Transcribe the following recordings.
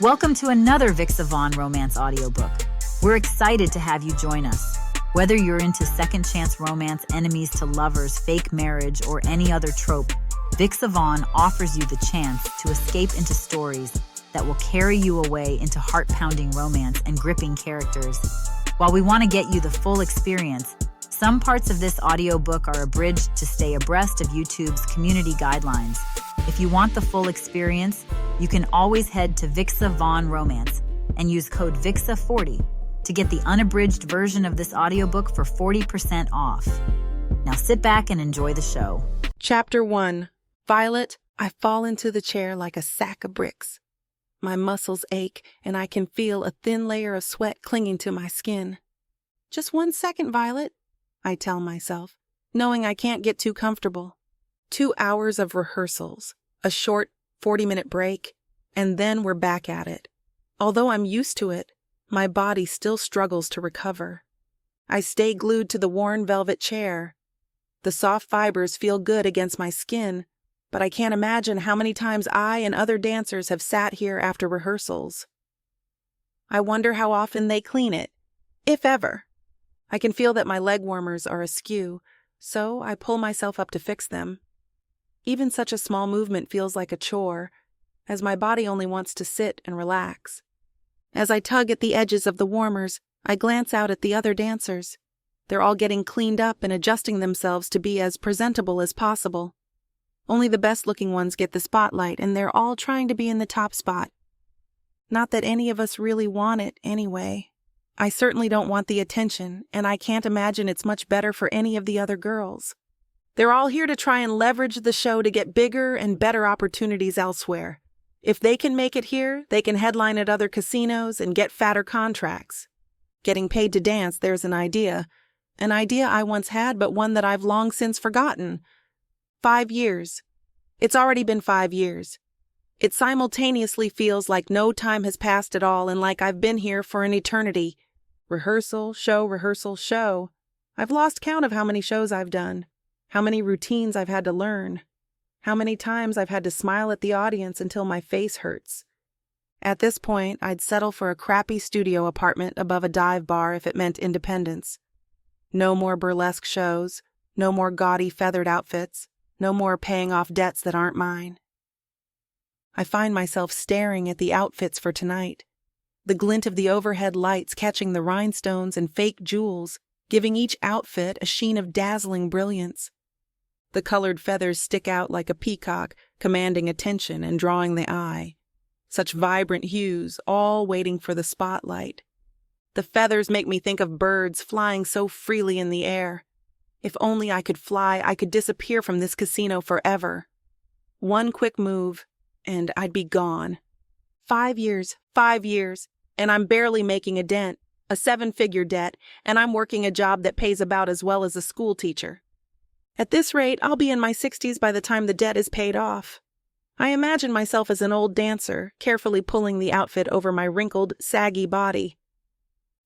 Welcome to another Vixa Vaughn romance audiobook. We're excited to have you join us. Whether you're into second chance romance, enemies to lovers, fake marriage, or any other trope, Vixa Vaughn offers you the chance to escape into stories that will carry you away into heart-pounding romance and gripping characters. While we want to get you the full experience, some parts of this audiobook are abridged to stay abreast of YouTube's community guidelines. If you want the full experience, you can always head to Vixa Vaughn Romance and use code VIXA40 to get the unabridged version of this audiobook for 40% off. Now sit back and enjoy the show. Chapter 1. Violet, I fall into the chair like a sack of bricks. My muscles ache, and I can feel a thin layer of sweat clinging to my skin. Just 1 second, Violet, I tell myself, knowing I can't get too comfortable. 2 hours of rehearsals, a short 40-minute break, and then we're back at it. Although I'm used to it, my body still struggles to recover. I stay glued to the worn velvet chair. The soft fibers feel good against my skin, but I can't imagine how many times I and other dancers have sat here after rehearsals. I wonder how often they clean it, if ever. I can feel that my leg warmers are askew, so I pull myself up to fix them. Even such a small movement feels like a chore, as my body only wants to sit and relax. As I tug at the edges of the warmers, I glance out at the other dancers. They're all getting cleaned up and adjusting themselves to be as presentable as possible. Only the best-looking ones get the spotlight, and they're all trying to be in the top spot. Not that any of us really want it anyway. I certainly don't want the attention, and I can't imagine it's much better for any of the other girls. They're all here to try and leverage the show to get bigger and better opportunities elsewhere. If they can make it here, they can headline at other casinos and get fatter contracts. Getting paid to dance, there's an idea I once had, but one that I've long since forgotten. 5 years. It's already been 5 years. It simultaneously feels like no time has passed at all and like I've been here for an eternity. Rehearsal, show. I've lost count of how many shows I've done, how many routines I've had to learn, how many times I've had to smile at the audience until my face hurts. At this point, I'd settle for a crappy studio apartment above a dive bar if it meant independence. No more burlesque shows, no more gaudy feathered outfits, no more paying off debts that aren't mine. I find myself staring at the outfits for tonight, the glint of the overhead lights catching the rhinestones and fake jewels, giving each outfit a sheen of dazzling brilliance. The colored feathers stick out like a peacock, commanding attention and drawing the eye. Such vibrant hues, all waiting for the spotlight. The feathers make me think of birds flying so freely in the air. If only I could fly, I could disappear from this casino forever. 1 quick move, and I'd be gone. 5 years, and I'm barely making a dent, a 7-figure debt, and I'm working a job that pays about as well as a school teacher. At this rate, I'll be in my 60s by the time the debt is paid off. I imagine myself as an old dancer, carefully pulling the outfit over my wrinkled, saggy body.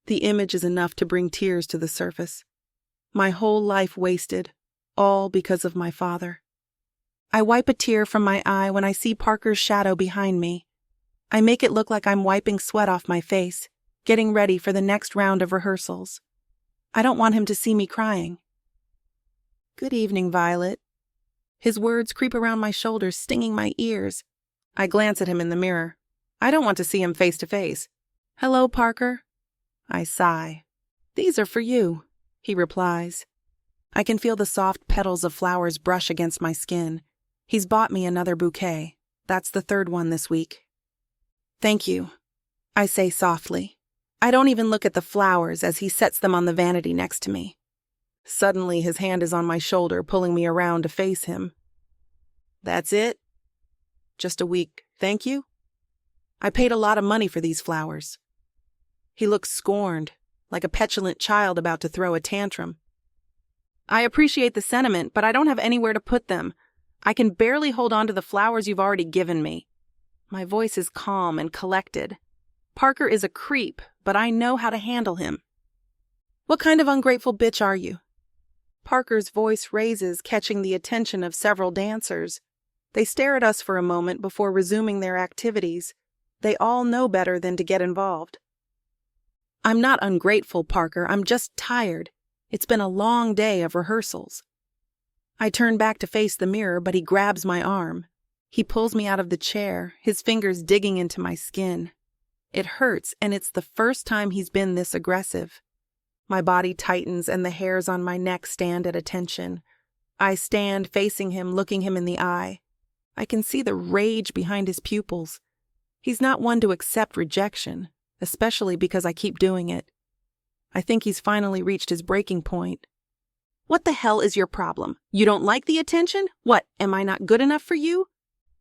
The image is enough to bring tears to the surface. My whole life wasted, all because of my father. I wipe a tear from my eye when I see Parker's shadow behind me. I make it look like I'm wiping sweat off my face, getting ready for the next round of rehearsals. I don't want him to see me crying. Good evening, Violet. His words creep around my shoulders, stinging my ears. I glance at him in the mirror. I don't want to see him face to face. Hello, Parker. I sigh. These are for you, he replies. I can feel the soft petals of flowers brush against my skin. He's bought me another bouquet. That's the 3rd one this week. Thank you, I say softly. I don't even look at the flowers as he sets them on the vanity next to me. Suddenly, his hand is on my shoulder, pulling me around to face him. That's it? Just a week, thank you? I paid a lot of money for these flowers. He looks scorned, like a petulant child about to throw a tantrum. I appreciate the sentiment, but I don't have anywhere to put them. I can barely hold on to the flowers you've already given me. My voice is calm and collected. Parker is a creep, but I know how to handle him. What kind of ungrateful bitch are you? Parker's voice raises, catching the attention of several dancers. They stare at us for a moment before resuming their activities, They all know better than to get involved. I'm not ungrateful, Parker. I'm just tired. It's been a long day of rehearsals. I turn back to face the mirror, but he grabs my arm. He pulls me out of the chair, his fingers digging into my skin. It hurts, and it's the first time he's been this aggressive. My body tightens and the hairs on my neck stand at attention. I stand facing him, looking him in the eye. I can see the rage behind his pupils. He's not one to accept rejection, especially because I keep doing it. I think he's finally reached his breaking point. What the hell is your problem? You don't like the attention? What, am I not good enough for you?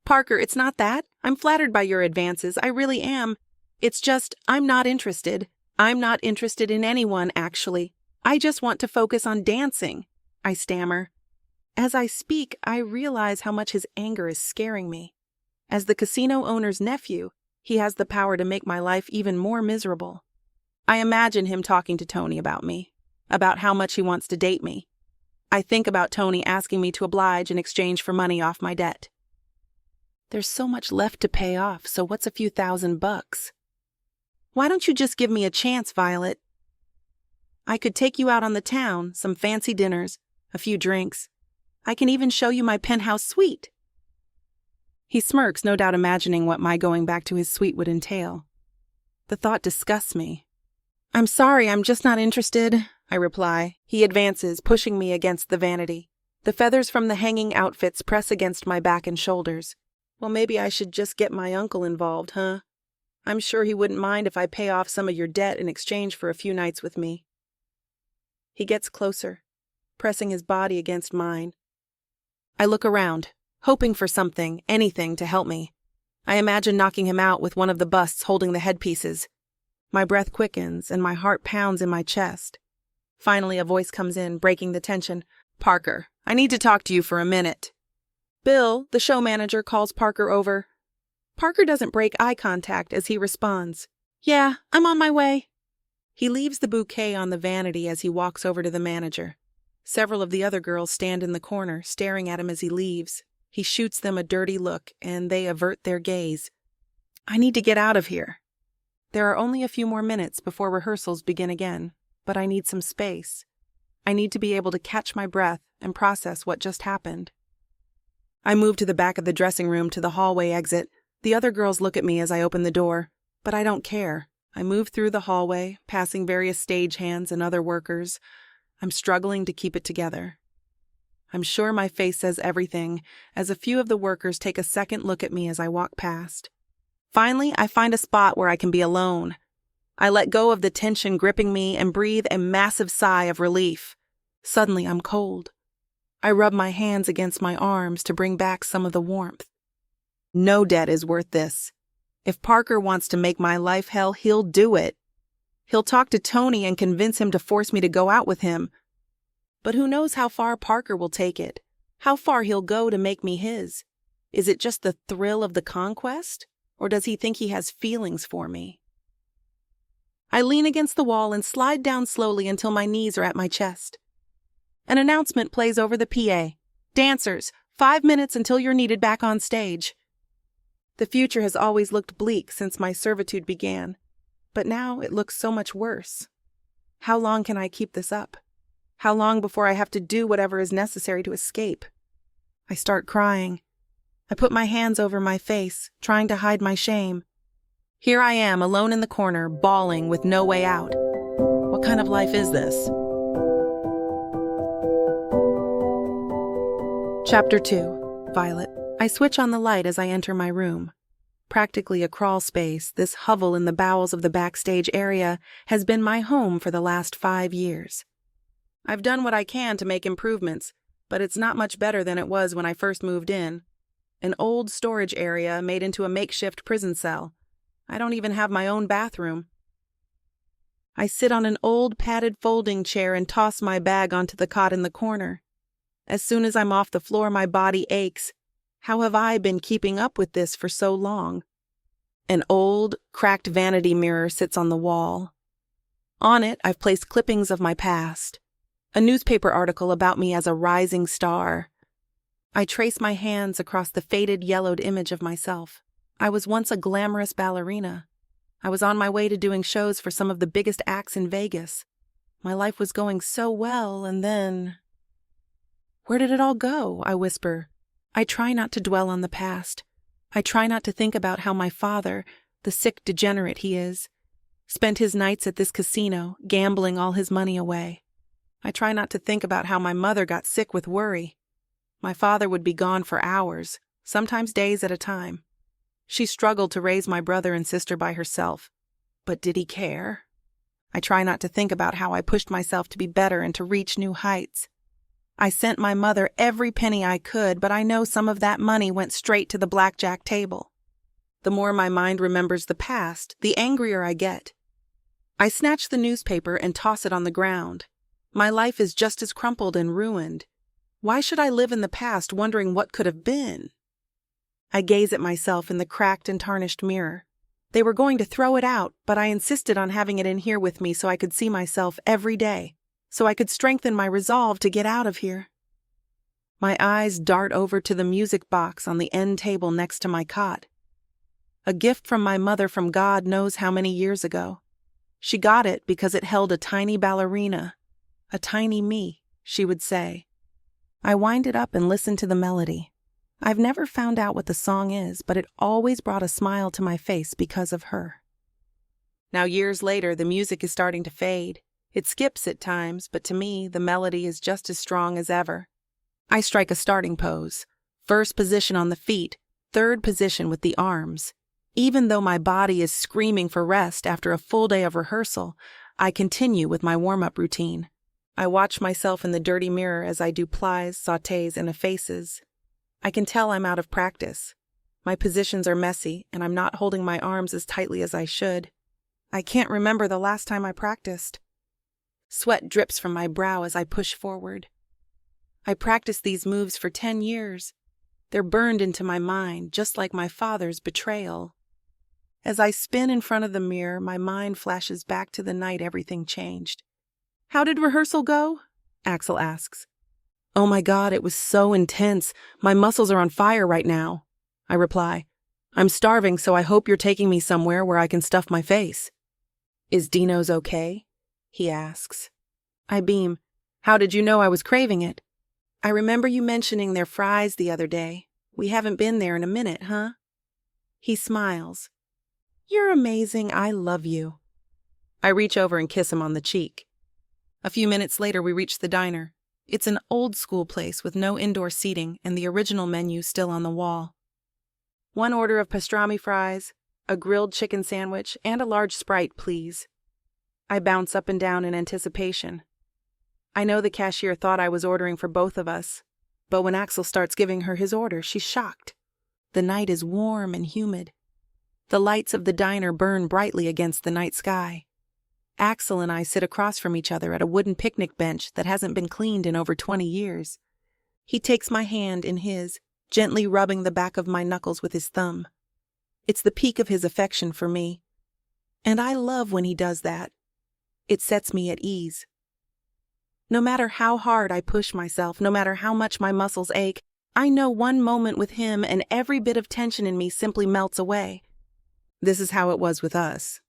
Parker, it's not that. I'm flattered by your advances. I really am. It's just, I'm not interested. I'm not interested in anyone, actually. I just want to focus on dancing, I stammer. As I speak, I realize how much his anger is scaring me. As the casino owner's nephew, he has the power to make my life even more miserable. I imagine him talking to Tony about me, about how much he wants to date me. I think about Tony asking me to oblige in exchange for money off my debt. There's so much left to pay off, so what's a few $1,000? Why don't you just give me a chance, Violet? I could take you out on the town, some fancy dinners, a few drinks. I can even show you my penthouse suite. He smirks, no doubt imagining what my going back to his suite would entail. The thought disgusts me. I'm sorry, I'm just not interested, I reply. He advances, pushing me against the vanity. The feathers from the hanging outfits press against my back and shoulders. Well, maybe I should just get my uncle involved, huh? I'm sure he wouldn't mind if I pay off some of your debt in exchange for a few nights with me. He gets closer, pressing his body against mine. I look around, hoping for something, anything to help me. I imagine knocking him out with one of the busts holding the headpieces. My breath quickens and my heart pounds in my chest. Finally, a voice comes in, breaking the tension. Parker, I need to talk to you for a minute. Bill, the show manager, calls Parker over. Parker doesn't break eye contact as he responds. Yeah, I'm on my way. He leaves the bouquet on the vanity as he walks over to the manager. Several of the other girls stand in the corner, staring at him as he leaves. He shoots them a dirty look, and they avert their gaze. I need to get out of here. There are only a few more minutes before rehearsals begin again, but I need some space. I need to be able to catch my breath and process what just happened. I move to the back of the dressing room to the hallway exit. The other girls look at me as I open the door, but I don't care. I move through the hallway, passing various stagehands and other workers. I'm struggling to keep it together. I'm sure my face says everything, as a few of the workers take a second look at me as I walk past. Finally, I find a spot where I can be alone. I let go of the tension gripping me and breathe a massive sigh of relief. Suddenly, I'm cold. I rub my hands against my arms to bring back some of the warmth. No debt is worth this. If Parker wants to make my life hell, he'll do it. He'll talk to Tony and convince him to force me to go out with him. But who knows how far Parker will take it? How far he'll go to make me his? Is it just the thrill of the conquest? Or does he think he has feelings for me? I lean against the wall and slide down slowly until my knees are at my chest. An announcement plays over the PA. Dancers, 5 minutes until you're needed back on stage. The future has always looked bleak since my servitude began, but now it looks so much worse. How long can I keep this up? How long before I have to do whatever is necessary to escape? I start crying. I put my hands over my face, trying to hide my shame. Here I am, alone in the corner, bawling with no way out. What kind of life is this? Chapter 2. Violet. I switch on the light as I enter my room. Practically a crawl space, this hovel in the bowels of the backstage area has been my home for the last 5 years. I've done what I can to make improvements, but it's not much better than it was when I first moved in. An old storage area made into a makeshift prison cell. I don't even have my own bathroom. I sit on an old padded folding chair and toss my bag onto the cot in the corner. As soon as I'm off the floor, my body aches. How have I been keeping up with this for so long? An old, cracked vanity mirror sits on the wall. On it, I've placed clippings of my past. A newspaper article about me as a rising star. I trace my hands across the faded, yellowed image of myself. I was once a glamorous ballerina. I was on my way to doing shows for some of the biggest acts in Vegas. My life was going so well, and then... Where did it all go? I whisper. I try not to dwell on the past. I try not to think about how my father, the sick degenerate he is, spent his nights at this casino, gambling all his money away. I try not to think about how my mother got sick with worry. My father would be gone for hours, sometimes days at a time. She struggled to raise my brother and sister by herself. But did he care? I try not to think about how I pushed myself to be better and to reach new heights. I sent my mother every penny I could, but I know some of that money went straight to the blackjack table. The more my mind remembers the past, the angrier I get. I snatch the newspaper and toss it on the ground. My life is just as crumpled and ruined. Why should I live in the past wondering what could have been? I gaze at myself in the cracked and tarnished mirror. They were going to throw it out, but I insisted on having it in here with me so I could see myself every day, so I could strengthen my resolve to get out of here. My eyes dart over to the music box on the end table next to my cot. A gift from my mother from God knows how many years ago. She got it because it held a tiny ballerina, a tiny me, she would say. I wind it up and listen to the melody. I've never found out what the song is, but it always brought a smile to my face because of her. Now, years later, the music is starting to fade. It skips at times, but to me, the melody is just as strong as ever. I strike a starting pose. First position on the feet, third position with the arms. Even though my body is screaming for rest after a full day of rehearsal, I continue with my warm-up routine. I watch myself in the dirty mirror as I do plies, sautés, and effaces. I can tell I'm out of practice. My positions are messy, and I'm not holding my arms as tightly as I should. I can't remember the last time I practiced. Sweat drips from my brow as I push forward. I practiced these moves for 10 years. They're burned into my mind, just like my father's betrayal. As I spin in front of the mirror, my mind flashes back to the night everything changed. "How did rehearsal go?" Axel asks. "Oh my God, it was so intense. My muscles are on fire right now," I reply. "I'm starving, so I hope you're taking me somewhere where I can stuff my face." "Is Dino's okay?" he asks. I beam. "How did you know I was craving it?" "I remember you mentioning their fries the other day. We haven't been there in a minute, huh?" He smiles. "You're amazing. I love you." I reach over and kiss him on the cheek. A few minutes later, we reach the diner. It's an old-school place with no indoor seating and the original menu still on the wall. "One order of pastrami fries, a grilled chicken sandwich, and a large Sprite, please." I bounce up and down in anticipation. I know the cashier thought I was ordering for both of us, but when Axel starts giving her his order, she's shocked. The night is warm and humid. The lights of the diner burn brightly against the night sky. Axel and I sit across from each other at a wooden picnic bench that hasn't been cleaned in over 20 years. He takes my hand in his, gently rubbing the back of my knuckles with his thumb. It's the peak of his affection for me. And I love when he does that. It sets me at ease. No matter how hard I push myself, no matter how much my muscles ache, I know one moment with him and every bit of tension in me simply melts away. This is how it was with us.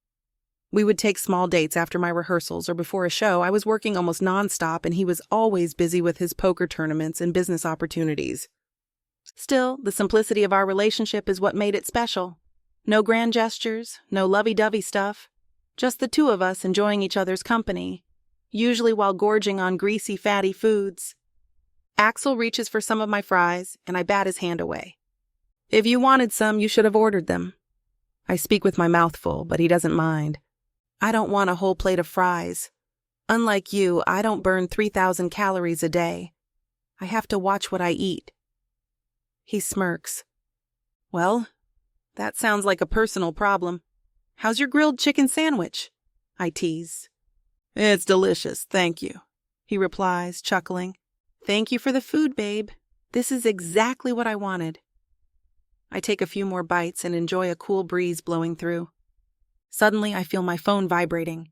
We would take small dates after my rehearsals or before a show. I was working almost nonstop, and he was always busy with his poker tournaments and business opportunities. Still, the simplicity of our relationship is what made it special. No grand gestures, no lovey-dovey stuff. Just the two of us enjoying each other's company, usually while gorging on greasy, fatty foods. Axel reaches for some of my fries, and I bat his hand away. "If you wanted some, you should have ordered them." I speak with my mouth full, but he doesn't mind. I don't want a whole plate of fries. Unlike you, I don't burn 3,000 calories a day. I have to watch what I eat. He smirks. "Well, that sounds like a personal problem. How's your grilled chicken sandwich?" I tease. "It's delicious, thank you," he replies, chuckling. "Thank you for the food, babe. This is exactly what I wanted." I take a few more bites and enjoy a cool breeze blowing through. Suddenly, I feel my phone vibrating.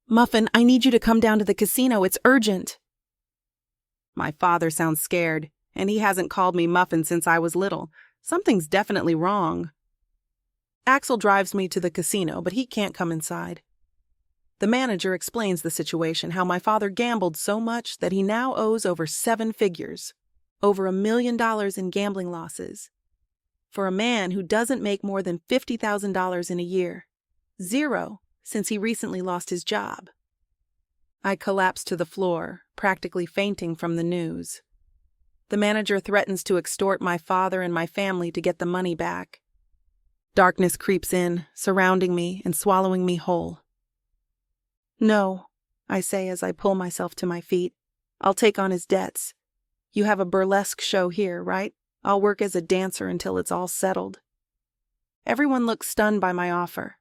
"Muffin, I need you to come down to the casino. It's urgent." My father sounds scared, and he hasn't called me Muffin since I was little. Something's definitely wrong. Axel drives me to the casino, but he can't come inside. The manager explains the situation, how my father gambled so much that he now owes over 7 figures, over $1 million in gambling losses. For a man who doesn't make more than $50,000 in a year, 0 since he recently lost his job. I collapse to the floor, practically fainting from the news. The manager threatens to extort my father and my family to get the money back. Darkness creeps in, surrounding me and swallowing me whole. "No," I say as I pull myself to my feet. "I'll take on his debts. You have a burlesque show here, right? I'll work as a dancer until it's all settled." Everyone looks stunned by my offer.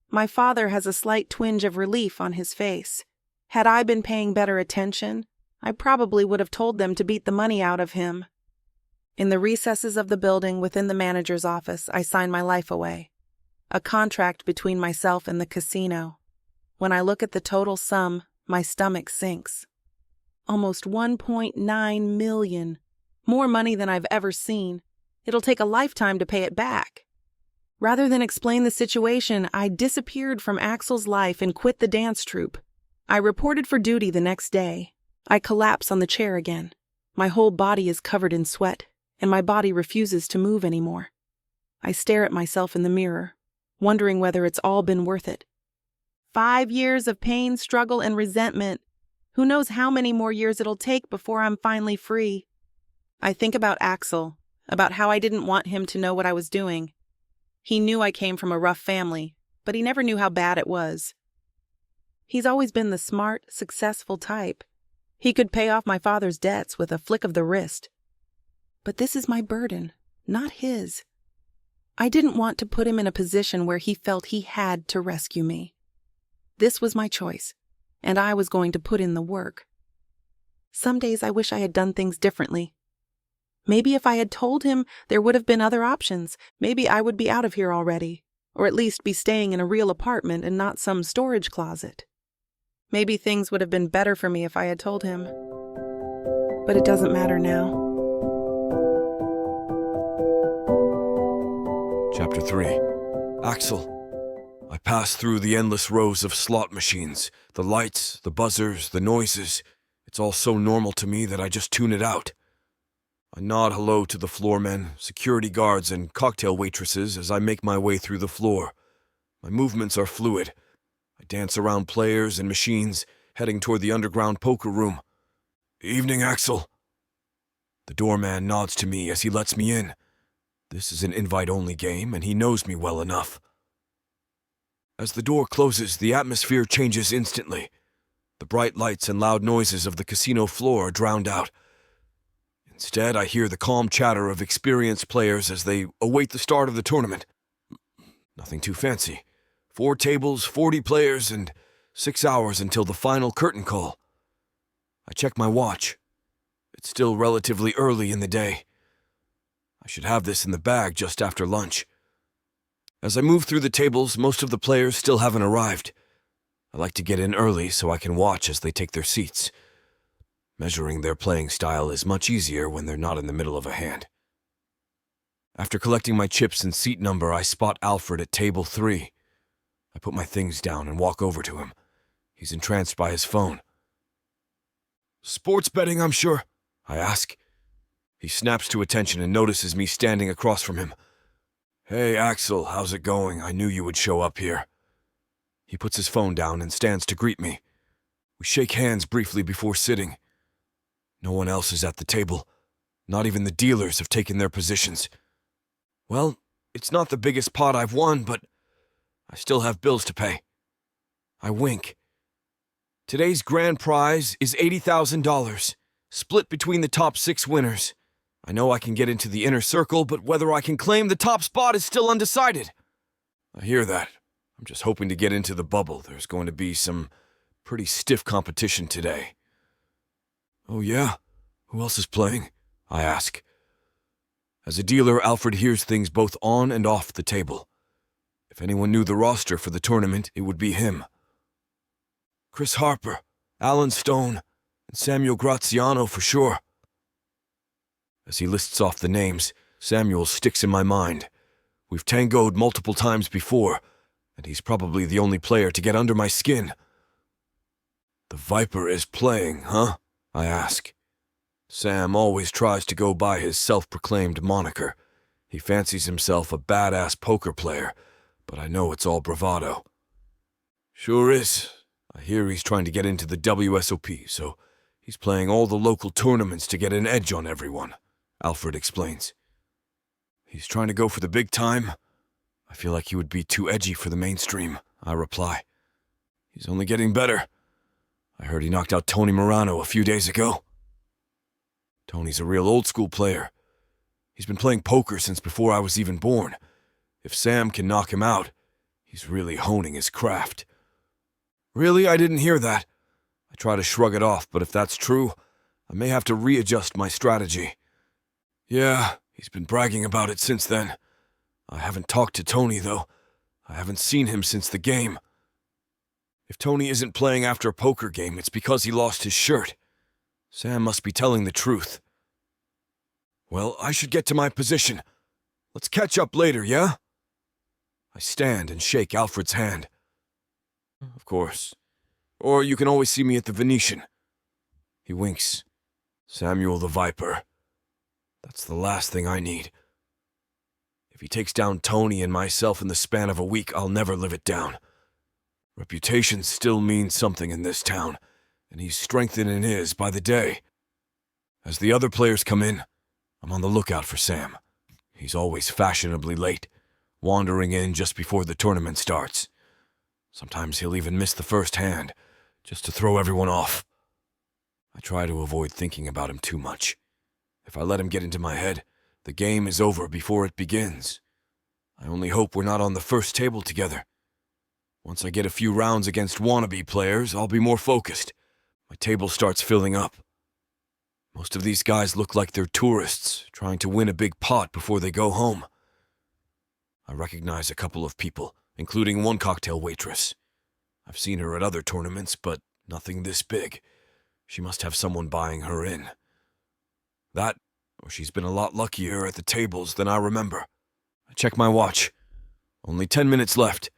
My father has a slight twinge of relief on his face. Had I been paying better attention, I probably would have told them to beat the money out of him. In the recesses of the building within the manager's office, I sign my life away. A contract between myself and the casino. When I look at the total sum, my stomach sinks. Almost $1.9 million. More money than I've ever seen. It'll take a lifetime to pay it back. Rather than explain the situation, I disappeared from Axel's life and quit the dance troupe. I reported for duty the next day. I collapse on the chair again. My whole body is covered in sweat, and my body refuses to move anymore. I stare at myself in the mirror, wondering whether it's all been worth it. 5 years of pain, struggle, and resentment. Who knows how many more years it'll take before I'm finally free. I think about Axel, about how I didn't want him to know what I was doing. He knew I came from a rough family, but he never knew how bad it was. He's always been the smart, successful type. He could pay off my father's debts with a flick of the wrist. But this is my burden, not his. I didn't want to put him in a position where he felt he had to rescue me. This was my choice, and I was going to put in the work. Some days I wish I had done things differently. Maybe if I had told him, there would have been other options. Maybe I would be out of here already, or at least be staying in a real apartment and not some storage closet. Maybe things would have been better for me if I had told him. But it doesn't matter now. Chapter 3. Axel. I pass through the endless rows of slot machines, the lights, the buzzers, the noises. It's all so normal to me that I just tune it out. I nod hello to the floormen, security guards, and cocktail waitresses as I make my way through the floor. My movements are fluid. I dance around players and machines, heading toward the underground poker room. "Evening, Axel." The doorman nods to me as he lets me in. This is an invite-only game, and he knows me well enough. As the door closes, the atmosphere changes instantly. The bright lights and loud noises of the casino floor are drowned out. Instead, I hear the calm chatter of experienced players as they await the start of the tournament. Nothing too fancy. 4 tables, 40 players, and 6 hours until the final curtain call. I check my watch. It's still relatively early in the day. I should have this in the bag just after lunch. As I move through the tables, most of the players still haven't arrived. I like to get in early so I can watch as they take their seats. Measuring their playing style is much easier when they're not in the middle of a hand. After collecting my chips and seat number, I spot Alfred at table 3. I put my things down and walk over to him. He's entranced by his phone. "Sports betting, I'm sure?" I ask. He snaps to attention and notices me standing across from him. "Hey, Axel, how's it going? I knew you would show up here." He puts his phone down and stands to greet me. We shake hands briefly before sitting. No one else is at the table. Not even the dealers have taken their positions. Well, it's not the biggest pot I've won, but I still have bills to pay. I wink. Today's grand prize is $80,000, split between the top 6 winners. I know I can get into the inner circle, but whether I can claim the top spot is still undecided. I hear that. I'm just hoping to get into the bubble. There's going to be some pretty stiff competition today. "Oh yeah? Who else is playing?" I ask. As a dealer, Alfred hears things both on and off the table. If anyone knew the roster for the tournament, it would be him. Chris Harper, Alan Stone, and Samuel Graziano for sure. As he lists off the names, Samuel sticks in my mind. We've tangoed multiple times before, and he's probably the only player to get under my skin. The Viper is playing, huh? I ask. Sam always tries to go by his self-proclaimed moniker. He fancies himself a badass poker player, but I know it's all bravado. Sure is. I hear he's trying to get into the WSOP, so he's playing all the local tournaments to get an edge on everyone, Alfred explains. He's trying to go for the big time? I feel like he would be too edgy for the mainstream, I reply. He's only getting better. I heard he knocked out Tony Morano a few days ago. Tony's a real old-school player. He's been playing poker since before I was even born. If Sam can knock him out, he's really honing his craft. Really? I didn't hear that. I try to shrug it off, but if that's true, I may have to readjust my strategy. Yeah, he's been bragging about it since then. I haven't talked to Tony, though. I haven't seen him since the game. If Tony isn't playing after a poker game, it's because he lost his shirt. Sam must be telling the truth. Well, I should get to my position. Let's catch up later, yeah? I stand and shake Alfred's hand. Of course. Or you can always see me at the Venetian. He winks. Samuel the Viper. That's the last thing I need. If he takes down Tony and myself in the span of a week, I'll never live it down. Reputation still means something in this town, and he's strengthening his by the day. As the other players come in, I'm on the lookout for Sam. He's always fashionably late, wandering in just before the tournament starts. Sometimes he'll even miss the first hand, just to throw everyone off. I try to avoid thinking about him too much. If I let him get into my head, the game is over before it begins. I only hope we're not on the first table together. Once I get a few rounds against wannabe players, I'll be more focused. My table starts filling up. Most of these guys look like they're tourists, trying to win a big pot before they go home. I recognize a couple of people, including one cocktail waitress. I've seen her at other tournaments, but nothing this big. She must have someone buying her in. That, or she's been a lot luckier at the tables than I remember. I check my watch. Only 10 minutes left.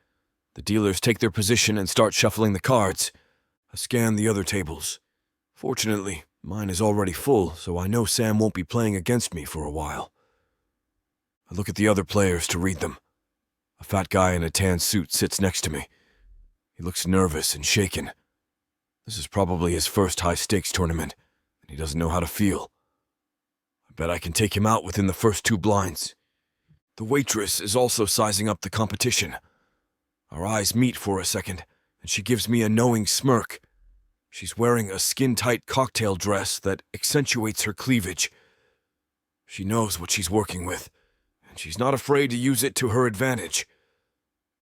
The dealers take their position and start shuffling the cards. I scan the other tables. Fortunately, mine is already full, so I know Sam won't be playing against me for a while. I look at the other players to read them. A fat guy in a tan suit sits next to me. He looks nervous and shaken. This is probably his first high-stakes tournament, and he doesn't know how to feel. I bet I can take him out within the first 2 blinds. The waitress is also sizing up the competition. Our eyes meet for a second, and she gives me a knowing smirk. She's wearing a skin-tight cocktail dress that accentuates her cleavage. She knows what she's working with, and she's not afraid to use it to her advantage.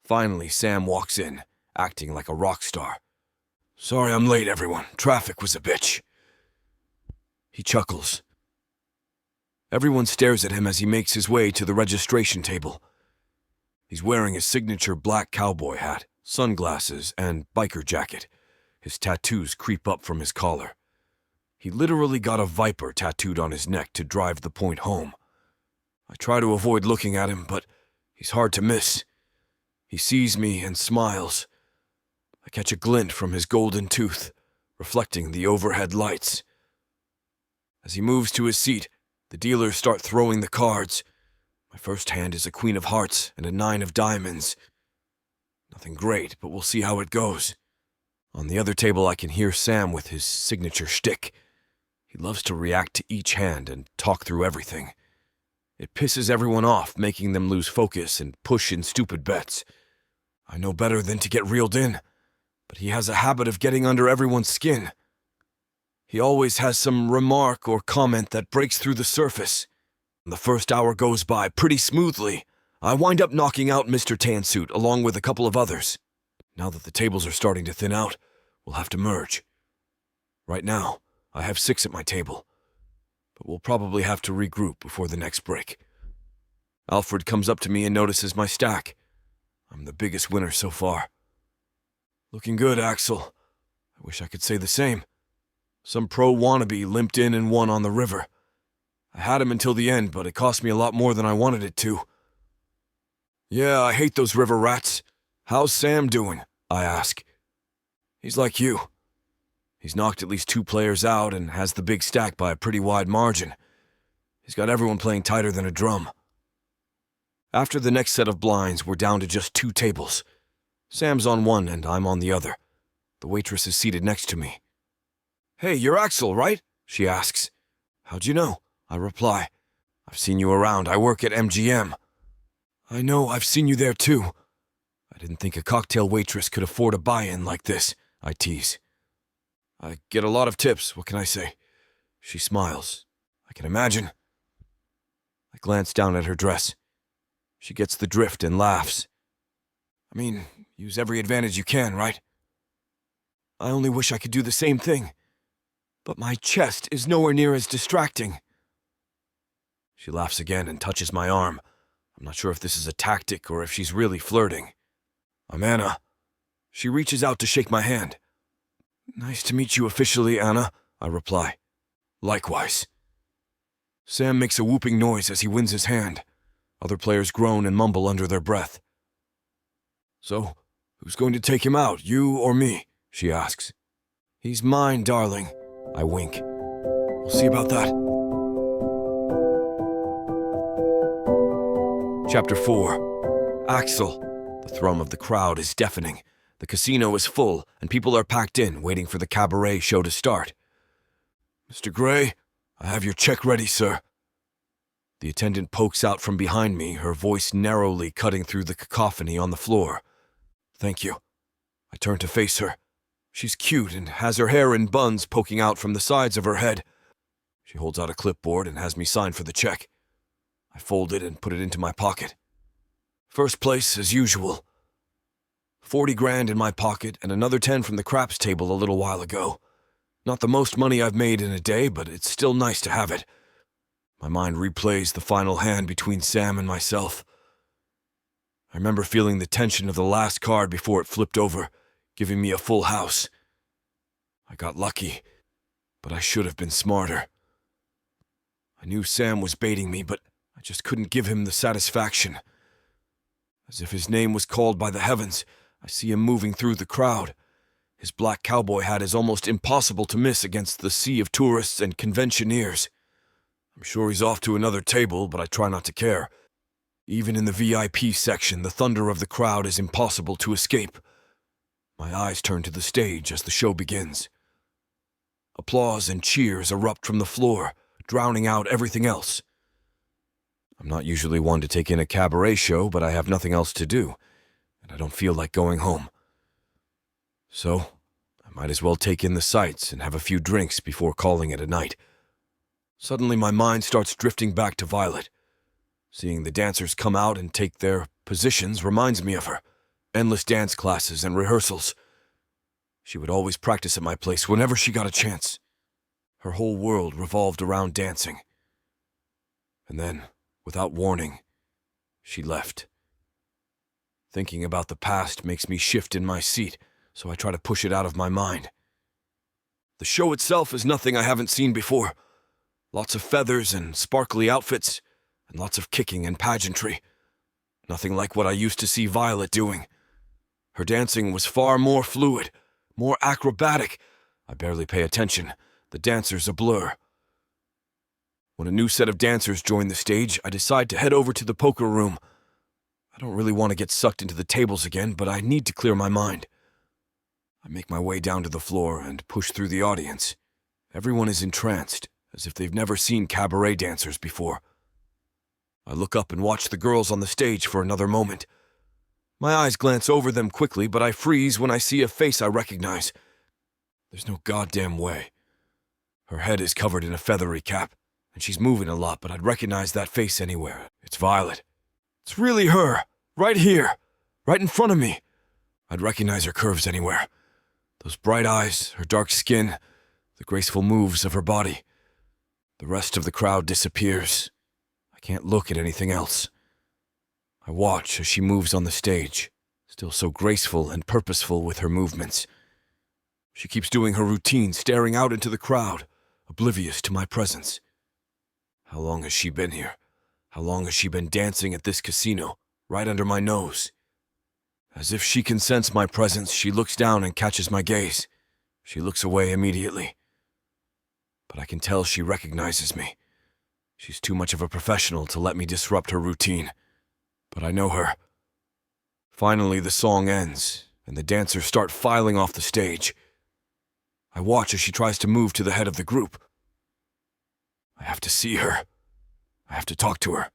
Finally, Sam walks in, acting like a rock star. Sorry I'm late, everyone. Traffic was a bitch. He chuckles. Everyone stares at him as he makes his way to the registration table. He's wearing his signature black cowboy hat, sunglasses, and biker jacket. His tattoos creep up from his collar. He literally got a viper tattooed on his neck to drive the point home. I try to avoid looking at him, but he's hard to miss. He sees me and smiles. I catch a glint from his golden tooth, reflecting the overhead lights. As he moves to his seat, the dealers start throwing the cards. My first hand is a queen of hearts and a 9 of diamonds. Nothing great, but we'll see how it goes. On the other table, I can hear Sam with his signature shtick. He loves to react to each hand and talk through everything. It pisses everyone off, making them lose focus and push in stupid bets. I know better than to get reeled in, but he has a habit of getting under everyone's skin. He always has some remark or comment that breaks through the surface. The first hour goes by pretty smoothly. I wind up knocking out Mr. Tansuit along with a couple of others. Now that the tables are starting to thin out, we'll have to merge. Right now, I have 6 at my table, but we'll probably have to regroup before the next break. Alfred comes up to me and notices my stack. I'm the biggest winner so far. Looking good, Axel. I wish I could say the same. Some pro wannabe limped in and won on the river. I had him until the end, but it cost me a lot more than I wanted it to. Yeah, I hate those river rats. How's Sam doing? I ask. He's like you. He's knocked at least 2 players out and has the big stack by a pretty wide margin. He's got everyone playing tighter than a drum. After the next set of blinds, we're down to just 2 tables. Sam's on one and I'm on the other. The waitress is seated next to me. Hey, you're Axel, right? She asks. How'd you know? I reply. I've seen you around. I work at MGM. I know, I've seen you there too. I didn't think a cocktail waitress could afford a buy-in like this, I tease. I get a lot of tips, what can I say? She smiles. I can imagine. I glance down at her dress. She gets the drift and laughs. I mean, use every advantage you can, right? I only wish I could do the same thing. But my chest is nowhere near as distracting. She laughs again and touches my arm. I'm not sure if this is a tactic or if she's really flirting. I'm Anna. She reaches out to shake my hand. Nice to meet you officially, Anna, I reply. Likewise. Sam makes a whooping noise as he wins his hand. Other players groan and mumble under their breath. So, who's going to take him out, you or me? She asks. He's mine, darling. I wink. We'll see about that. Chapter 4. Axel. The thrum of the crowd is deafening. The casino is full, and people are packed in, waiting for the cabaret show to start. Mr. Gray, I have your check ready, sir. The attendant pokes out from behind me, her voice narrowly cutting through the cacophony on the floor. Thank you. I turn to face her. She's cute and has her hair in buns poking out from the sides of her head. She holds out a clipboard and has me sign for the check. I fold it and put it into my pocket. First place, as usual. 40 grand in my pocket and another 10 from the craps table a little while ago. Not the most money I've made in a day, but it's still nice to have it. My mind replays the final hand between Sam and myself. I remember feeling the tension of the last card before it flipped over, giving me a full house. I got lucky, but I should have been smarter. I knew Sam was baiting me, but I just couldn't give him the satisfaction. As if his name was called by the heavens, I see him moving through the crowd. His black cowboy hat is almost impossible to miss against the sea of tourists and conventioneers. I'm sure he's off to another table, but I try not to care. Even in the VIP section, the thunder of the crowd is impossible to escape. My eyes turn to the stage as the show begins. Applause and cheers erupt from the floor, drowning out everything else. I'm not usually one to take in a cabaret show, but I have nothing else to do, and I don't feel like going home. So, I might as well take in the sights and have a few drinks before calling it a night. Suddenly my mind starts drifting back to Violet. Seeing the dancers come out and take their positions reminds me of her. Endless dance classes and rehearsals. She would always practice at my place whenever she got a chance. Her whole world revolved around dancing. And then, without warning, she left. Thinking about the past makes me shift in my seat, so I try to push it out of my mind. The show itself is nothing I haven't seen before. Lots of feathers and sparkly outfits, and lots of kicking and pageantry. Nothing like what I used to see Violet doing. Her dancing was far more fluid, more acrobatic. I barely pay attention. The dancers a blur. When a new set of dancers join the stage, I decide to head over to the poker room. I don't really want to get sucked into the tables again, but I need to clear my mind. I make my way down to the floor and push through the audience. Everyone is entranced, as if they've never seen cabaret dancers before. I look up and watch the girls on the stage for another moment. My eyes glance over them quickly, but I freeze when I see a face I recognize. There's no goddamn way. Her head is covered in a feathery cap, and she's moving a lot, but I'd recognize that face anywhere. It's Violet. It's really her, right here, right in front of me. I'd recognize her curves anywhere. Those bright eyes, her dark skin, the graceful moves of her body. The rest of the crowd disappears. I can't look at anything else. I watch as she moves on the stage, still so graceful and purposeful with her movements. She keeps doing her routine, staring out into the crowd, oblivious to my presence. How long has she been here? How long has she been dancing at this casino? right under my nose. As if she can sense my presence, she looks down and catches my gaze. She looks away immediately. But I can tell she recognizes me. She's too much of a professional to let me disrupt her routine. But I know her. Finally, the song ends, and the dancers start filing off the stage. I watch as she tries to move to the head of the group. I have to see her. I have to talk to her.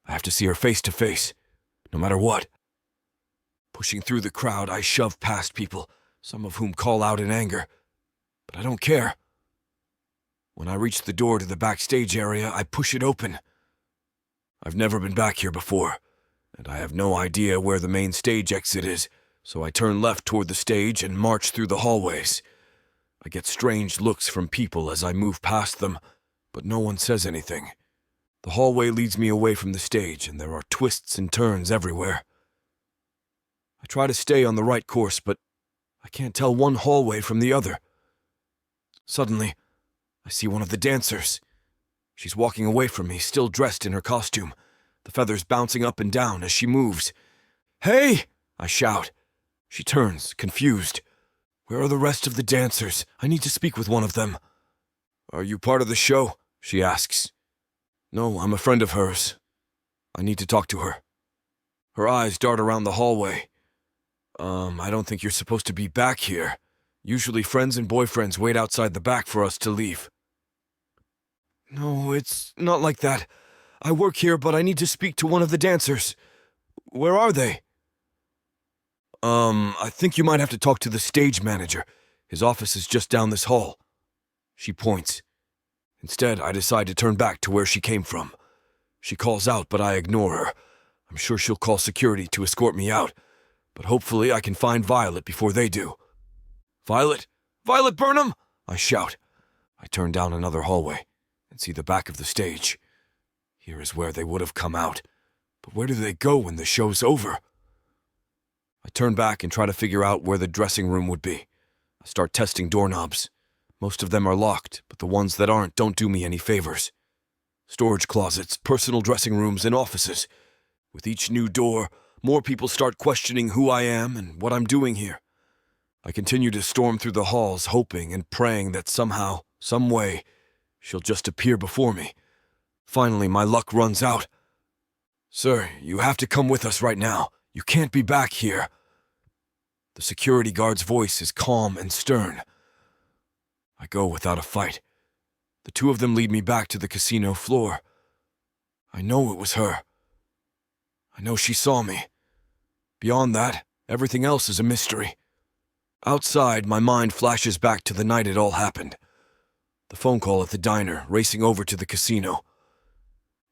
I have to see her face to face, no matter what. Pushing through the crowd, I shove past people, some of whom call out in anger. But I don't care. When I reach the door to the backstage area, I push it open. I've never been back here before, and I have no idea where the main stage exit is, so I turn left toward the stage and march through the hallways. I get strange looks from people as I move past them, but no one says anything. The hallway leads me away from the stage, and there are twists and turns everywhere. I try to stay on the right course, but I can't tell one hallway from the other. Suddenly, I see one of the dancers. She's walking away from me, still dressed in her costume, the feathers bouncing up and down as she moves. "Hey!" I shout. She turns, confused. "Where are the rest of the dancers? I need to speak with one of them." "Are you part of the show?" she asks. "No, I'm a friend of hers. I need to talk to her." Her eyes dart around the hallway. I don't think you're supposed to be back here. Usually friends and boyfriends wait outside the back for us to leave." "No, it's not like that. I work here, but I need to speak to one of the dancers. Where are they?" I think you might have to talk to the stage manager. His office is just down this hall." She points. Instead, I decide to turn back to where she came from. She calls out, but I ignore her. I'm sure she'll call security to escort me out, but hopefully I can find Violet before they do. "Violet! Violet Burnham!" I shout. I turn down another hallway and see the back of the stage. Here is where they would have come out, but where do they go when the show's over? I turn back and try to figure out where the dressing room would be. I start testing doorknobs. Most of them are locked, but the ones that aren't don't do me any favors. Storage closets, personal dressing rooms, and offices. With each new door, more people start questioning who I am and what I'm doing here. I continue to storm through the halls, hoping and praying that somehow, some way, she'll just appear before me. Finally, my luck runs out. "Sir, you have to come with us right now. You can't be back here." The security guard's voice is calm and stern. I go without a fight. The two of them lead me back to the casino floor. I know it was her. I know she saw me. Beyond that, everything else is a mystery. Outside, my mind flashes back to the night it all happened. The phone call at the diner, racing over to the casino.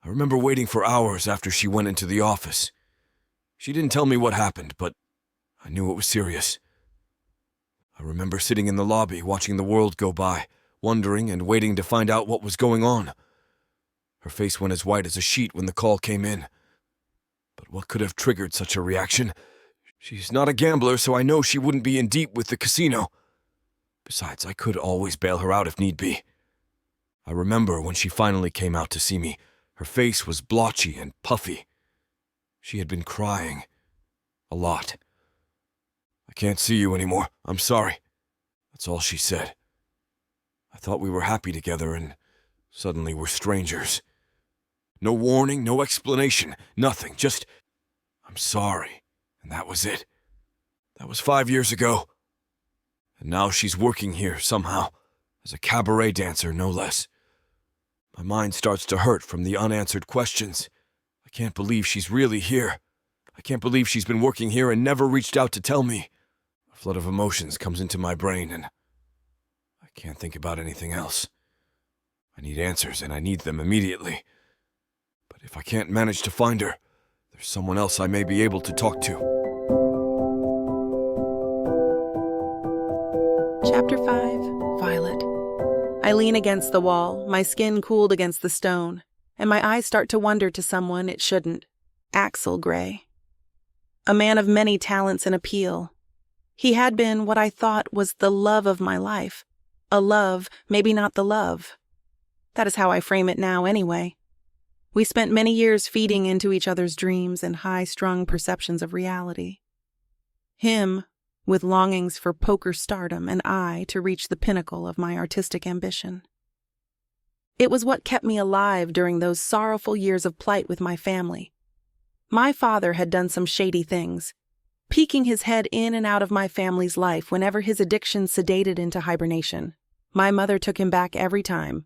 I remember waiting for hours after she went into the office. She didn't tell me what happened, but I knew it was serious. I remember sitting in the lobby watching the world go by, wondering and waiting to find out what was going on. Her face went as white as a sheet when the call came in. But what could have triggered such a reaction? She's not a gambler, so I know she wouldn't be in deep with the casino. Besides, I could always bail her out if need be. I remember when she finally came out to see me, her face was blotchy and puffy. She had been crying. A lot. "I can't see you anymore. I'm sorry." That's all she said. I thought we were happy together, and suddenly we're strangers. No warning, no explanation, nothing, just, "I'm sorry," and that was it. That was 5 years ago. And now she's working here somehow, as a cabaret dancer, no less. My mind starts to hurt from the unanswered questions. I can't believe she's really here. I can't believe she's been working here and never reached out to tell me. A flood of emotions comes into my brain, and I can't think about anything else. I need answers, and I need them immediately. But if I can't manage to find her, there's someone else I may be able to talk to. Chapter 5, Violet. I lean against the wall, my skin cooled against the stone, and my eyes start to wander to someone it shouldn't. Axel Gray. A man of many talents and appeal. He had been what I thought was the love of my life. A love, maybe not the love. That is how I frame it now anyway. We spent many years feeding into each other's dreams and high-strung perceptions of reality. Him, with longings for poker stardom, and I to reach the pinnacle of my artistic ambition. It was what kept me alive during those sorrowful years of plight with my family. My father had done some shady things, peeking his head in and out of my family's life whenever his addiction sedated into hibernation. My mother took him back every time.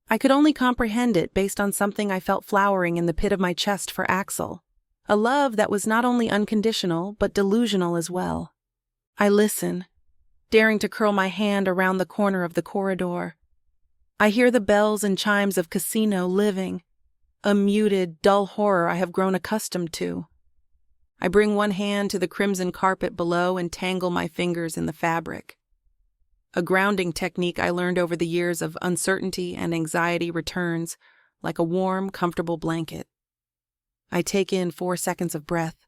I could only comprehend it based on something I felt flowering in the pit of my chest for Axel, a love that was not only unconditional but delusional as well. I listen, daring to curl my hand around the corner of the corridor. I hear the bells and chimes of casino living, a muted, dull horror I have grown accustomed to. I bring one hand to the crimson carpet below and tangle my fingers in the fabric. A grounding technique I learned over the years of uncertainty and anxiety returns like a warm, comfortable blanket. I take in 4 seconds of breath,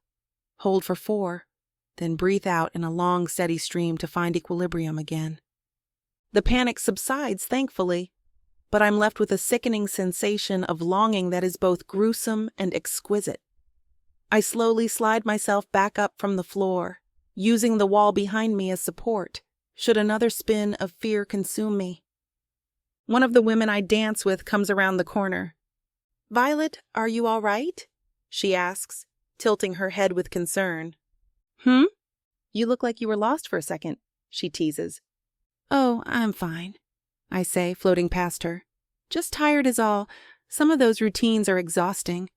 hold for 4, then breathe out in a long, steady stream to find equilibrium again. The panic subsides, thankfully, but I'm left with a sickening sensation of longing that is both gruesome and exquisite. I slowly slide myself back up from the floor, using the wall behind me as support, should another spin of fear consume me. One of the women I dance with comes around the corner. "Violet, are you all right?" she asks, tilting her head with concern. You look like you were lost for a second," she teases. "Oh, I'm fine," I say, floating past her. "Just tired is all. Some of those routines are exhausting."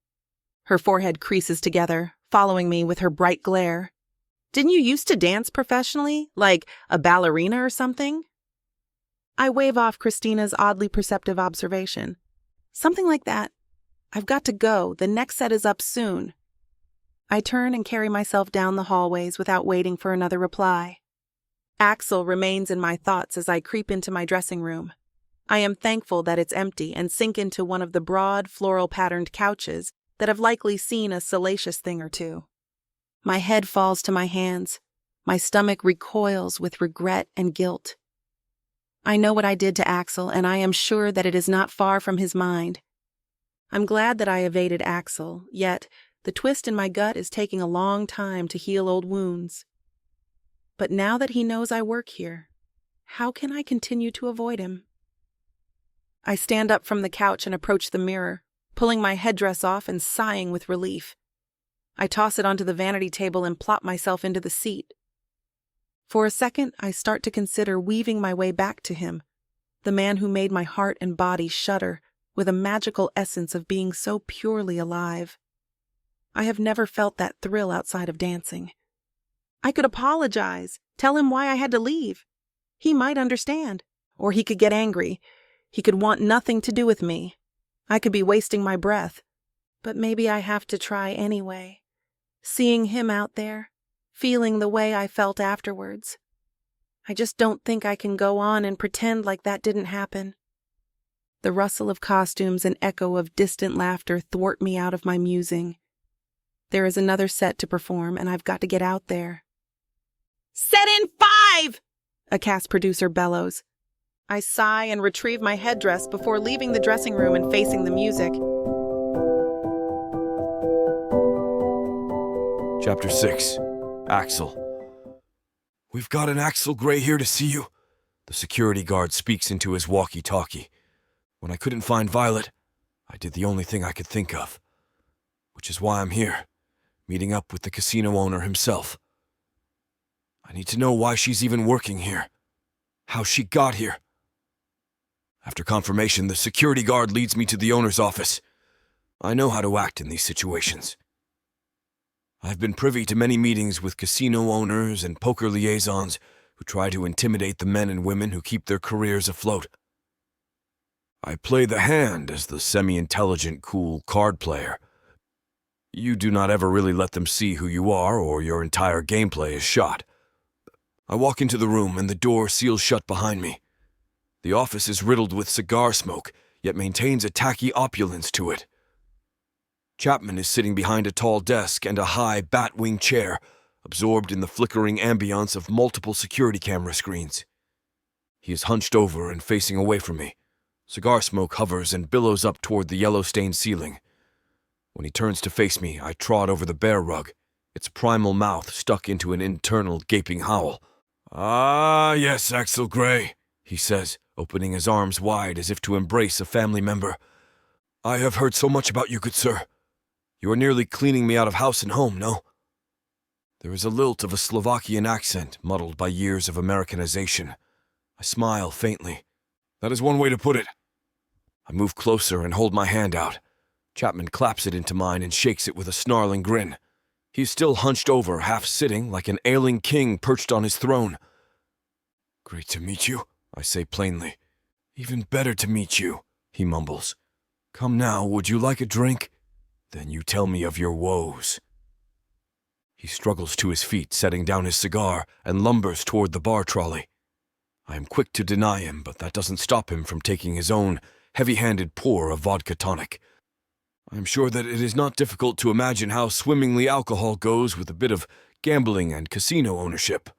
Her forehead creases together, following me with her bright glare. "Didn't you used to dance professionally, like a ballerina or something?" I wave off Christina's oddly perceptive observation. "Something like that. I've got to go. The next set is up soon." I turn and carry myself down the hallways without waiting for another reply. Axel remains in my thoughts as I creep into my dressing room. I am thankful that it's empty and sink into one of the broad, floral-patterned couches that have likely seen a salacious thing or two. My head falls to my hands. My stomach recoils with regret and guilt. I know what I did to Axel, and I am sure that it is not far from his mind. I'm glad that I evaded Axel, yet the twist in my gut is taking a long time to heal old wounds. But now that he knows I work here, how can I continue to avoid him? I stand up from the couch and approach the mirror, pulling my headdress off and sighing with relief. I toss it onto the vanity table and plop myself into the seat. For a second, I start to consider weaving my way back to him, the man who made my heart and body shudder with a magical essence of being so purely alive. I have never felt that thrill outside of dancing. I could apologize, tell him why I had to leave. He might understand, or he could get angry. He could want nothing to do with me. I could be wasting my breath, but maybe I have to try anyway. Seeing him out there, feeling the way I felt afterwards. I just don't think I can go on and pretend like that didn't happen. The rustle of costumes and echo of distant laughter thwart me out of my musing. There is another set to perform, and I've got to get out there. "Set in 5!" a cast producer bellows. I sigh and retrieve my headdress before leaving the dressing room and facing the music. Chapter 6. Axel. "We've got an Axel Gray here to see you," the security guard speaks into his walkie-talkie. When I couldn't find Violet, I did the only thing I could think of, which is why I'm here, meeting up with the casino owner himself. I need to know why she's even working here, how she got here. After confirmation, the security guard leads me to the owner's office. I know how to act in these situations. I've been privy to many meetings with casino owners and poker liaisons who try to intimidate the men and women who keep their careers afloat. I play the hand as the semi-intelligent, cool card player. You do not ever really let them see who you are, or your entire gameplay is shot. I walk into the room and the door seals shut behind me. The office is riddled with cigar smoke, yet maintains a tacky opulence to it. Chapman is sitting behind a tall desk and a high bat-wing chair, absorbed in the flickering ambience of multiple security camera screens. He is hunched over and facing away from me, Cigar smoke hovers and billows up toward the yellow-stained ceiling. When he turns to face me, I trot over the bear rug, its primal mouth stuck into an internal gaping howl. "Ah, yes, Axel Grey," he says, opening his arms wide as if to embrace a family member. "I have heard so much about you, good sir. You are nearly cleaning me out of house and home, no?" There is a lilt of a Slovakian accent muddled by years of Americanization. I smile faintly. "That is one way to put it." I move closer and hold my hand out. Chapman claps it into mine and shakes it with a snarling grin. He is still hunched over, half sitting, like an ailing king perched on his throne. "Great to meet you," I say plainly. "Even better to meet you," he mumbles. "Come now, would you like a drink? Then you tell me of your woes." He struggles to his feet, setting down his cigar, and lumbers toward the bar trolley. I am quick to deny him, but that doesn't stop him from taking his own heavy-handed pour of vodka tonic. I am sure that it is not difficult to imagine how swimmingly alcohol goes with a bit of gambling and casino ownership.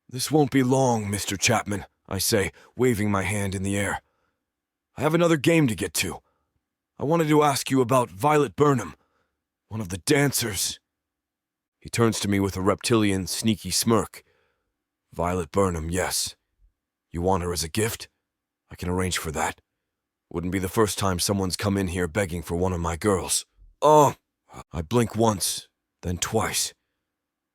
"This won't be long, Mr. Chapman," I say, waving my hand in the air. "I have another game to get to. I wanted to ask you about Violet Burnham, one of the dancers." He turns to me with a reptilian, sneaky smirk. "Violet Burnham, yes. You want her as a gift? I can arrange for that. Wouldn't be the first time someone's come in here begging for one of my girls." "Oh!" I blink once, then twice.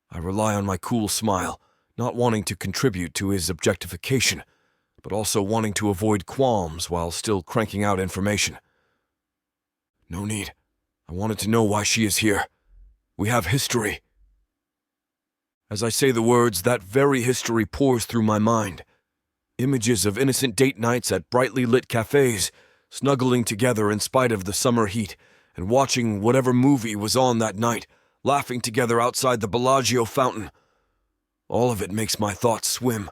I rely on my cool smile, not wanting to contribute to his objectification, but also wanting to avoid qualms while still cranking out information. "No need. I wanted to know why she is here. We have history." As I say the words, that very history pours through my mind. Images of innocent date nights at brightly lit cafes, snuggling together in spite of the summer heat, and watching whatever movie was on that night, laughing together outside the Bellagio fountain. All of it makes my thoughts swim,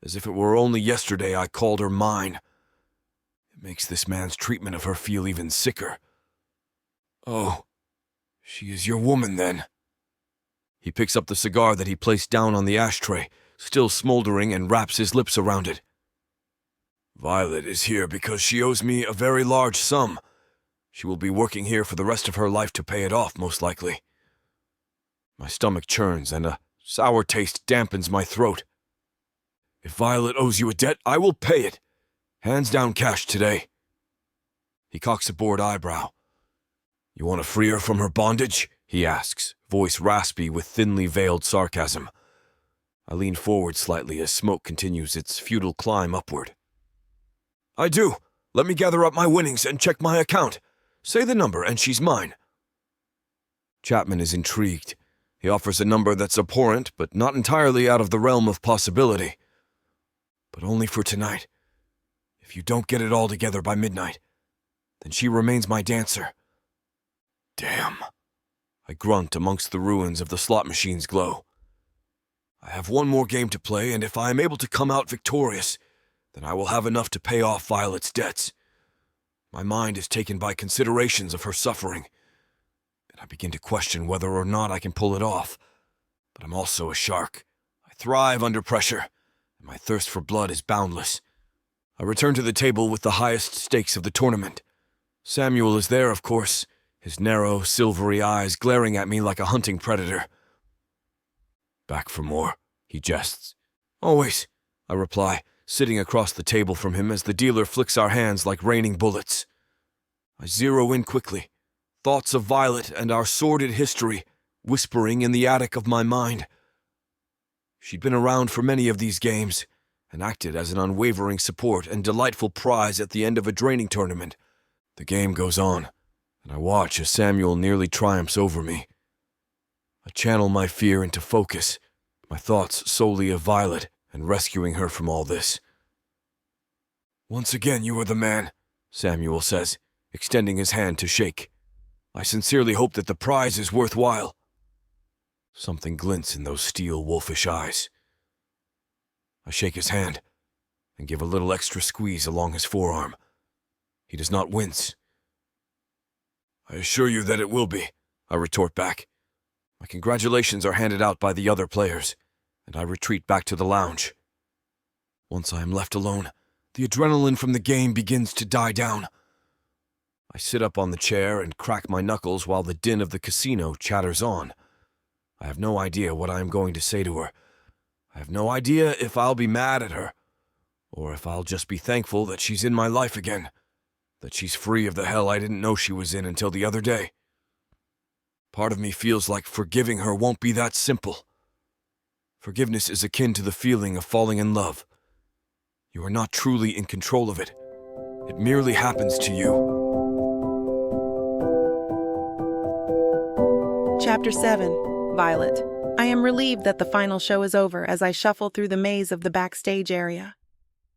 as if it were only yesterday I called her mine. It makes this man's treatment of her feel even sicker. "Oh, she is your woman, then?" He picks up the cigar that he placed down on the ashtray, still smoldering, and wraps his lips around it. "Violet is here because she owes me a very large sum. She will be working here for the rest of her life to pay it off, most likely." My stomach churns, and a sour taste dampens my throat. "If Violet owes you a debt, I will pay it. Hands down cash today." He cocks a bored eyebrow. "You want to free her from her bondage?" he asks, voice raspy with thinly veiled sarcasm. I lean forward slightly as smoke continues its futile climb upward. "I do. Let me gather up my winnings and check my account. Say the number and she's mine." Chapman is intrigued. He offers a number that's abhorrent, but not entirely out of the realm of possibility. "But only for tonight. If you don't get it all together by midnight, then she remains my dancer." Damn. I grunt amongst the ruins of the slot machine's glow. I have one more game to play, and if I am able to come out victorious, then I will have enough to pay off Violet's debts. My mind is taken by considerations of her suffering, and I begin to question whether or not I can pull it off. But I'm also a shark. I thrive under pressure, and my thirst for blood is boundless. I return to the table with the highest stakes of the tournament. Samuel is there, of course, his narrow, silvery eyes glaring at me like a hunting predator. "Back for more," he jests. "Always," I reply, sitting across the table from him as the dealer flicks our hands like raining bullets. I zero in quickly, thoughts of Violet and our sordid history whispering in the attic of my mind. She'd been around for many of these games, and acted as an unwavering support and delightful prize at the end of a draining tournament. The game goes on, and I watch as Samuel nearly triumphs over me. I channel my fear into focus, my thoughts solely of Violet and rescuing her from all this. "Once again you are the man," Samuel says, extending his hand to shake. "I sincerely hope that the prize is worthwhile." Something glints in those steel wolfish eyes. I shake his hand and give a little extra squeeze along his forearm. He does not wince. "I assure you that it will be," I retort back. My congratulations are handed out by the other players, and I retreat back to the lounge. Once I am left alone, The adrenaline from the game begins to die down. I sit up on the chair and crack my knuckles while the din of the casino chatters on. I have no idea what I am going to say to her. I have no idea if I'll be mad at her, or if I'll just be thankful that she's in my life again, that she's free of the hell I didn't know she was in until the other day. Part of me feels like forgiving her won't be that simple. Forgiveness is akin to the feeling of falling in love. You are not truly in control of it. It merely happens to you. Chapter 7. Violet. I am relieved that the final show is over as I shuffle through the maze of the backstage area.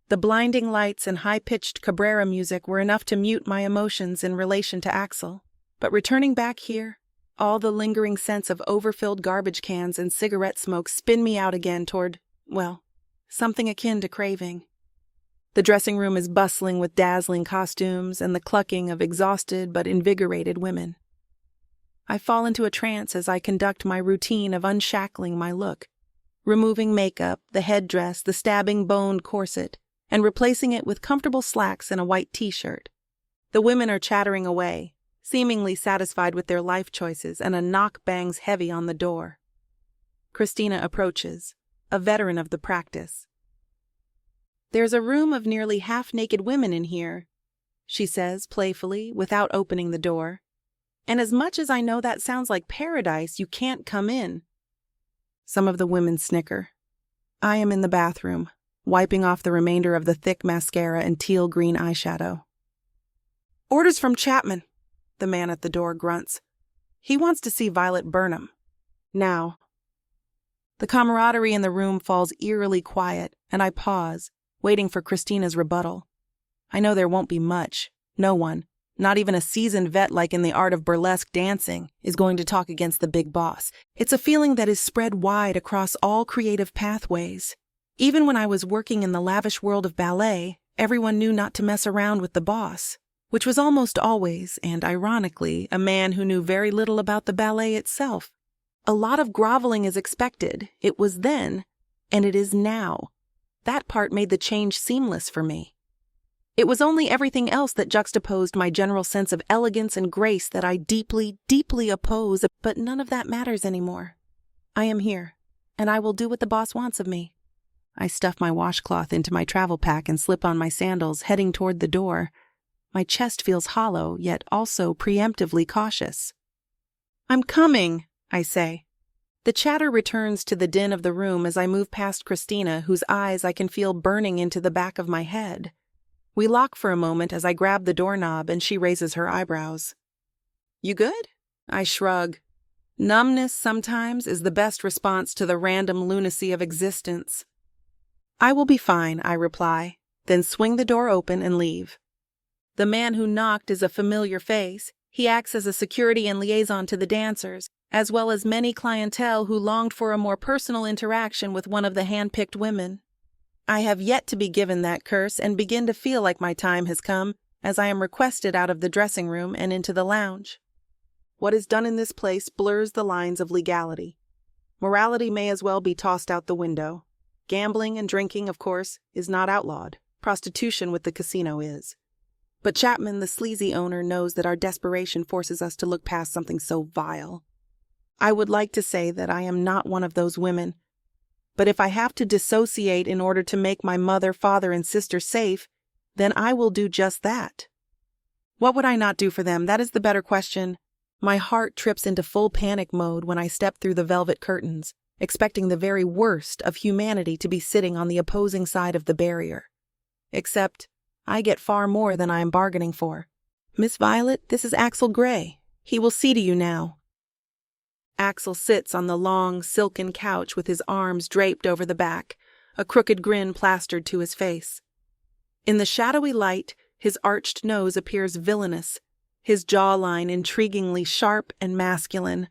The blinding lights and high-pitched Cabrera music were enough to mute my emotions in relation to Axel. But returning back here, all the lingering scents of overfilled garbage cans and cigarette smoke spin me out again toward, well, something akin to craving. The dressing room is bustling with dazzling costumes and the clucking of exhausted but invigorated women. I fall into a trance as I conduct my routine of unshackling my look, removing makeup, the headdress, the stabbing boned corset, and replacing it with comfortable slacks and a white t-shirt. The women are chattering away, seemingly satisfied with their life choices, and a knock bangs heavy on the door. Christina approaches, a veteran of the practice. "There's a room of nearly half-naked women in here," she says playfully, without opening the door. "And as much as I know that sounds like paradise, you can't come in." Some of the women snicker. I am in the bathroom, wiping off the remainder of the thick mascara and teal-green eyeshadow. "Orders from Chapman," the man at the door grunts. "He wants to see Violet Burnham. Now." The camaraderie in the room falls eerily quiet, and I pause, waiting for Christina's rebuttal. I know there won't be much. No one, not even a seasoned vet like in the art of burlesque dancing, is going to talk against the big boss. It's a feeling that is spread wide across all creative pathways. Even when I was working in the lavish world of ballet, everyone knew not to mess around with the boss, which was almost always, and ironically, a man who knew very little about the ballet itself. A lot of groveling is expected. It was then, and it is now. That part made the change seamless for me. It was only everything else that juxtaposed my general sense of elegance and grace that I deeply, deeply oppose, but none of that matters anymore. I am here, and I will do what the boss wants of me. I stuff my washcloth into my travel pack and slip on my sandals, heading toward the door. My chest feels hollow, yet also preemptively cautious. "I'm coming," I say. The chatter returns to the din of the room as I move past Christina, whose eyes I can feel burning into the back of my head. We lock for a moment as I grab the doorknob and she raises her eyebrows. "You good?" I shrug. Numbness sometimes is the best response to the random lunacy of existence. "I will be fine," I reply, then swing the door open and leave. The man who knocked is a familiar face. He acts as a security and liaison to the dancers, as well as many clientele who longed for a more personal interaction with one of the hand-picked women. I have yet to be given that curse and begin to feel like my time has come as I am requested out of the dressing room and into the lounge. What is done in this place blurs the lines of legality. Morality may as well be tossed out the window. Gambling and drinking, of course, is not outlawed. Prostitution with the casino is. But Chapman, the sleazy owner, knows that our desperation forces us to look past something so vile. I would like to say that I am not one of those women. But if I have to dissociate in order to make my mother, father, and sister safe, then I will do just that. What would I not do for them? That is the better question. My heart trips into full panic mode when I step through the velvet curtains, expecting the very worst of humanity to be sitting on the opposing side of the barrier. Except, I get far more than I am bargaining for. "Miss Violet, this is Axel Gray. He will see to you now." Axel sits on the long, silken couch with his arms draped over the back, a crooked grin plastered to his face. In the shadowy light, his arched nose appears villainous, his jawline intriguingly sharp and masculine.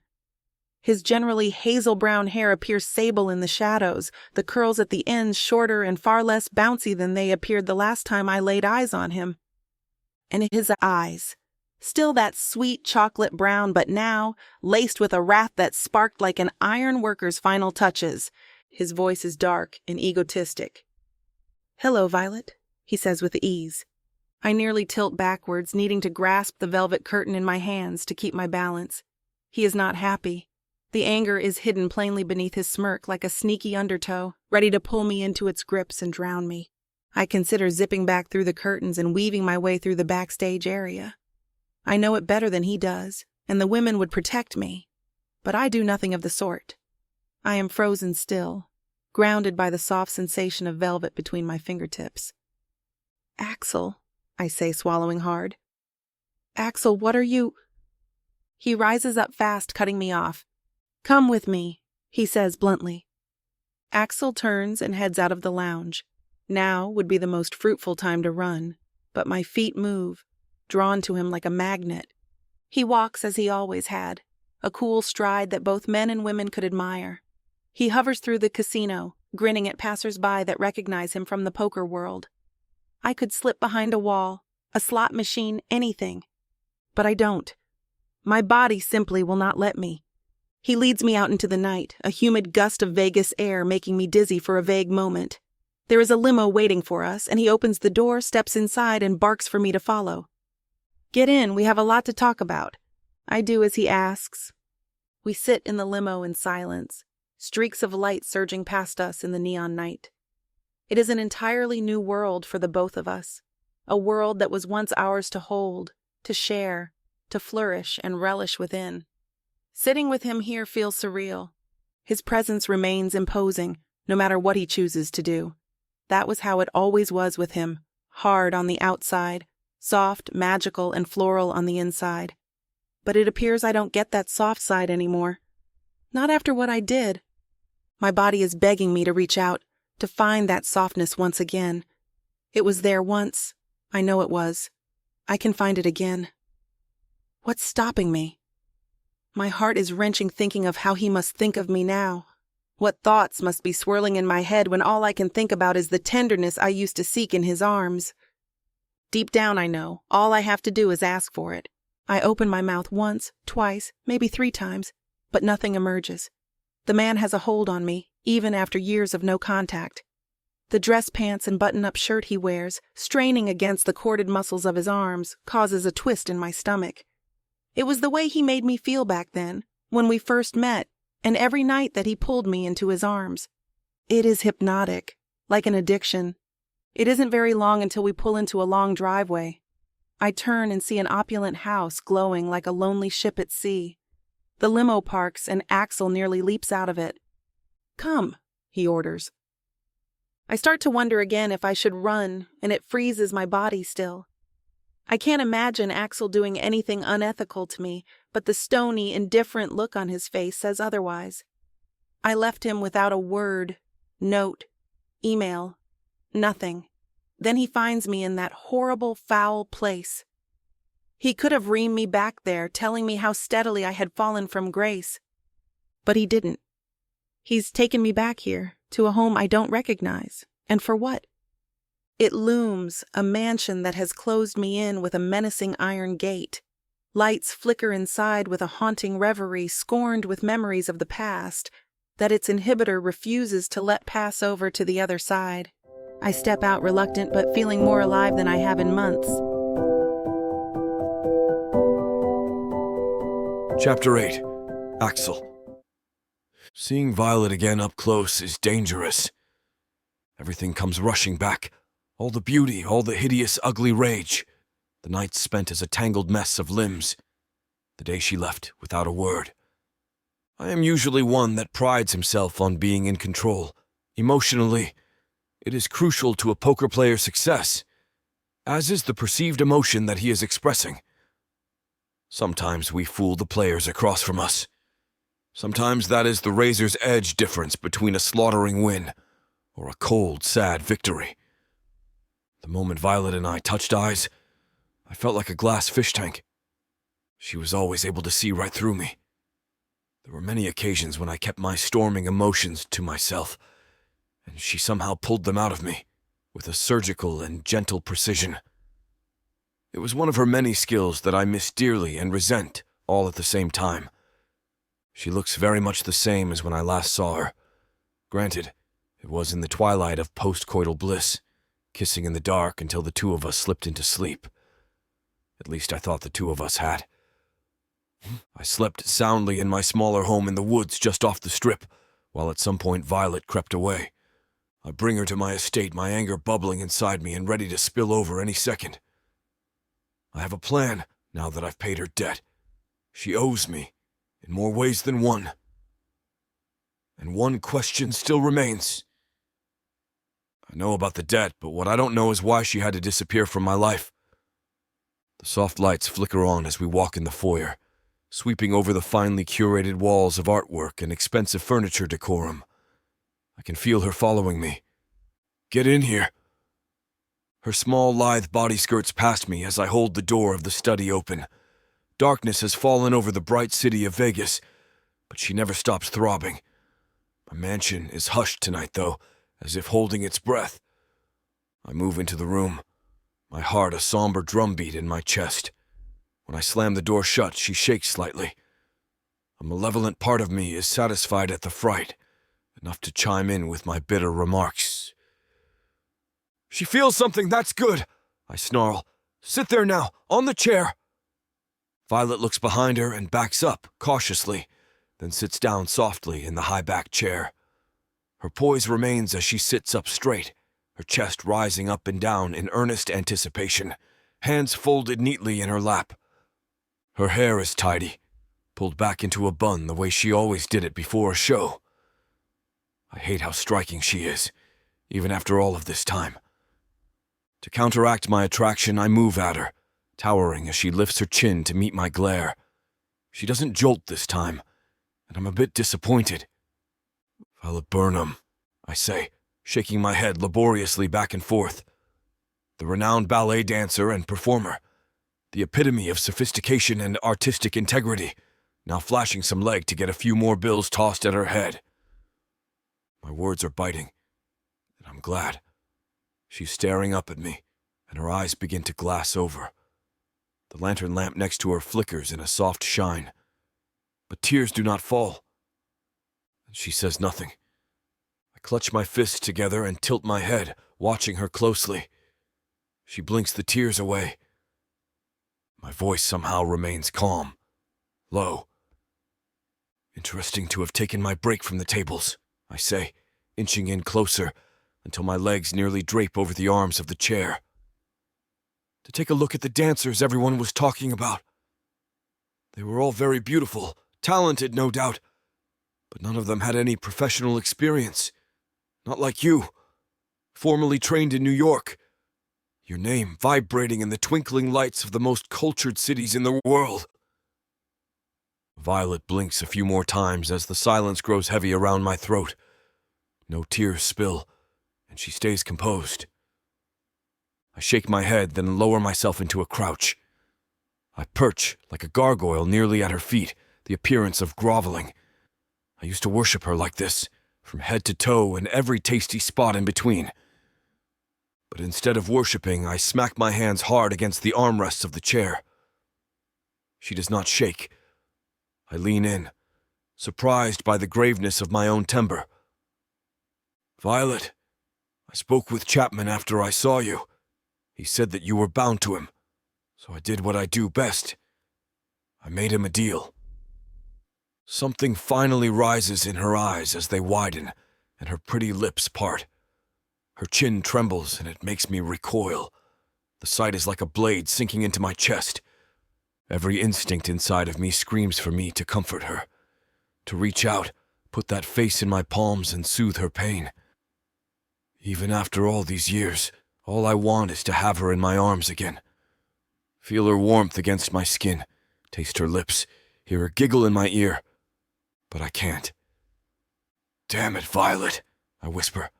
His generally hazel-brown hair appears sable in the shadows, the curls at the ends shorter and far less bouncy than they appeared the last time I laid eyes on him. And his eyes, still that sweet chocolate brown, but now laced with a wrath that sparked like an iron worker's final touches. His voice is dark and egotistic. "Hello, Violet," he says with ease. I nearly tilt backwards, needing to grasp the velvet curtain in my hands to keep my balance. He is not happy. The anger is hidden plainly beneath his smirk like a sneaky undertow, ready to pull me into its grips and drown me. I consider zipping back through the curtains and weaving my way through the backstage area. I know it better than he does, and the women would protect me. But I do nothing of the sort. I am frozen still, grounded by the soft sensation of velvet between my fingertips. Axel, I say, swallowing hard. Axel, what are you? He rises up fast, cutting me off. Come with me, he says bluntly. Axel turns and heads out of the lounge. Now would be the most fruitful time to run, but my feet move, drawn to him like a magnet. He walks as he always had, a cool stride that both men and women could admire. He hovers through the casino, grinning at passers-by that recognize him from the poker world. I could slip behind a wall, a slot machine, anything. But I don't. My body simply will not let me. He leads me out into the night, a humid gust of Vegas air making me dizzy for a vague moment. There is a limo waiting for us, and he opens the door, steps inside, and barks for me to follow. Get in, we have a lot to talk about. I do as he asks. We sit in the limo in silence, streaks of light surging past us in the neon night. It is an entirely new world for the both of us, a world that was once ours to hold, to share, to flourish and relish within. Sitting with him here feels surreal. His presence remains imposing, no matter what he chooses to do. That was how it always was with him, hard on the outside, soft, magical, and floral on the inside. But it appears I don't get that soft side anymore. Not after what I did. My body is begging me to reach out, to find that softness once again. It was there once. I know it was. I can find it again. What's stopping me? My heart is wrenching thinking of how he must think of me now. What thoughts must be swirling in my head when all I can think about is the tenderness I used to seek in his arms. Deep down I know, all I have to do is ask for it. I open my mouth once, twice, maybe 3 times, but nothing emerges. The man has a hold on me, even after years of no contact. The dress pants and button-up shirt he wears, straining against the corded muscles of his arms, causes a twist in my stomach. It was the way he made me feel back then, when we first met, and every night that he pulled me into his arms. It is hypnotic, like an addiction. It isn't very long until we pull into a long driveway. I turn and see an opulent house glowing like a lonely ship at sea. The limo parks and Axel nearly leaps out of it. Come, he orders. I start to wonder again if I should run, and it freezes my body still. I can't imagine Axel doing anything unethical to me, but the stony, indifferent look on his face says otherwise. I left him without a word, note, email, nothing. Then he finds me in that horrible, foul place. He could have reamed me back there, telling me how steadily I had fallen from grace. But he didn't. He's taken me back here, to a home I don't recognize. And for what? It looms, a mansion that has closed me in with a menacing iron gate. Lights flicker inside with a haunting reverie, scorned with memories of the past, that its inhibitor refuses to let pass over to the other side. I step out reluctant but feeling more alive than I have in months. Chapter 8. Axel. Seeing Violet again up close is dangerous. Everything comes rushing back. All the beauty, all the hideous, ugly rage. The night spent as a tangled mess of limbs. The day she left without a word. I am usually one that prides himself on being in control. Emotionally, it is crucial to a poker player's success, as is the perceived emotion that he is expressing. Sometimes we fool the players across from us. Sometimes that is the razor's edge difference between a slaughtering win or a cold, sad victory. The moment Violet and I touched eyes, I felt like a glass fish tank. She was always able to see right through me. There were many occasions when I kept my storming emotions to myself, and she somehow pulled them out of me with a surgical and gentle precision. It was one of her many skills that I miss dearly and resent all at the same time. She looks very much the same as when I last saw her. Granted, it was in the twilight of post-coital bliss, kissing in the dark until the two of us slipped into sleep. At least I thought the two of us had. I slept soundly in my smaller home in the woods just off the strip, while at some point Violet crept away. I bring her to my estate, my anger bubbling inside me and ready to spill over any second. I have a plan now that I've paid her debt. She owes me, in more ways than one. And one question still remains. I know about the debt, but what I don't know is why she had to disappear from my life. The soft lights flicker on as we walk in the foyer, sweeping over the finely curated walls of artwork and expensive furniture decorum. I can feel her following me. Get in here. Her small, lithe body skirts past me as I hold the door of the study open. Darkness has fallen over the bright city of Vegas, but she never stops throbbing. My mansion is hushed tonight, though, as if holding its breath. I move into the room, my heart a somber drumbeat in my chest. When I slam the door shut, she shakes slightly. A malevolent part of me is satisfied at the fright, enough to chime in with my bitter remarks. She feels something, that's good, I snarl. Sit there now, on the chair. Violet looks behind her and backs up, cautiously, then sits down softly in the high-backed chair. Her poise remains as she sits up straight, her chest rising up and down in earnest anticipation, hands folded neatly in her lap. Her hair is tidy, pulled back into a bun the way she always did it before a show. I hate how striking she is, even after all of this time. To counteract my attraction, I move at her, towering as she lifts her chin to meet my glare. She doesn't jolt this time, and I'm a bit disappointed. Violet Burnham, I say, shaking my head laboriously back and forth. The renowned ballet dancer and performer, the epitome of sophistication and artistic integrity, now flashing some leg to get a few more bills tossed at her head. My words are biting, and I'm glad. She's staring up at me, and her eyes begin to glass over. The lantern lamp next to her flickers in a soft shine, but tears do not fall. And she says nothing. I clutch my fists together and tilt my head, watching her closely. She blinks the tears away. My voice somehow remains calm, low. Interesting to have taken my break from the tables, I say, inching in closer until my legs nearly drape over the arms of the chair. To take a look at the dancers everyone was talking about. They were all very beautiful, talented, no doubt, but none of them had any professional experience. Not like you, formerly trained in New York. Your name vibrating in the twinkling lights of the most cultured cities in the world. Violet blinks a few more times as the silence grows heavy around my throat. No tears spill, and she stays composed. I shake my head, then lower myself into a crouch. I perch like a gargoyle nearly at her feet, the appearance of groveling. I used to worship her like this, from head to toe and every tasty spot in between. But instead of worshiping, I smack my hands hard against the armrests of the chair. She does not shake. I lean in, surprised by the graveness of my own timbre. Violet, I spoke with Chapman after I saw you. He said that you were bound to him, so I did what I do best. I made him a deal. Something finally rises in her eyes as they widen, and her pretty lips part. Her chin trembles, and it makes me recoil. The sight is like a blade sinking into my chest. Every instinct inside of me screams for me to comfort her, to reach out, put that face in my palms and soothe her pain. Even after all these years, all I want is to have her in my arms again. Feel her warmth against my skin, taste her lips, hear her giggle in my ear. But I can't. Damn it, Violet, I whisper,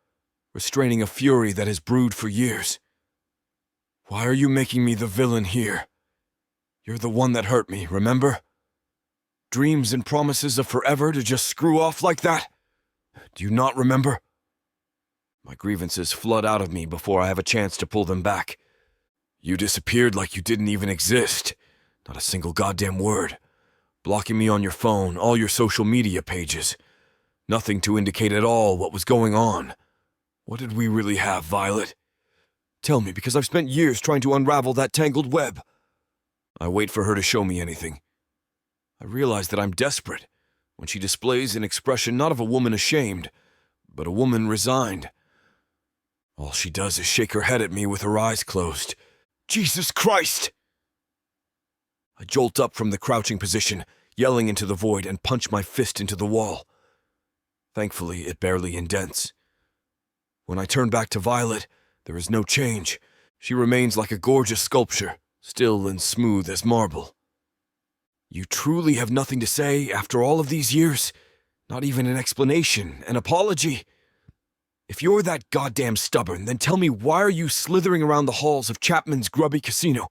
restraining a fury that has brewed for years. Why are you making me the villain here? You're the one that hurt me, remember? Dreams and promises of forever to just screw off like that? Do you not remember? My grievances flood out of me before I have a chance to pull them back. You disappeared like you didn't even exist. Not a single goddamn word. Blocking me on your phone, all your social media pages. Nothing to indicate at all what was going on. What did we really have, Violet? Tell me, because I've spent years trying to unravel that tangled web. I wait for her to show me anything. I realize that I'm desperate when she displays an expression not of a woman ashamed, but a woman resigned. All she does is shake her head at me with her eyes closed. Jesus Christ! I jolt up from the crouching position, yelling into the void, and punch my fist into the wall. Thankfully, it barely indents. When I turn back to Violet, there is no change. She remains like a gorgeous sculpture, still and smooth as marble. You truly have nothing to say after all of these years? Not even an explanation, an apology? If you're that goddamn stubborn, then tell me, why are you slithering around the halls of Chapman's grubby casino?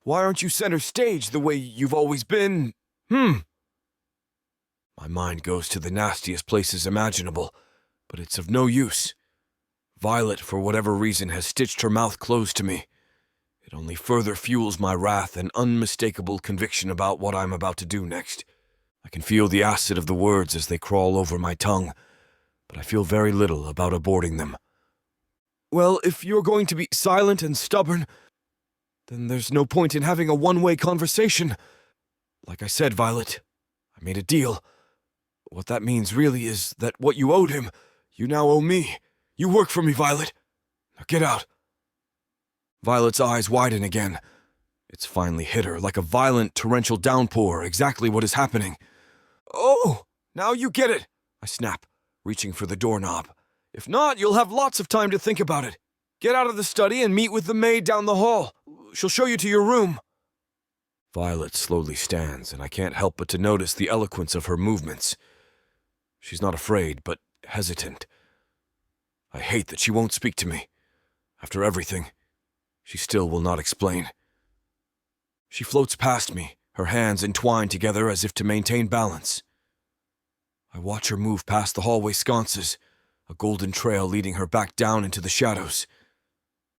Why aren't you center stage the way you've always been? My mind goes to the nastiest places imaginable, but it's of no use. Violet, for whatever reason, has stitched her mouth closed to me. It only further fuels my wrath and unmistakable conviction about what I'm about to do next. I can feel the acid of the words as they crawl over my tongue, but I feel very little about aborting them. Well, if you're going to be silent and stubborn, then there's no point in having a one-way conversation. Like I said, Violet, I made a deal. What that means really is that what you owed him, you now owe me. You work for me, Violet. Now get out. Violet's eyes widen again. It's finally hit her like a violent torrential downpour, exactly what is happening. Oh, now you get it, I snap, reaching for the doorknob. If not, you'll have lots of time to think about it. Get out of the study and meet with the maid down the hall. She'll show you to your room. Violet slowly stands, and I can't help but to notice the eloquence of her movements. She's not afraid, but hesitant. I hate that she won't speak to me. After everything, she still will not explain. She floats past me, her hands entwined together as if to maintain balance. I watch her move past the hallway sconces, a golden trail leading her back down into the shadows.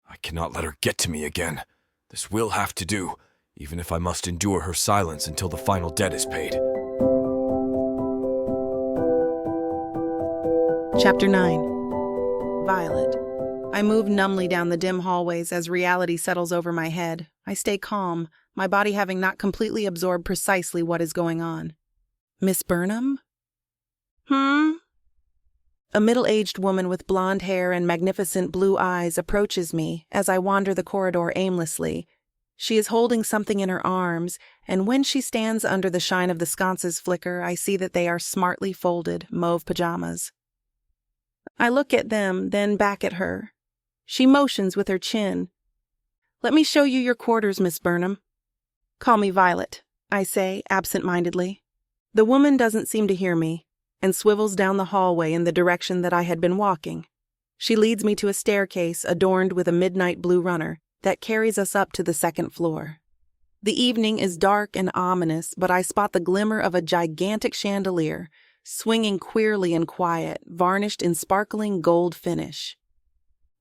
I cannot let her get to me again. This will have to do, even if I must endure her silence until the final debt is paid. Chapter 9. Violet. I move numbly down the dim hallways as reality settles over my head. I stay calm, my body having not completely absorbed precisely what is going on. Miss Burnham? A middle-aged woman with blonde hair and magnificent blue eyes approaches me as I wander the corridor aimlessly. She is holding something in her arms, and when she stands under the shine of the sconces flicker, I see that they are smartly folded mauve pajamas. I look at them, then back at her. She motions with her chin. "Let me show you your quarters, Miss Burnham." "Call me Violet," I say, absent-mindedly. The woman doesn't seem to hear me, and swivels down the hallway in the direction that I had been walking. She leads me to a staircase adorned with a midnight blue runner that carries us up to the second floor. The evening is dark and ominous, but I spot the glimmer of a gigantic chandelier, swinging queerly and quiet, varnished in sparkling gold finish.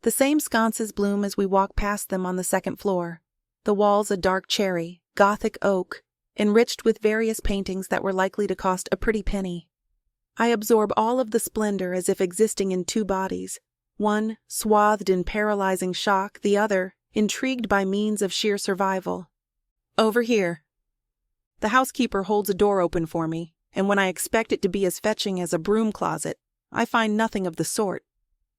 The same sconces bloom as we walk past them on the second floor, the walls a dark cherry, Gothic oak, enriched with various paintings that were likely to cost a pretty penny. I absorb all of the splendor as if existing in two bodies, one swathed in paralyzing shock, the other intrigued by means of sheer survival. "Over here." The housekeeper holds a door open for me, and when I expect it to be as fetching as a broom closet, I find nothing of the sort.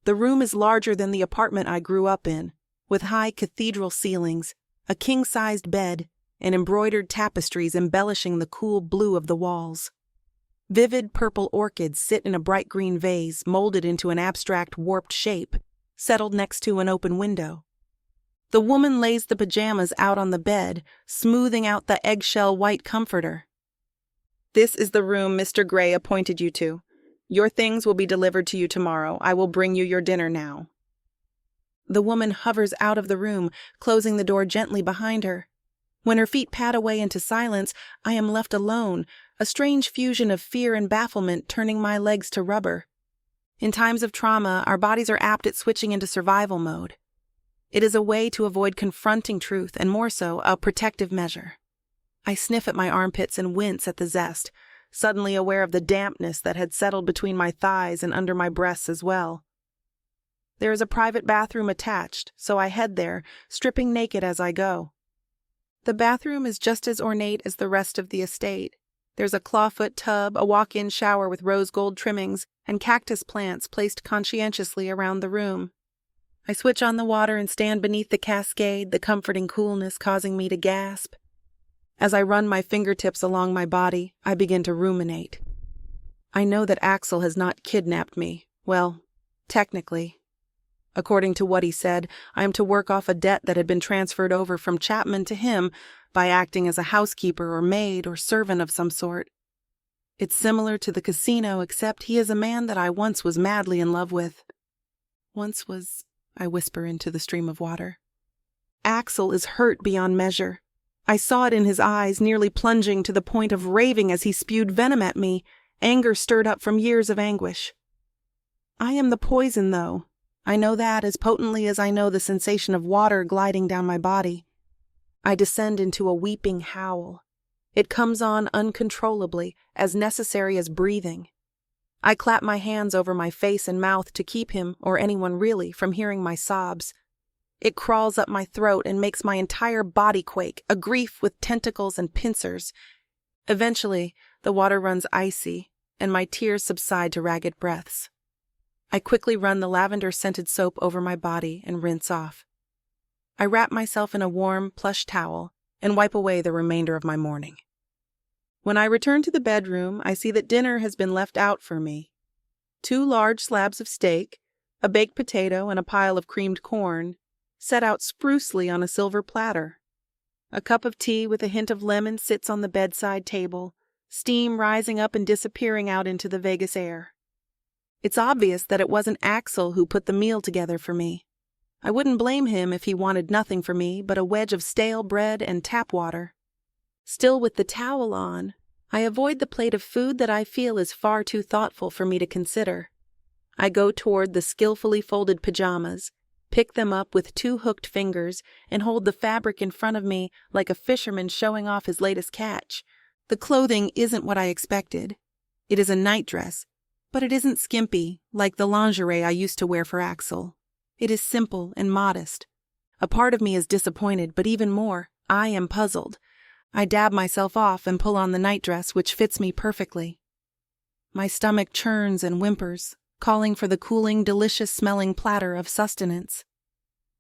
The room is larger than the apartment I grew up in, with high cathedral ceilings, a king-sized bed, and embroidered tapestries embellishing the cool blue of the walls. Vivid purple orchids sit in a bright green vase molded into an abstract warped shape, settled next to an open window. The woman lays the pajamas out on the bed, smoothing out the eggshell white comforter. "This is the room Mr. Gray appointed you to. Your things will be delivered to you tomorrow. I will bring you your dinner now." The woman hovers out of the room, closing the door gently behind her. When her feet pad away into silence, I am left alone, a strange fusion of fear and bafflement turning my legs to rubber. In times of trauma, our bodies are apt at switching into survival mode. It is a way to avoid confronting truth, and more so, a protective measure. I sniff at my armpits and wince at the zest, suddenly aware of the dampness that had settled between my thighs and under my breasts as well. There is a private bathroom attached, so I head there, stripping naked as I go. The bathroom is just as ornate as the rest of the estate. There's a clawfoot tub, a walk-in shower with rose gold trimmings, and cactus plants placed conscientiously around the room. I switch on the water and stand beneath the cascade, the comforting coolness causing me to gasp. As I run my fingertips along my body, I begin to ruminate. I know that Axel has not kidnapped me. Well, technically. According to what he said, I am to work off a debt that had been transferred over from Chapman to him by acting as a housekeeper or maid or servant of some sort. It's similar to the casino, except he is a man that I once was madly in love with. I whisper into the stream of water. Axel is hurt beyond measure. I saw it in his eyes, nearly plunging to the point of raving as he spewed venom at me, anger stirred up from years of anguish. I am the poison, though. I know that as potently as I know the sensation of water gliding down my body. I descend into a weeping howl. It comes on uncontrollably, as necessary as breathing. I clap my hands over my face and mouth to keep him, or anyone really, from hearing my sobs. It crawls up my throat and makes my entire body quake, a grief with tentacles and pincers. Eventually, the water runs icy, and my tears subside to ragged breaths. I quickly run the lavender-scented soap over my body and rinse off. I wrap myself in a warm, plush towel and wipe away the remainder of my morning. When I return to the bedroom, I see that dinner has been left out for me. 2 large slabs of steak, a baked potato, and a pile of creamed corn, set out sprucely on a silver platter. A cup of tea with a hint of lemon sits on the bedside table, steam rising up and disappearing out into the Vegas air. It's obvious that it wasn't Axel who put the meal together for me. I wouldn't blame him if he wanted nothing for me but a wedge of stale bread and tap water. Still with the towel on, I avoid the plate of food that I feel is far too thoughtful for me to consider. I go toward the skillfully folded pajamas, pick them up with 2 hooked fingers, and hold the fabric in front of me like a fisherman showing off his latest catch. The clothing isn't what I expected. It is a nightdress, but it isn't skimpy like the lingerie I used to wear for Axel. It is simple and modest. A part of me is disappointed, but even more, I am puzzled. I dab myself off and pull on the nightdress, which fits me perfectly. My stomach churns and whimpers, calling for the cooling, delicious-smelling platter of sustenance.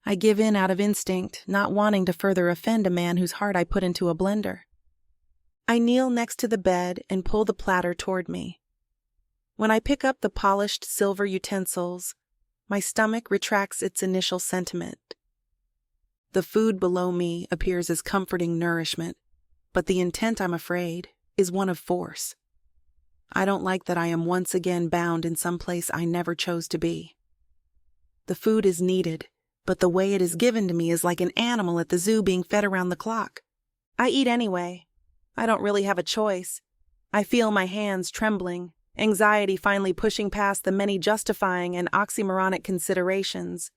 I give in out of instinct, not wanting to further offend a man whose heart I put into a blender. I kneel next to the bed and pull the platter toward me. When I pick up the polished silver utensils, my stomach retracts its initial sentiment. The food below me appears as comforting nourishment, but the intent, I'm afraid, is one of force. I don't like that I am once again bound in some place I never chose to be. The food is needed, but the way it is given to me is like an animal at the zoo being fed around the clock. I eat anyway. I don't really have a choice. I feel my hands trembling, anxiety finally pushing past the many justifying and oxymoronic considerations.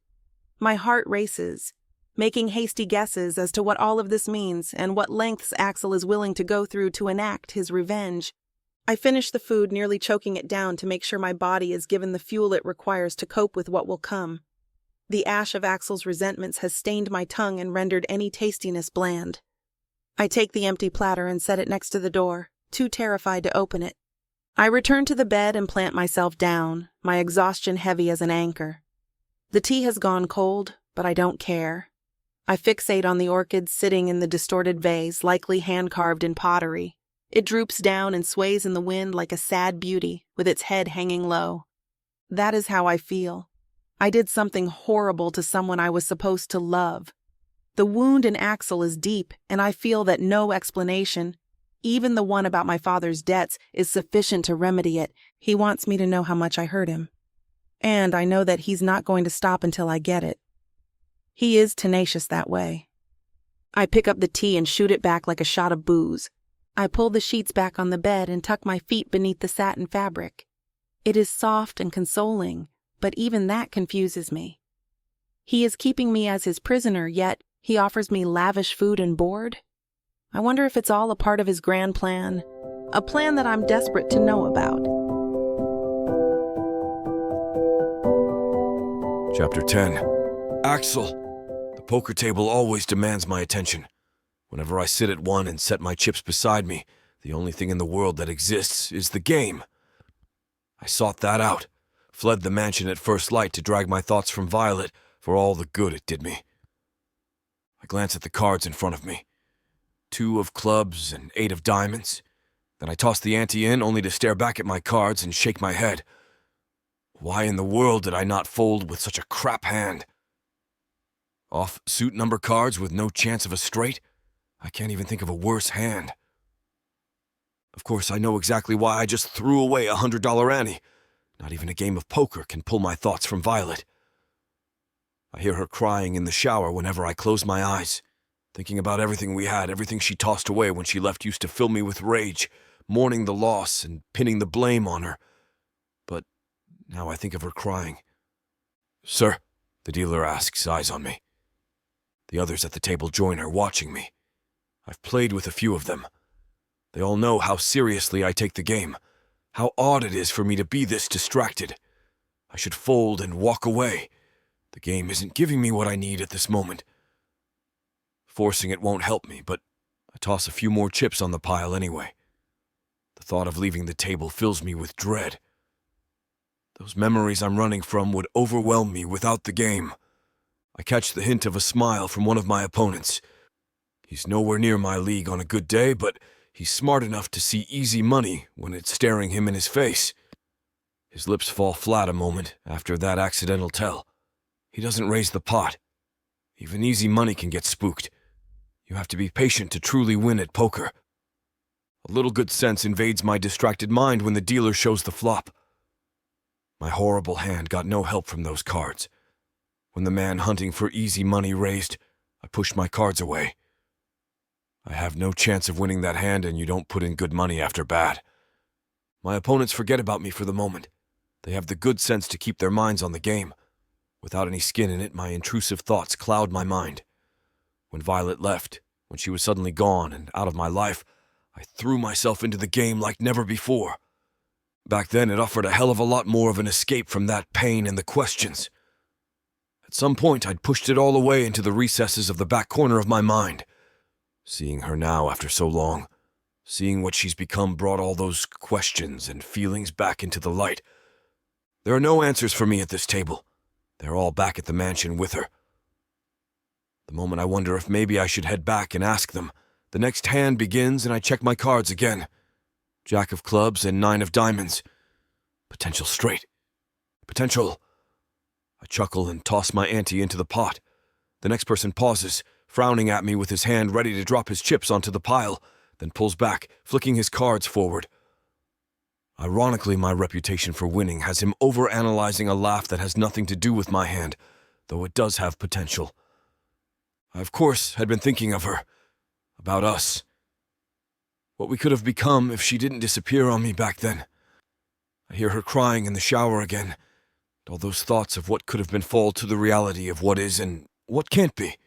My heart races, making hasty guesses as to what all of this means and what lengths Axel is willing to go through to enact his revenge. I finish the food, nearly choking it down to make sure my body is given the fuel it requires to cope with what will come. The ash of Axel's resentments has stained my tongue and rendered any tastiness bland. I take the empty platter and set it next to the door, too terrified to open it. I return to the bed and plant myself down, my exhaustion heavy as an anchor. The tea has gone cold, but I don't care. I fixate on the orchid sitting in the distorted vase, likely hand-carved in pottery. It droops down and sways in the wind like a sad beauty, with its head hanging low. That is how I feel. I did something horrible to someone I was supposed to love. The wound in Axel is deep, and I feel that no explanation, even the one about my father's debts, is sufficient to remedy it. He wants me to know how much I hurt him. And I know that he's not going to stop until I get it. He is tenacious that way. I pick up the tea and shoot it back like a shot of booze. I pull the sheets back on the bed and tuck my feet beneath the satin fabric. It is soft and consoling, but even that confuses me. He is keeping me as his prisoner, yet he offers me lavish food and board. I wonder if it's all a part of his grand plan, a plan that I'm desperate to know about. Chapter 10. Axel. The poker table always demands my attention. Whenever I sit at one and set my chips beside me, the only thing in the world that exists is the game. I sought that out, fled the mansion at first light to drag my thoughts from Violet for all the good it did me. I glance at the cards in front of me. 2 of clubs and 8 of diamonds. Then I toss the ante in only to stare back at my cards and shake my head. Why in the world did I not fold with such a crap hand? Off suit number cards with no chance of a straight? I can't even think of a worse hand. Of course, I know exactly why I just threw away a $100 ante. Not even a game of poker can pull my thoughts from Violet. I hear her crying in the shower whenever I close my eyes. Thinking about everything we had, everything she tossed away when she left used to fill me with rage, mourning the loss and pinning the blame on her. But now I think of her crying. "Sir," the dealer asks, eyes on me. The others at the table join her, watching me. I've played with a few of them. They all know how seriously I take the game, how odd it is for me to be this distracted. I should fold and walk away. The game isn't giving me what I need at this moment. Forcing it won't help me, but I toss a few more chips on the pile anyway. The thought of leaving the table fills me with dread. Those memories I'm running from would overwhelm me without the game. I catch the hint of a smile from one of my opponents. He's nowhere near my league on a good day, but he's smart enough to see easy money when it's staring him in his face. His lips fall flat a moment after that accidental tell. He doesn't raise the pot. Even easy money can get spooked. You have to be patient to truly win at poker. A little good sense invades my distracted mind when the dealer shows the flop. My horrible hand got no help from those cards. When the man hunting for easy money raised, I pushed my cards away. I have no chance of winning that hand, and you don't put in good money after bad. My opponents forget about me for the moment. They have the good sense to keep their minds on the game. Without any skin in it, my intrusive thoughts cloud my mind. When Violet left, when she was suddenly gone and out of my life, I threw myself into the game like never before. Back then, it offered a hell of a lot more of an escape from that pain and the questions. At some point, I'd pushed it all away into the recesses of the back corner of my mind. Seeing her now after so long, seeing what she's become brought all those questions and feelings back into the light. There are no answers for me at this table. They're all back at the mansion with her. The moment I wonder if maybe I should head back and ask them, the next hand begins and I check my cards again. Jack of clubs and 9 of diamonds. Potential straight. Potential. I chuckle and toss my ante into the pot. The next person pauses, frowning at me with his hand ready to drop his chips onto the pile, then pulls back, flicking his cards forward. Ironically, my reputation for winning has him overanalyzing a laugh that has nothing to do with my hand, though it does have potential. I, of course, had been thinking of her, about us. What we could have become if she didn't disappear on me back then. I hear her crying in the shower again, and all those thoughts of what could have been fall to the reality of what is and what can't be.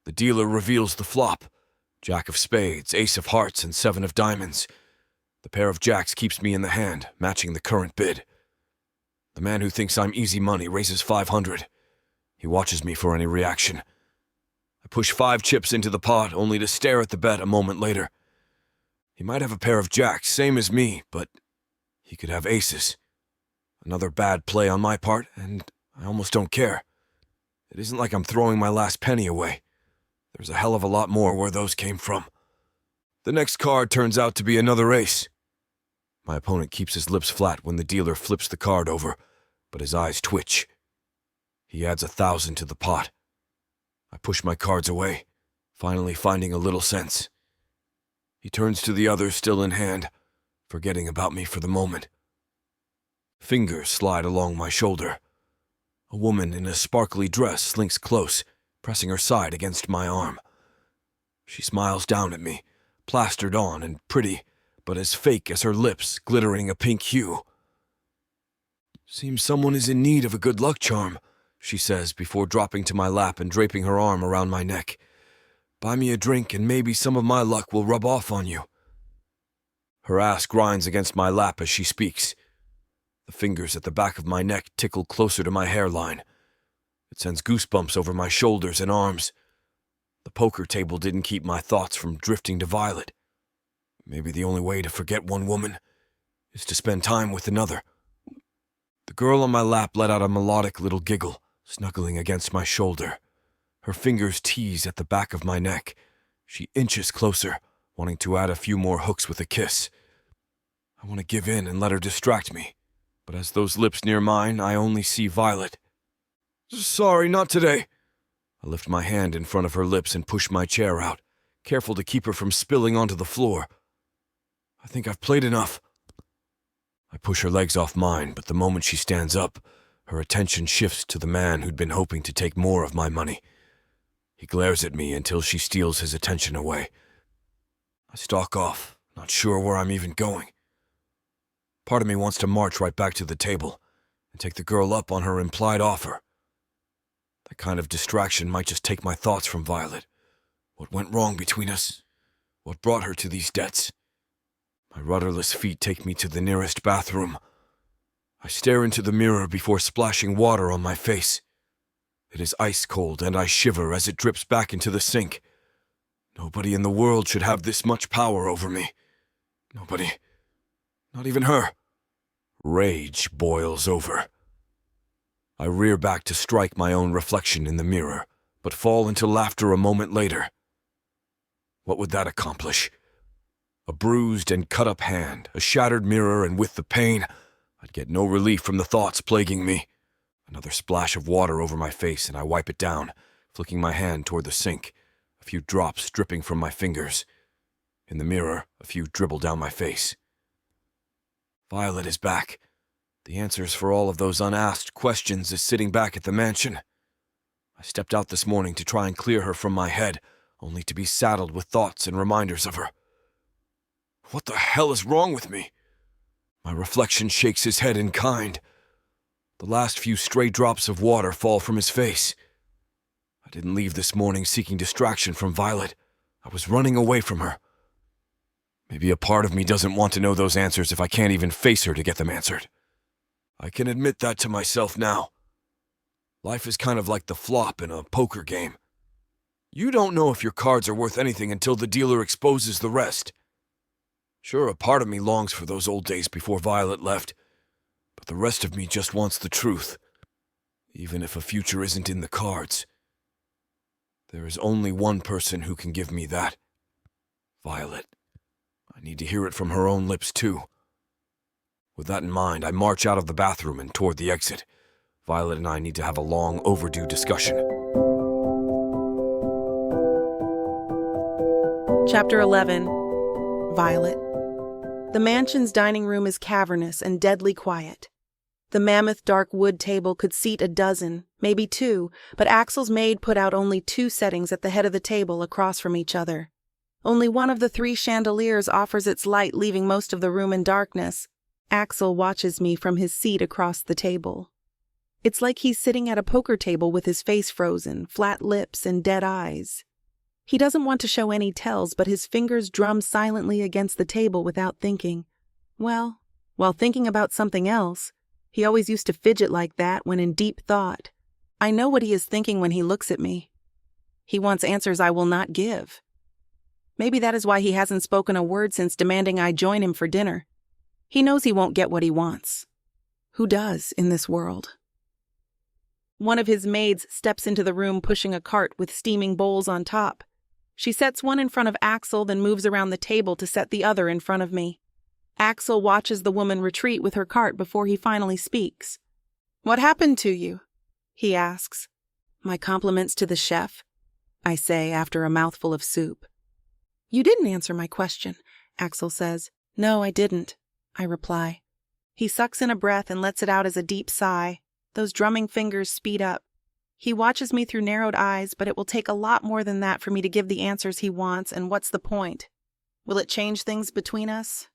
The dealer reveals the flop. Jack of spades, ace of hearts, and 7 of diamonds. The pair of jacks keeps me in the hand, matching the current bid. The man who thinks I'm easy money raises 500. He watches me for any reaction. I push 5 chips into the pot, only to stare at the bet a moment later. He might have a pair of jacks, same as me, but he could have aces. Another bad play on my part, and I almost don't care. It isn't like I'm throwing my last penny away. There's a hell of a lot more where those came from. The next card turns out to be another ace. My opponent keeps his lips flat when the dealer flips the card over, but his eyes twitch. He adds 1,000 to the pot. I push my cards away, finally finding a little sense. He turns to the others still in hand, forgetting about me for the moment. Fingers slide along my shoulder. A woman in a sparkly dress slinks close, pressing her side against my arm. She smiles down at me, plastered on and pretty, but as fake as her lips, glittering a pink hue. "Seems someone is in need of a good luck charm," she says before dropping to my lap and draping her arm around my neck. "Buy me a drink and maybe some of my luck will rub off on you." Her ass grinds against my lap as she speaks. The fingers at the back of my neck tickle closer to my hairline. It sends goosebumps over my shoulders and arms. The poker table didn't keep my thoughts from drifting to Violet. Maybe the only way to forget one woman is to spend time with another. The girl on my lap let out a melodic little giggle, snuggling against my shoulder. Her fingers tease at the back of my neck. She inches closer, wanting to add a few more hooks with a kiss. I want to give in and let her distract me, but as those lips near mine, I only see Violet. Sorry, not today. I lift my hand in front of her lips and push my chair out, careful to keep her from spilling onto the floor. I think I've played enough. I push her legs off mine, but the moment she stands up, her attention shifts to the man who'd been hoping to take more of my money. He glares at me until she steals his attention away. I stalk off, not sure where I'm even going. Part of me wants to march right back to the table and take the girl up on her implied offer. That kind of distraction might just take my thoughts from Violet. What went wrong between us? What brought her to these debts? My rudderless feet take me to the nearest bathroom. I stare into the mirror before splashing water on my face. It is ice cold and I shiver as it drips back into the sink. Nobody in the world should have this much power over me. Nobody. Not even her. Rage boils over. I rear back to strike my own reflection in the mirror, but fall into laughter a moment later. What would that accomplish? A bruised and cut-up hand, a shattered mirror, and with the pain, I'd get no relief from the thoughts plaguing me. Another splash of water over my face, and I wipe it down, flicking my hand toward the sink, a few drops dripping from my fingers. In the mirror, a few dribble down my face. Violet is back. The answers for all of those unasked questions is sitting back at the mansion. I stepped out this morning to try and clear her from my head, only to be saddled with thoughts and reminders of her. What the hell is wrong with me? My reflection shakes his head in kind. The last few stray drops of water fall from his face. I didn't leave this morning seeking distraction from Violet. I was running away from her. Maybe a part of me doesn't want to know those answers if I can't even face her to get them answered. I can admit that to myself now. Life is kind of like the flop in a poker game. You don't know if your cards are worth anything until the dealer exposes the rest. Sure, a part of me longs for those old days before Violet left, but the rest of me just wants the truth, even if a future isn't in the cards. There is only one person who can give me that. Violet. I need to hear it from her own lips, too. With that in mind, I march out of the bathroom and toward the exit. Violet and I need to have a long overdue discussion. Chapter 11. Violet. The mansion's dining room is cavernous and deadly quiet. The mammoth dark wood table could seat a dozen, maybe two, but Axel's maid put out only 2 settings at the head of the table across from each other. Only one of the 3 chandeliers offers its light, leaving most of the room in darkness. Axel watches me from his seat across the table. It's like he's sitting at a poker table with his face frozen, flat lips and dead eyes. He doesn't want to show any tells, but his fingers drum silently against the table without thinking. Well, while thinking about something else, he always used to fidget like that when in deep thought. I know what he is thinking when he looks at me. He wants answers I will not give. Maybe that is why he hasn't spoken a word since demanding I join him for dinner. He knows he won't get what he wants. Who does in this world? One of his maids steps into the room pushing a cart with steaming bowls on top. She sets one in front of Axel, then moves around the table to set the other in front of me. Axel watches the woman retreat with her cart before he finally speaks. "What happened to you?" he asks. "My compliments to the chef," I say after a mouthful of soup. "You didn't answer my question," Axel says. "No, I didn't," I reply. He sucks in a breath and lets it out as a deep sigh. Those drumming fingers speed up. He watches me through narrowed eyes, but it will take a lot more than that for me to give the answers he wants, and what's the point? Will it change things between us?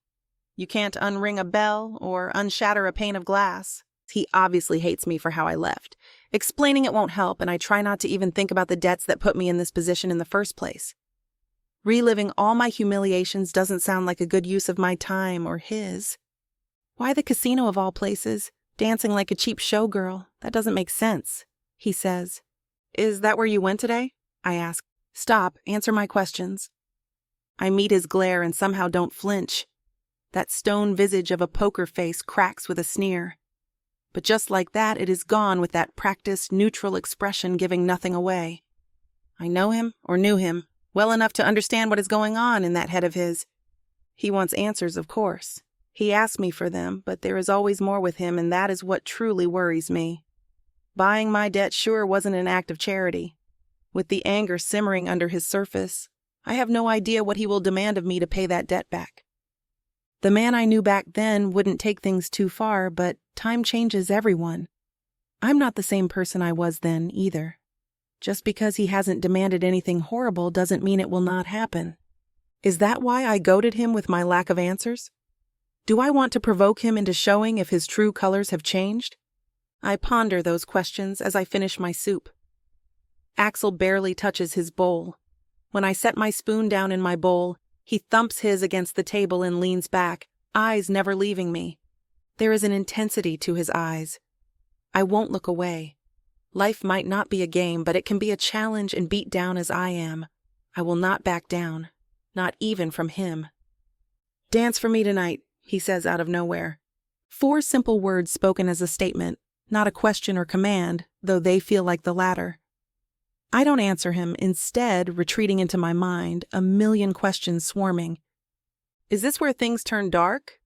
You can't unring a bell or unshatter a pane of glass. He obviously hates me for how I left. Explaining it won't help, and I try not to even think about the debts that put me in this position in the first place. Reliving all my humiliations doesn't sound like a good use of my time or his. Why the casino of all places? Dancing like a cheap showgirl. That doesn't make sense, he says. Is that where you went today? I ask. Stop, answer my questions. I meet his glare and somehow don't flinch. That stone visage of a poker face cracks with a sneer. But just like that, it is gone with that practiced, neutral expression giving nothing away. I know him, or knew him, well enough to understand what is going on in that head of his. He wants answers, of course. He asks me for them, but there is always more with him, and that is what truly worries me. Buying my debt sure wasn't an act of charity. With the anger simmering under his surface, I have no idea what he will demand of me to pay that debt back. The man I knew back then wouldn't take things too far, but time changes everyone. I'm not the same person I was then, either. Just because he hasn't demanded anything horrible doesn't mean it will not happen. Is that why I goaded him with my lack of answers? Do I want to provoke him into showing if his true colors have changed? I ponder those questions as I finish my soup. Axel barely touches his bowl. When I set my spoon down in my bowl, he thumps his against the table and leans back, eyes never leaving me. There is an intensity to his eyes. I won't look away. Life might not be a game, but it can be a challenge and beat down as I am. I will not back down, not even from him. Dance for me tonight, he says out of nowhere. 4 simple words spoken as a statement, not a question or command, though they feel like the latter. I don't answer him, instead retreating into my mind, a million questions swarming. Is this where things turn dark?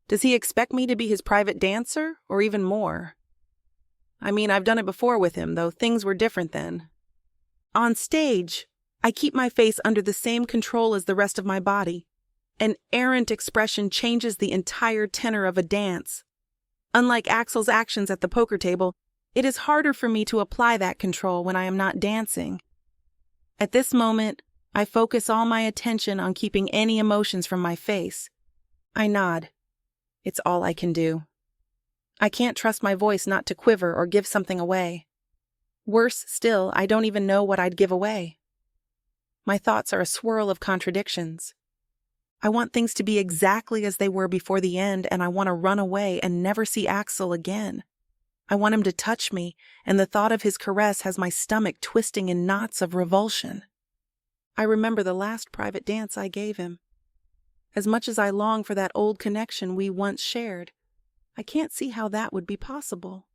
Does he expect me to be his private dancer, or even more? I mean, I've done it before with him, though things were different then. On stage, I keep my face under the same control as the rest of my body. An errant expression changes the entire tenor of a dance. Unlike Axel's actions at the poker table, it is harder for me to apply that control when I am not dancing. At this moment, I focus all my attention on keeping any emotions from my face. I nod. It's all I can do. I can't trust my voice not to quiver or give something away. Worse still, I don't even know what I'd give away. My thoughts are a swirl of contradictions. I want things to be exactly as they were before the end, and I want to run away and never see Axel again. I want him to touch me, and the thought of his caress has my stomach twisting in knots of revulsion. I remember the last private dance I gave him. As much as I long for that old connection we once shared, I can't see how that would be possible.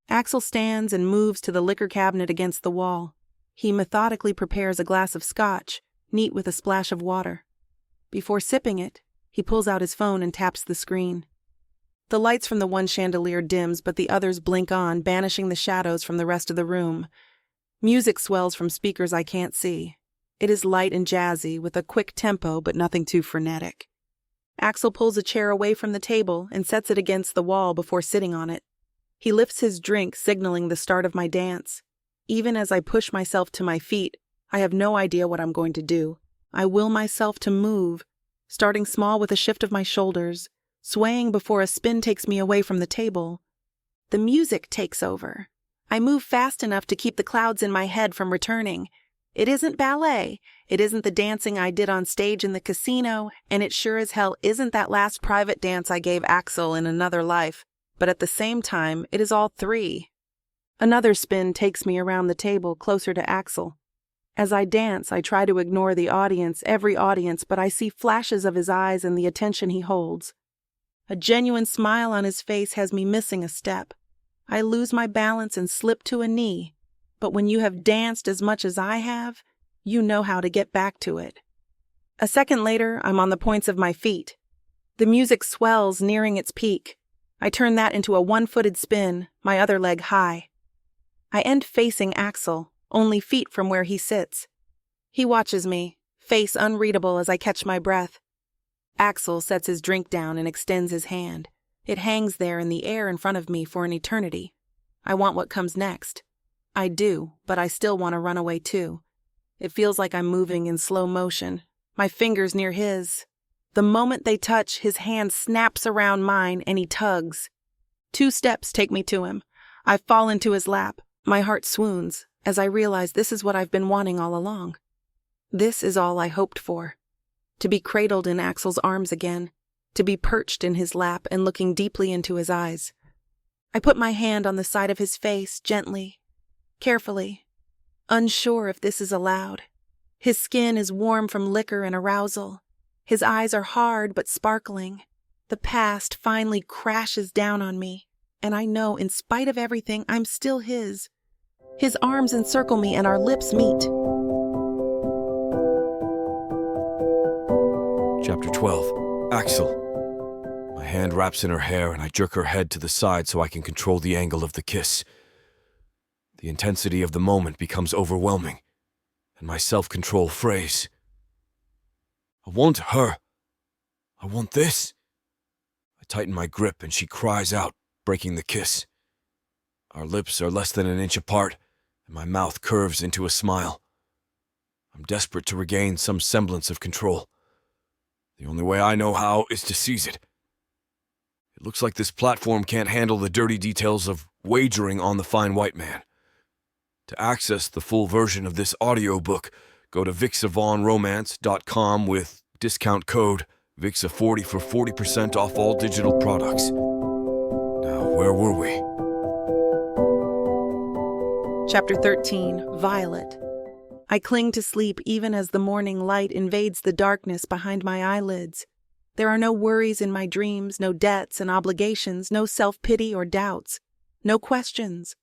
Axel stands and moves to the liquor cabinet against the wall. He methodically prepares a glass of scotch, neat with a splash of water. Before sipping it, he pulls out his phone and taps the screen. The lights from the one chandelier dims, but the others blink on, banishing the shadows from the rest of the room. Music swells from speakers I can't see. It is light and jazzy, with a quick tempo, but nothing too frenetic. Axel pulls a chair away from the table and sets it against the wall before sitting on it. He lifts his drink, signaling the start of my dance. Even as I push myself to my feet, I have no idea what I'm going to do. I will myself to move, starting small with a shift of my shoulders, swaying before a spin takes me away from the table. The music takes over. I move fast enough to keep the clouds in my head from returning. It isn't ballet, it isn't the dancing I did on stage in the casino, and it sure as hell isn't that last private dance I gave Axel in another life, but at the same time, it is all 3. Another spin takes me around the table, closer to Axel. As I dance, I try to ignore the audience, every audience, but I see flashes of his eyes and the attention he holds. A genuine smile on his face has me missing a step. I lose my balance and slip to a knee. But when you have danced as much as I have, you know how to get back to it. A second later, I'm on the points of my feet. The music swells, nearing its peak. I turn that into a 1-footed spin, my other leg high. I end facing Axel, only feet from where he sits. He watches me, face unreadable as I catch my breath. Axel sets his drink down and extends his hand. It hangs there in the air in front of me for an eternity. I want what comes next. I do, but I still want to run away too. It feels like I'm moving in slow motion, my fingers near his. The moment they touch, his hand snaps around mine and he tugs. 2 steps take me to him. I fall into his lap. My heart swoons as I realize this is what I've been wanting all along. This is all I hoped for. To be cradled in Axel's arms again. to be perched in his lap and looking deeply into his eyes. I put my hand on the side of his face, gently, carefully, unsure if this is allowed. His skin is warm from liquor and arousal. His eyes are hard but sparkling. The past finally crashes down on me, and I know, in spite of everything, I'm still his. His arms encircle me and our lips meet. Chapter 12. Axel. My hand wraps in her hair and I jerk her head to the side so I can control the angle of the kiss. The intensity of the moment becomes overwhelming, and my self-control frays. I want her. I want this. I tighten my grip and she cries out, breaking the kiss. Our lips are less than an inch apart, and my mouth curves into a smile. I'm desperate to regain some semblance of control. The only way I know how is to seize it. It looks like this platform can't handle the dirty details of wagering on the fine white man. To access the full version of this audiobook, go to vixavonromance.com with discount code VIXA40 for 40% off all digital products. Now, where were we? Chapter 13. Violet. I cling to sleep even as the morning light invades the darkness behind my eyelids. There are no worries in my dreams, no debts and obligations, no self-pity or doubts, no questions.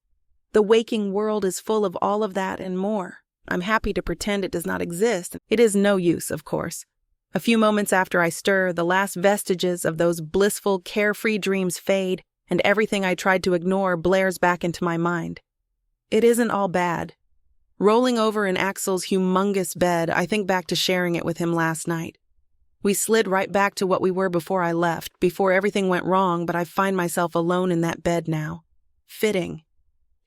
The waking world is full of all of that and more. I'm happy to pretend it does not exist. It is no use, of course. A few moments after I stir, the last vestiges of those blissful, carefree dreams fade, and everything I tried to ignore blares back into my mind. It isn't all bad. Rolling over in Axel's humongous bed, I think back to sharing it with him last night. We slid right back to what we were before I left, before everything went wrong, but I find myself alone in that bed now. Fitting.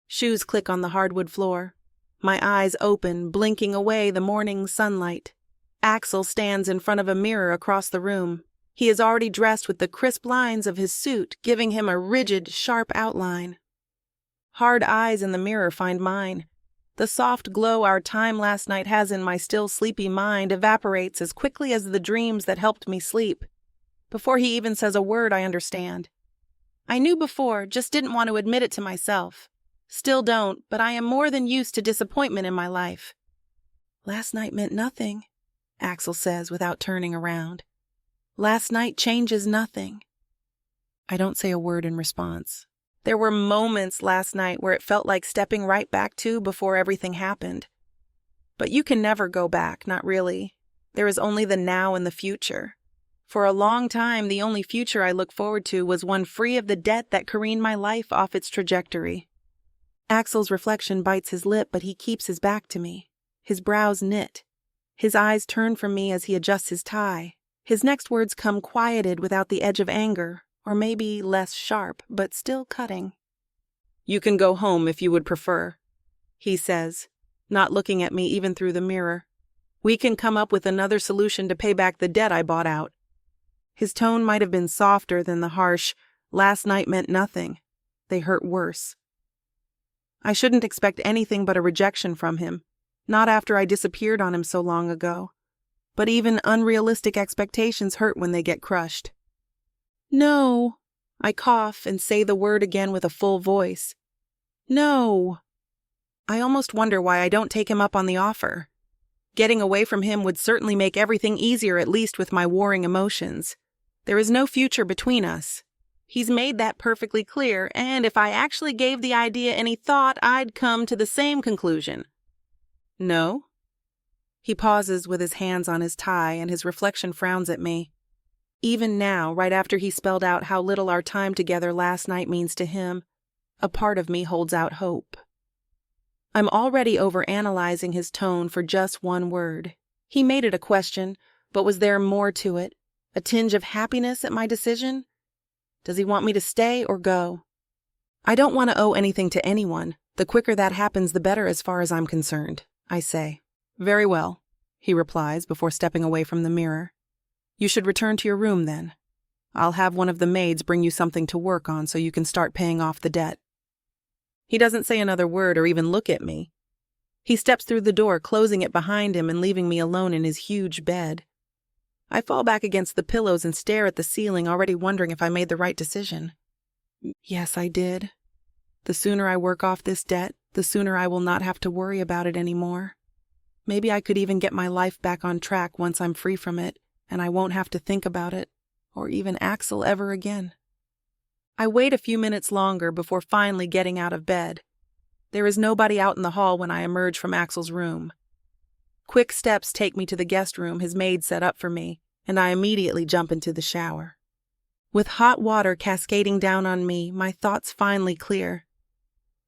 Shoes click on the hardwood floor. My eyes open, blinking away the morning sunlight. Axel stands in front of a mirror across the room. He is already dressed with the crisp lines of his suit, giving him a rigid, sharp outline. Hard eyes in the mirror find mine. The soft glow our time last night has in my still sleepy mind evaporates as quickly as the dreams that helped me sleep. Before he even says a word, I understand. I knew before, just didn't want to admit it to myself. Still don't, but I am more than used to disappointment in my life. Last night meant nothing, Axel says without turning around. Last night changes nothing. I don't say a word in response. There were moments last night where it felt like stepping right back to before everything happened. But you can never go back, not really. There is only the now and the future. For a long time, the only future I looked forward to was one free of the debt that careened my life off its trajectory. Axel's reflection bites his lip, but he keeps his back to me. His brows knit. His eyes turn from me as he adjusts his tie. His next words come quieted without the edge of anger, or maybe less sharp, but still cutting. You can go home if you would prefer, he says, not looking at me even through the mirror. We can come up with another solution to pay back the debt I bought out. His tone might have been softer than the harsh, last night meant nothing. They hurt worse. I shouldn't expect anything but a rejection from him, not after I disappeared on him so long ago. But even unrealistic expectations hurt when they get crushed. No, I cough and say the word again with a full voice. No. I almost wonder why I don't take him up on the offer. Getting away from him would certainly make everything easier, at least with my warring emotions. There is no future between us. He's made that perfectly clear, and if I actually gave the idea any thought, I'd come to the same conclusion. No? He pauses with his hands on his tie, and his reflection frowns at me. Even now, right after he spelled out how little our time together last night means to him, a part of me holds out hope. I'm already overanalyzing his tone for just one word. He made it a question, but was there more to it? A tinge of happiness at my decision? Does he want me to stay or go? I don't want to owe anything to anyone. The quicker that happens, the better as far as I'm concerned, I say. Very well, he replies before stepping away from the mirror. You should return to your room then. I'll have one of the maids bring you something to work on so you can start paying off the debt. He doesn't say another word or even look at me. He steps through the door, closing it behind him and leaving me alone in his huge bed. I fall back against the pillows and stare at the ceiling, already wondering if I made the right decision. Yes, I did. The sooner I work off this debt, the sooner I will not have to worry about it anymore. Maybe I could even get my life back on track once I'm free from it, and I won't have to think about it, or even Axel ever again. I wait a few minutes longer before finally getting out of bed. There is nobody out in the hall when I emerge from Axel's room. Quick steps take me to the guest room his maid set up for me, and I immediately jump into the shower. With hot water cascading down on me, my thoughts finally clear.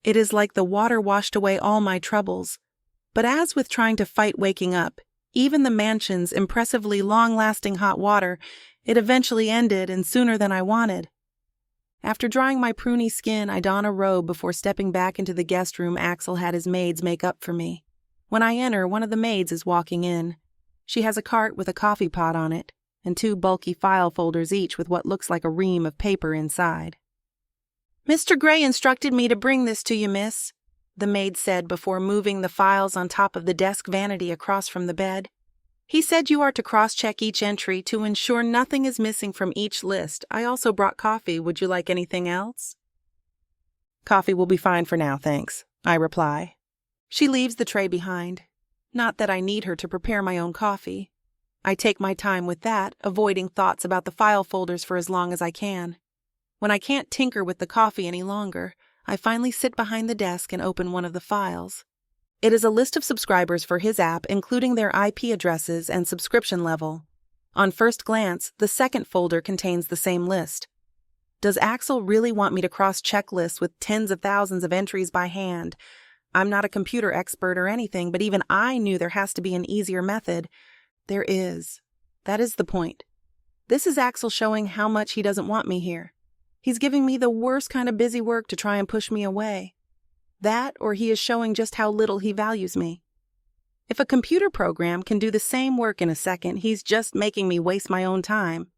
It is like the water washed away all my troubles, but as with trying to fight waking up, even the mansion's impressively long-lasting hot water, it eventually ended and sooner than I wanted. After drying my pruny skin, I don a robe before stepping back into the guest room Axel had his maids make up for me. When I enter, one of the maids is walking in. She has a cart with a coffee pot on it, and 2 bulky file folders each with what looks like a ream of paper inside. "Mr. Gray instructed me to bring this to you, miss," the maid said before moving the files on top of the desk vanity across from the bed. "He said you are to cross-check each entry to ensure nothing is missing from each list. I also brought coffee. Would you like anything else?" "Coffee will be fine for now, thanks," I reply. She leaves the tray behind. Not that I need her to prepare my own coffee. I take my time with that, avoiding thoughts about the file folders for as long as I can. When I can't tinker with the coffee any longer, I finally sit behind the desk and open one of the files. It is a list of subscribers for his app, including their IP addresses and subscription level. On first glance, the second folder contains the same list. Does Axel really want me to cross-check lists with tens of thousands of entries by hand? I'm not a computer expert or anything, but even I knew there has to be an easier method. There is. That is the point. This is Axel showing how much he doesn't want me here. He's giving me the worst kind of busy work to try and push me away. That, or he is showing just how little he values me. If a computer program can do the same work in a second, he's just making me waste my own time.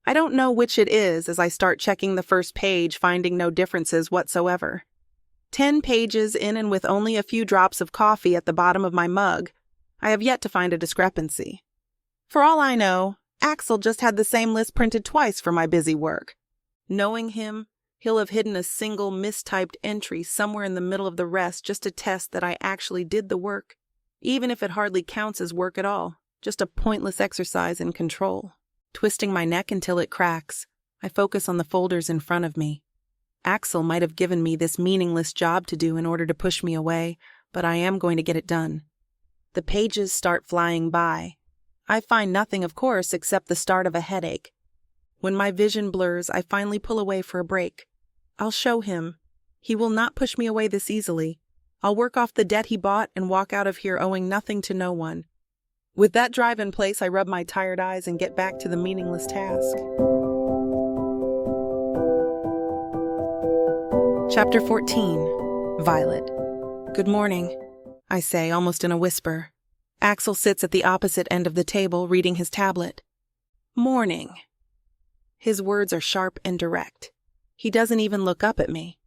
I don't know which it is as I start checking the first page, finding no differences whatsoever. 10 pages in and with only a few drops of coffee at the bottom of my mug, I have yet to find a discrepancy. For all I know, Axel just had the same list printed twice for my busy work. Knowing him, he'll have hidden a single mistyped entry somewhere in the middle of the rest just to test that I actually did the work, even if it hardly counts as work at all, just a pointless exercise in control. Twisting my neck until it cracks, I focus on the folders in front of me. Axel might have given me this meaningless job to do in order to push me away, but I am going to get it done. The pages start flying by. I find nothing, of course, except the start of a headache. When my vision blurs, I finally pull away for a break. I'll show him. He will not push me away this easily. I'll work off the debt he bought and walk out of here owing nothing to no one. With that drive in place, I rub my tired eyes and get back to the meaningless task. Chapter 14. Violet. "Good morning," I say, almost in a whisper. Axel sits at the opposite end of the table, reading his tablet. "Morning." His words are sharp and direct. He doesn't even look up at me.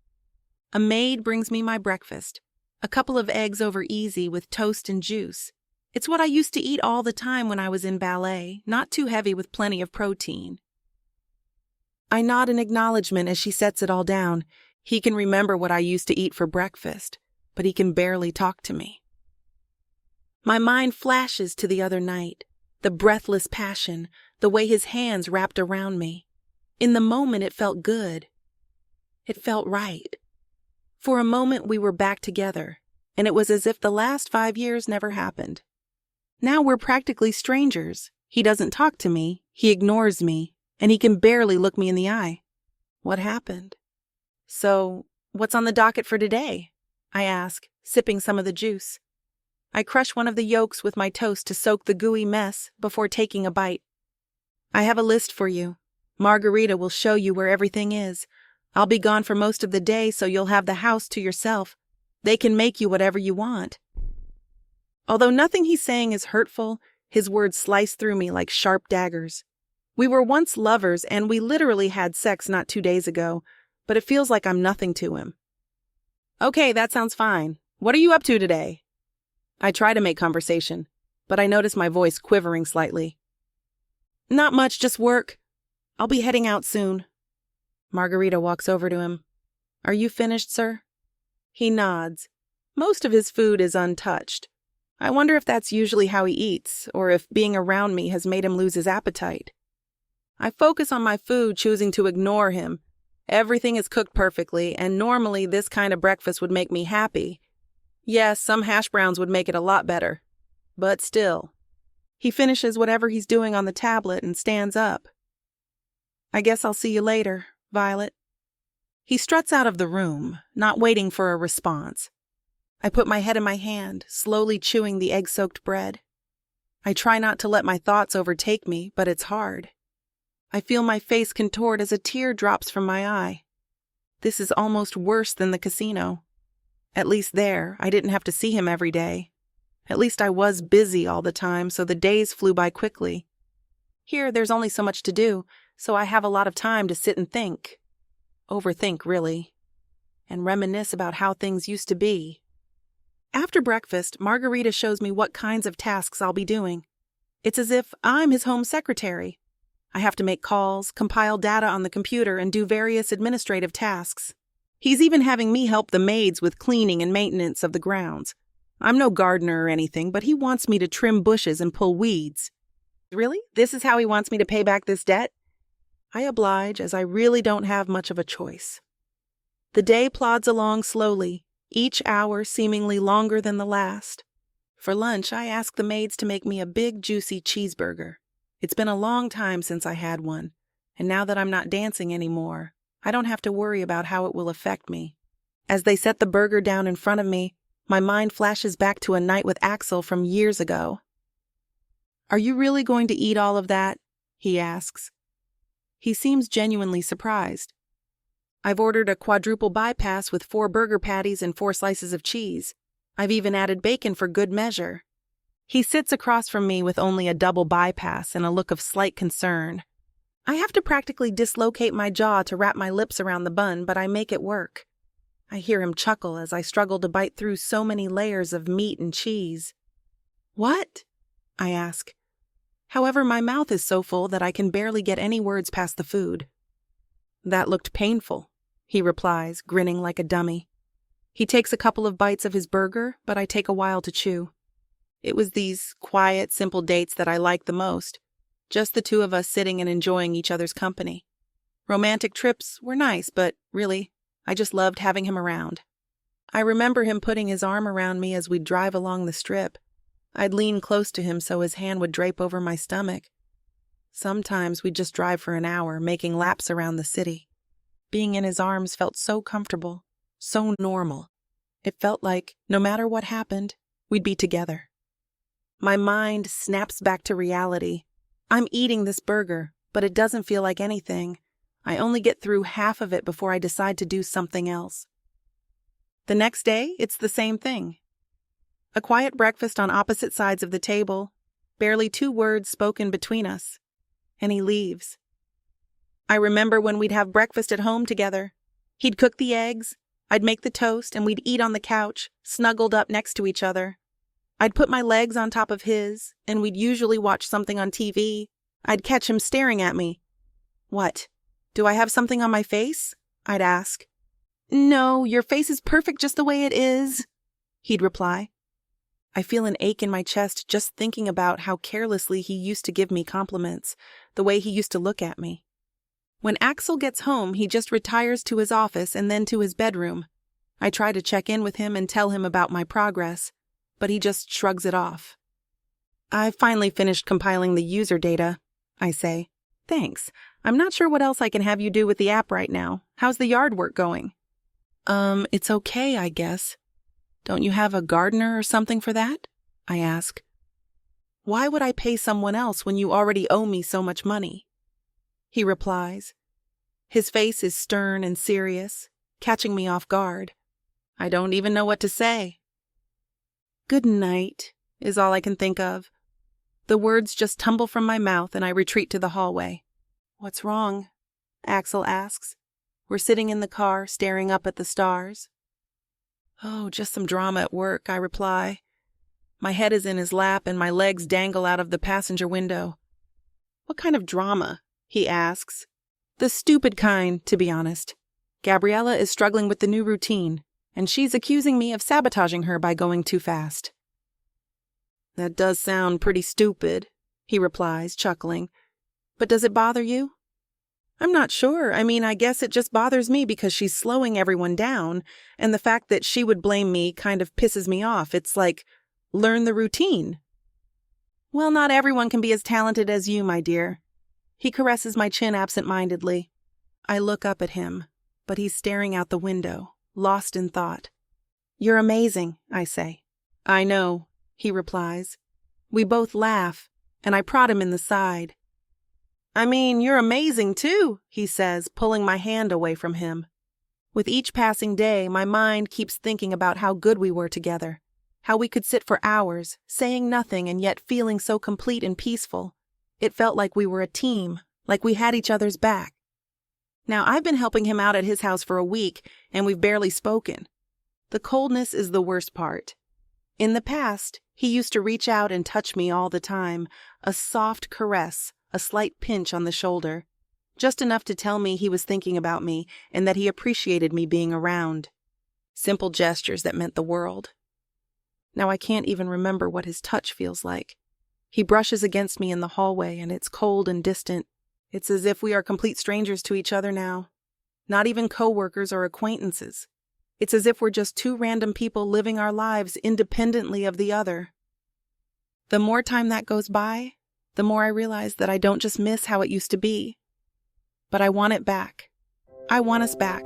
A maid brings me my breakfast. A couple of eggs over easy with toast and juice. It's what I used to eat all the time when I was in ballet, not too heavy with plenty of protein. I nod in acknowledgement as she sets it all down. He can remember what I used to eat for breakfast, but he can barely talk to me. My mind flashes to the other night, the breathless passion, the way his hands wrapped around me. In the moment, it felt good. It felt right. For a moment, we were back together, and it was as if the last 5 years never happened. Now we're practically strangers. He doesn't talk to me, he ignores me, and he can barely look me in the eye. What happened? "So, what's on the docket for today?" I ask, sipping some of the juice. I crush one of the yolks with my toast to soak the gooey mess before taking a bite. "I have a list for you. Margarita will show you where everything is. I'll be gone for most of the day, so you'll have the house to yourself. They can make you whatever you want." Although nothing he's saying is hurtful, his words slice through me like sharp daggers. We were once lovers, and we literally had sex not 2 days ago, but it feels like I'm nothing to him. "Okay, that sounds fine. What are you up to today?" I try to make conversation, but I notice my voice quivering slightly. Not much, just work. I'll be heading out soon. Margarita walks over to him. Are you finished, sir? He nods. Most of his food is untouched. I wonder if that's usually how he eats, or if being around me has made him lose his appetite. I focus on my food, choosing to ignore him. Everything is cooked perfectly, and normally this kind of breakfast would make me happy. Yes, some hash browns would make it a lot better. But still. He finishes whatever he's doing on the tablet and stands up. I guess I'll see you later, Violet. He struts out of the room, not waiting for a response. I put my head in my hand, slowly chewing the egg-soaked bread. I try not to let my thoughts overtake me, but it's hard. I feel my face contort as a tear drops from my eye. This is almost worse than the casino. At least there, I didn't have to see him every day. At least I was busy all the time, so the days flew by quickly. Here, there's only so much to do, so I have a lot of time to sit and think. Overthink, really. And reminisce about how things used to be. After breakfast, Margarita shows me what kinds of tasks I'll be doing. It's as if I'm his home secretary. I have to make calls, compile data on the computer, and do various administrative tasks. He's even having me help the maids with cleaning and maintenance of the grounds. I'm no gardener or anything, but he wants me to trim bushes and pull weeds. Really? This is how he wants me to pay back this debt? I oblige, as I really don't have much of a choice. The day plods along slowly, each hour seemingly longer than the last. For lunch, I ask the maids to make me a big, juicy cheeseburger. It's been a long time since I had one, and now that I'm not dancing anymore, I don't have to worry about how it will affect me. As they set the burger down in front of me, my mind flashes back to a night with Axel from years ago. Are you really going to eat all of that? He asks. He seems genuinely surprised. I've ordered a quadruple bypass with 4 burger patties and 4 slices of cheese. I've even added bacon for good measure. He sits across from me with only a double bypass and a look of slight concern. I have to practically dislocate my jaw to wrap my lips around the bun, but I make it work. I hear him chuckle as I struggle to bite through so many layers of meat and cheese. What? I ask. However, my mouth is so full that I can barely get any words past the food. That looked painful, he replies, grinning like a dummy. He takes a couple of bites of his burger, but I take a while to chew. It was these quiet, simple dates that I liked the most. Just the two of us sitting and enjoying each other's company. Romantic trips were nice, but really, I just loved having him around. I remember him putting his arm around me as we'd drive along the strip. I'd lean close to him so his hand would drape over my stomach. Sometimes we'd just drive for an hour, making laps around the city. Being in his arms felt so comfortable, so normal. It felt like, no matter what happened, we'd be together. My mind snaps back to reality. I'm eating this burger, but it doesn't feel like anything. I only get through half of it before I decide to do something else. The next day, it's the same thing. A quiet breakfast on opposite sides of the table, barely 2 words spoken between us, and he leaves. I remember when we'd have breakfast at home together. He'd cook the eggs, I'd make the toast, and we'd eat on the couch, snuggled up next to each other. I'd put my legs on top of his, and we'd usually watch something on TV. I'd catch him staring at me. What? Do I have something on my face? I'd ask. No, your face is perfect just the way it is, he'd reply. I feel an ache in my chest just thinking about how carelessly he used to give me compliments, the way he used to look at me. When Axel gets home, he just retires to his office and then to his bedroom. I try to check in with him and tell him about my progress, but he just shrugs it off. I've finally finished compiling the user data, I say. Thanks. I'm not sure what else I can have you do with the app right now. How's the yard work going? It's okay, I guess. Don't you have a gardener or something for that? I ask. Why would I pay someone else when you already owe me so much money? He replies. His face is stern and serious, catching me off guard. I don't even know what to say. Good night, is all I can think of. The words just tumble from my mouth and I retreat to the hallway. What's wrong? Axel asks. We're sitting in the car, staring up at the stars. Oh, just some drama at work, I reply. My head is in his lap and my legs dangle out of the passenger window. What kind of drama? He asks. The stupid kind, to be honest. Gabriella is struggling with the new routine, and she's accusing me of sabotaging her by going too fast. That does sound pretty stupid, he replies, chuckling. But does it bother you? I'm not sure. I guess it just bothers me because she's slowing everyone down, and the fact that she would blame me kind of pisses me off. It's like, learn the routine. Well, not everyone can be as talented as you, my dear. He caresses my chin absent-mindedly. I look up at him, but he's staring out the window, lost in thought. You're amazing, I say. I know, he replies. We both laugh, and I prod him in the side. You're amazing too, he says, pulling my hand away from him. With each passing day, my mind keeps thinking about how good we were together, how we could sit for hours, saying nothing and yet feeling so complete and peaceful. It felt like we were a team, like we had each other's back. Now, I've been helping him out at his house for a week, and we've barely spoken. The coldness is the worst part. In the past, he used to reach out and touch me all the time, a soft caress, a slight pinch on the shoulder, just enough to tell me he was thinking about me and that he appreciated me being around. Simple gestures that meant the world. Now I can't even remember what his touch feels like. He brushes against me in the hallway, and it's cold and distant. It's as if we are complete strangers to each other now. Not even co-workers or acquaintances. It's as if we're just two random people living our lives independently of the other. The more time that goes by, the more I realize that I don't just miss how it used to be, but I want it back. I want us back.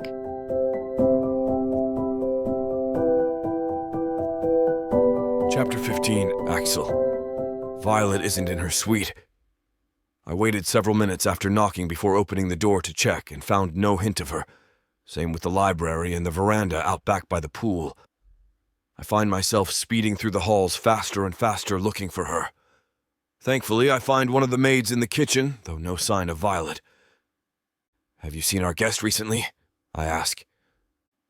Chapter 15, Axel. Violet isn't in her suite. I waited several minutes after knocking before opening the door to check and found no hint of her. Same with the library and the veranda out back by the pool. I find myself speeding through the halls faster and faster looking for her. Thankfully, I find one of the maids in the kitchen, though no sign of Violet. Have you seen our guest recently? I ask.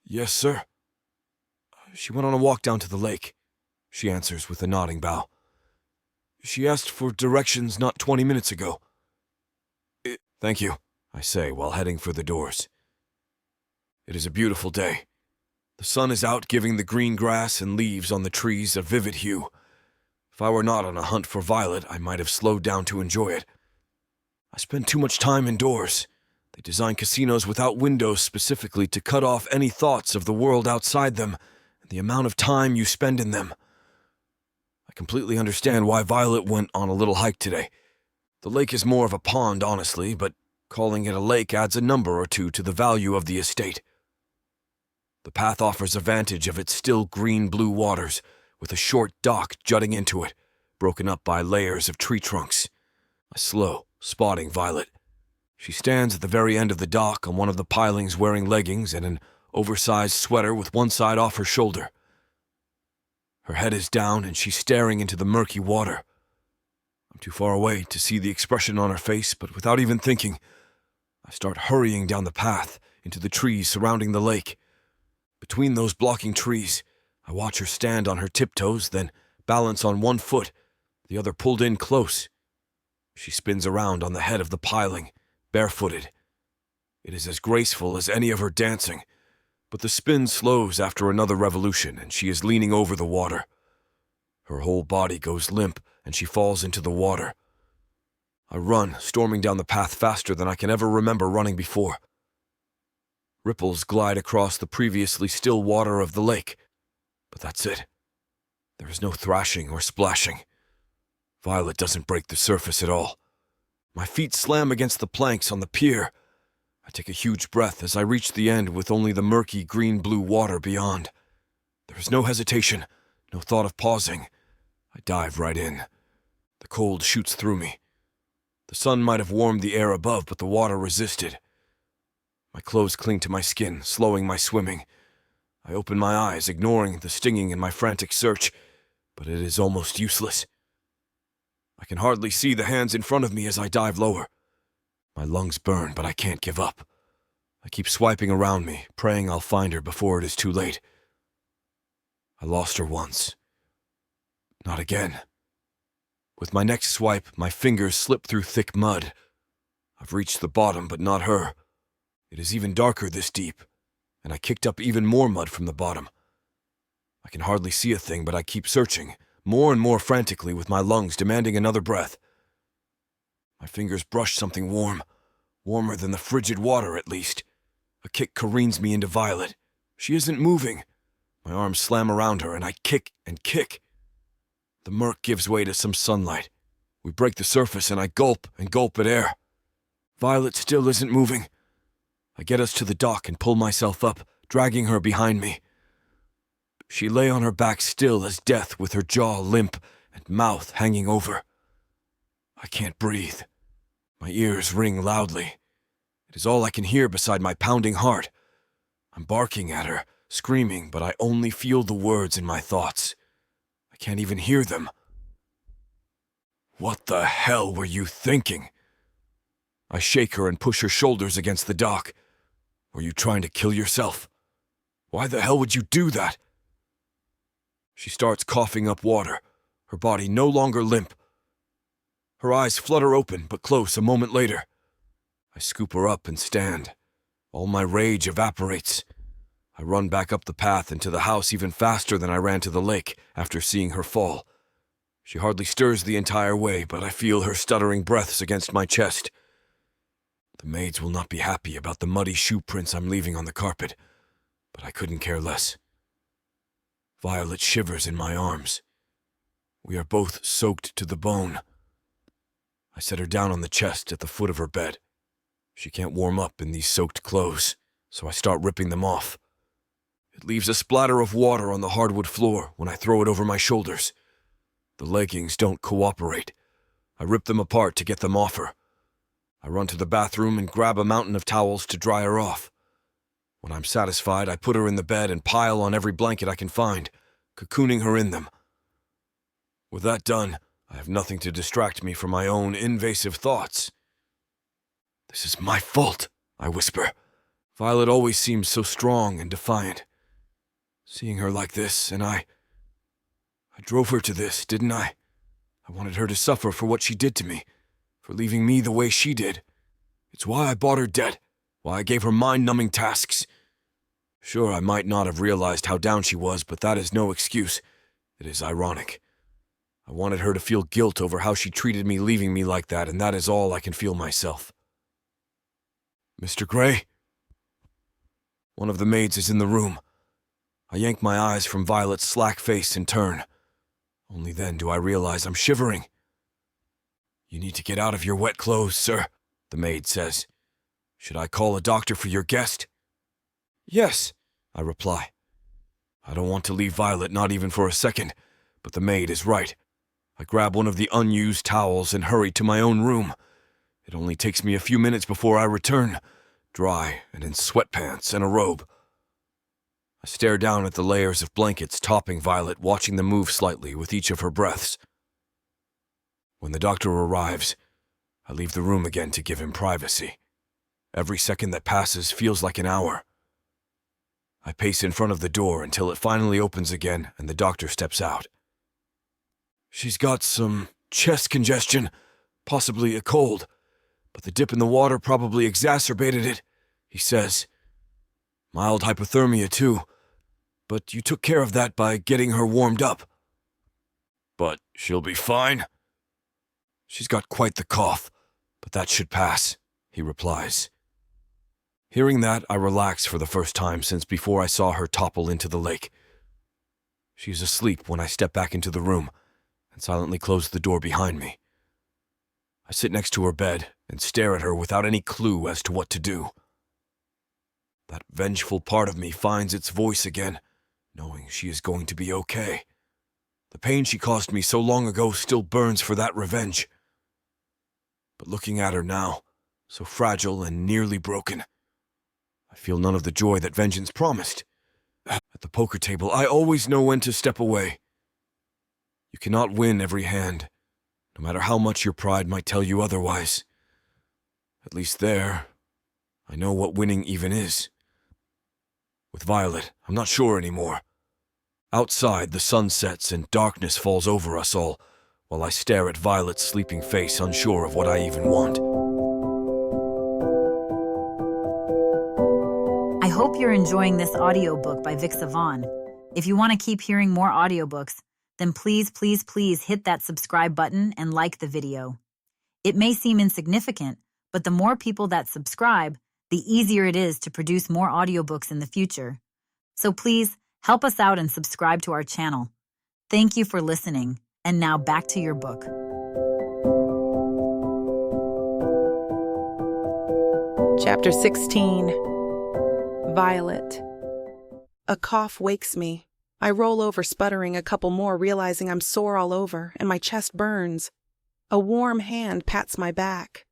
Yes, sir. She went on a walk down to the lake, she answers with a nodding bow. She asked for directions not 20 minutes ago. Thank you, I say while heading for the doors. It is a beautiful day. The sun is out, giving the green grass and leaves on the trees a vivid hue. If I were not on a hunt for Violet, I might have slowed down to enjoy it. I spend too much time indoors. They design casinos without windows specifically to cut off any thoughts of the world outside them and the amount of time you spend in them. I completely understand why Violet went on a little hike today. The lake is more of a pond, honestly, but calling it a lake adds a number or two to the value of the estate. The path offers a vantage of its still green-blue waters, with a short dock jutting into it, broken up by layers of tree trunks. I slow, spotting Violet. She stands at the very end of the dock on one of the pilings wearing leggings and an oversized sweater with one side off her shoulder. Her head is down and she's staring into the murky water. I'm too far away to see the expression on her face, but without even thinking, I start hurrying down the path into the trees surrounding the lake. Between those blocking trees, I watch her stand on her tiptoes, then balance on one foot, the other pulled in close. She spins around on the head of the piling, barefooted. It is as graceful as any of her dancing, but the spin slows after another revolution, and she is leaning over the water. Her whole body goes limp, and she falls into the water. I run, storming down the path faster than I can ever remember running before. Ripples glide across the previously still water of the lake. But that's it. There is no thrashing or splashing. Violet doesn't break the surface at all. My feet slam against the planks on the pier. I take a huge breath as I reach the end with only the murky green-blue water beyond. There is no hesitation, no thought of pausing. I dive right in. The cold shoots through me. The sun might have warmed the air above, but the water resisted. My clothes cling to my skin, slowing my swimming. I open my eyes, ignoring the stinging in my frantic search, but it is almost useless. I can hardly see the hands in front of me as I dive lower. My lungs burn, but I can't give up. I keep swiping around me, praying I'll find her before it is too late. I lost her once. Not again. With my next swipe, my fingers slip through thick mud. I've reached the bottom, but not her. It is even darker this deep, and I kicked up even more mud from the bottom. I can hardly see a thing, but I keep searching, more and more frantically, with my lungs demanding another breath. My fingers brush something warm, warmer than the frigid water at least. A kick careens me into Violet. She isn't moving. My arms slam around her, and I kick and kick. The murk gives way to some sunlight. We break the surface, and I gulp and gulp at air. Violet still isn't moving. I get us to the dock and pull myself up, dragging her behind me. She lay on her back still as death, with her jaw limp and mouth hanging over. I can't breathe. My ears ring loudly. It is all I can hear beside my pounding heart. I'm barking at her, screaming, but I only feel the words in my thoughts. I can't even hear them. What the hell were you thinking? I shake her and push her shoulders against the dock. Were you trying to kill yourself? Why the hell would you do that? She starts coughing up water, her body no longer limp. Her eyes flutter open, but close a moment later. I scoop her up and stand. All my rage evaporates. I run back up the path and to the house even faster than I ran to the lake after seeing her fall. She hardly stirs the entire way, but I feel her stuttering breaths against my chest. The maids will not be happy about the muddy shoe prints I'm leaving on the carpet, but I couldn't care less. Violet shivers in my arms. We are both soaked to the bone. I set her down on the chest at the foot of her bed. She can't warm up in these soaked clothes, so I start ripping them off. It leaves a splatter of water on the hardwood floor when I throw it over my shoulders. The leggings don't cooperate. I rip them apart to get them off her. I run to the bathroom and grab a mountain of towels to dry her off. When I'm satisfied, I put her in the bed and pile on every blanket I can find, cocooning her in them. With that done, I have nothing to distract me from my own invasive thoughts. This is my fault, I whisper. Violet always seems so strong and defiant. Seeing her like this, and I drove her to this, didn't I? I wanted her to suffer for what she did to me, for leaving me the way she did. It's why I bought her debt, why I gave her mind-numbing tasks. Sure, I might not have realized how down she was, but that is no excuse. It is ironic. I wanted her to feel guilt over how she treated me leaving me like that, and that is all I can feel myself. Mr. Gray? One of the maids is in the room. I yank my eyes from Violet's slack face and turn. Only then do I realize I'm shivering. You need to get out of your wet clothes, sir, the maid says. Should I call a doctor for your guest? Yes, I reply. I don't want to leave Violet, not even for a second, but the maid is right. I grab one of the unused towels and hurry to my own room. It only takes me a few minutes before I return, dry and in sweatpants and a robe. I stare down at the layers of blankets topping Violet, watching them move slightly with each of her breaths. When the doctor arrives, I leave the room again to give him privacy. Every second that passes feels like an hour. I pace in front of the door until it finally opens again and the doctor steps out. She's got some chest congestion, possibly a cold, but the dip in the water probably exacerbated it, he says. Mild hypothermia, too, but you took care of that by getting her warmed up. But she'll be fine? She's got quite the cough, but that should pass, he replies. Hearing that, I relax for the first time since before I saw her topple into the lake. She's asleep when I step back into the room and silently close the door behind me. I sit next to her bed and stare at her without any clue as to what to do. That vengeful part of me finds its voice again, knowing she is going to be okay. The pain she caused me so long ago still burns for that revenge. But looking at her now, so fragile and nearly broken, I feel none of the joy that vengeance promised. At the poker table, I always know when to step away. You cannot win every hand, no matter how much your pride might tell you otherwise. At least there, I know what winning even is. With Violet, I'm not sure anymore. Outside, the sun sets and darkness falls over us all, while I stare at Violet's sleeping face, unsure of what I even want. I hope you're enjoying this audiobook by Vic Savon. If you want to keep hearing more audiobooks, then please hit that subscribe button and like the video. It may seem insignificant, but the more people that subscribe, the easier it is to produce more audiobooks in the future. So please help us out and subscribe to our channel. Thank you for listening. And now back to your book. Chapter 16. Violet. A cough wakes me. I roll over, sputtering a couple more, realizing I'm sore all over and my chest burns. A warm hand pats my back.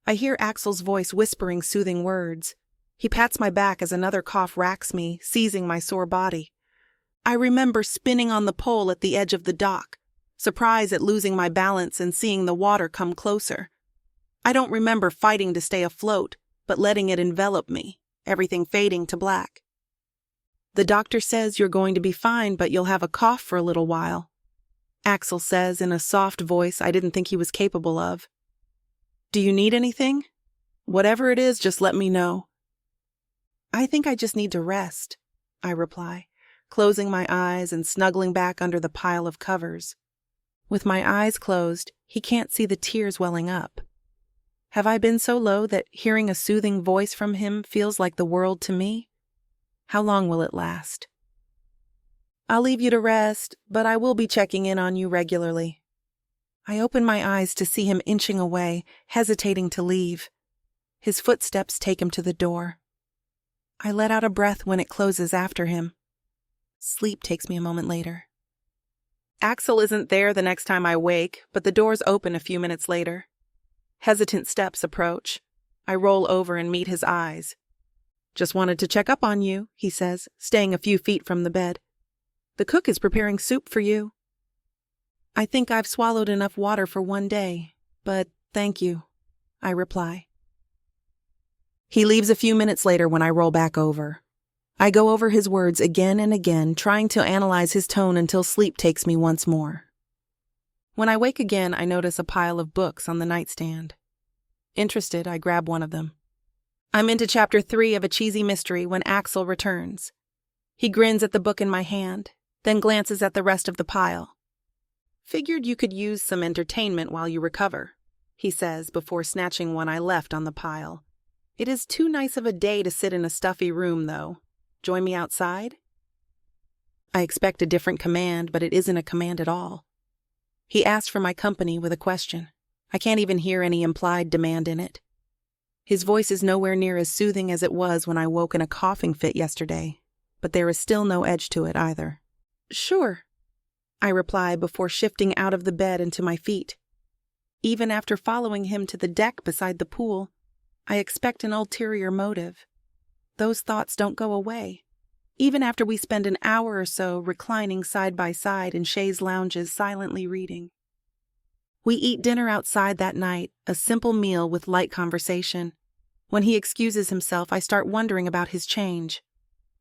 I hear Axel's voice whispering soothing words. He pats my back as another cough racks me, seizing my sore body. I remember spinning on the pole at the edge of the dock, surprised at losing my balance and seeing the water come closer. I don't remember fighting to stay afloat, but letting it envelop me, everything fading to black. The doctor says you're going to be fine, but you'll have a cough for a little while, Axel says in a soft voice I didn't think he was capable of. Do you need anything? Whatever it is, just let me know. I think I just need to rest, I reply, closing my eyes and snuggling back under the pile of covers. With my eyes closed, he can't see the tears welling up. Have I been so low that hearing a soothing voice from him feels like the world to me? How long will it last? I'll leave you to rest, but I will be checking in on you regularly. I open my eyes to see him inching away, hesitating to leave. His footsteps take him to the door. I let out a breath when it closes after him. Sleep takes me a moment later. Axel isn't there the next time I wake, but the doors open a few minutes later. Hesitant steps approach. I roll over and meet his eyes. Just wanted to check up on you, he says, staying a few feet from the bed. The cook is preparing soup for you. I think I've swallowed enough water for one day, but thank you, I reply. He leaves a few minutes later when I roll back over. I go over his words again and again, trying to analyze his tone until sleep takes me once more. When I wake again, I notice a pile of books on the nightstand. Interested, I grab one of them. I'm into chapter 3 of a cheesy mystery when Axel returns. He grins at the book in my hand, then glances at the rest of the pile. Figured you could use some entertainment while you recover, he says before snatching one I left on the pile. It is too nice of a day to sit in a stuffy room, though. Join me outside? I expect a different command, but it isn't a command at all. He asked for my company with a question. I can't even hear any implied demand in it. His voice is nowhere near as soothing as it was when I woke in a coughing fit yesterday, but there is still no edge to it either. Sure, I reply before shifting out of the bed and to my feet. Even after following him to the deck beside the pool, I expect an ulterior motive. Those thoughts don't go away, even after we spend an hour or so reclining side by side in chaise lounges silently reading. We eat dinner outside that night, a simple meal with light conversation. When he excuses himself, I start wondering about his change.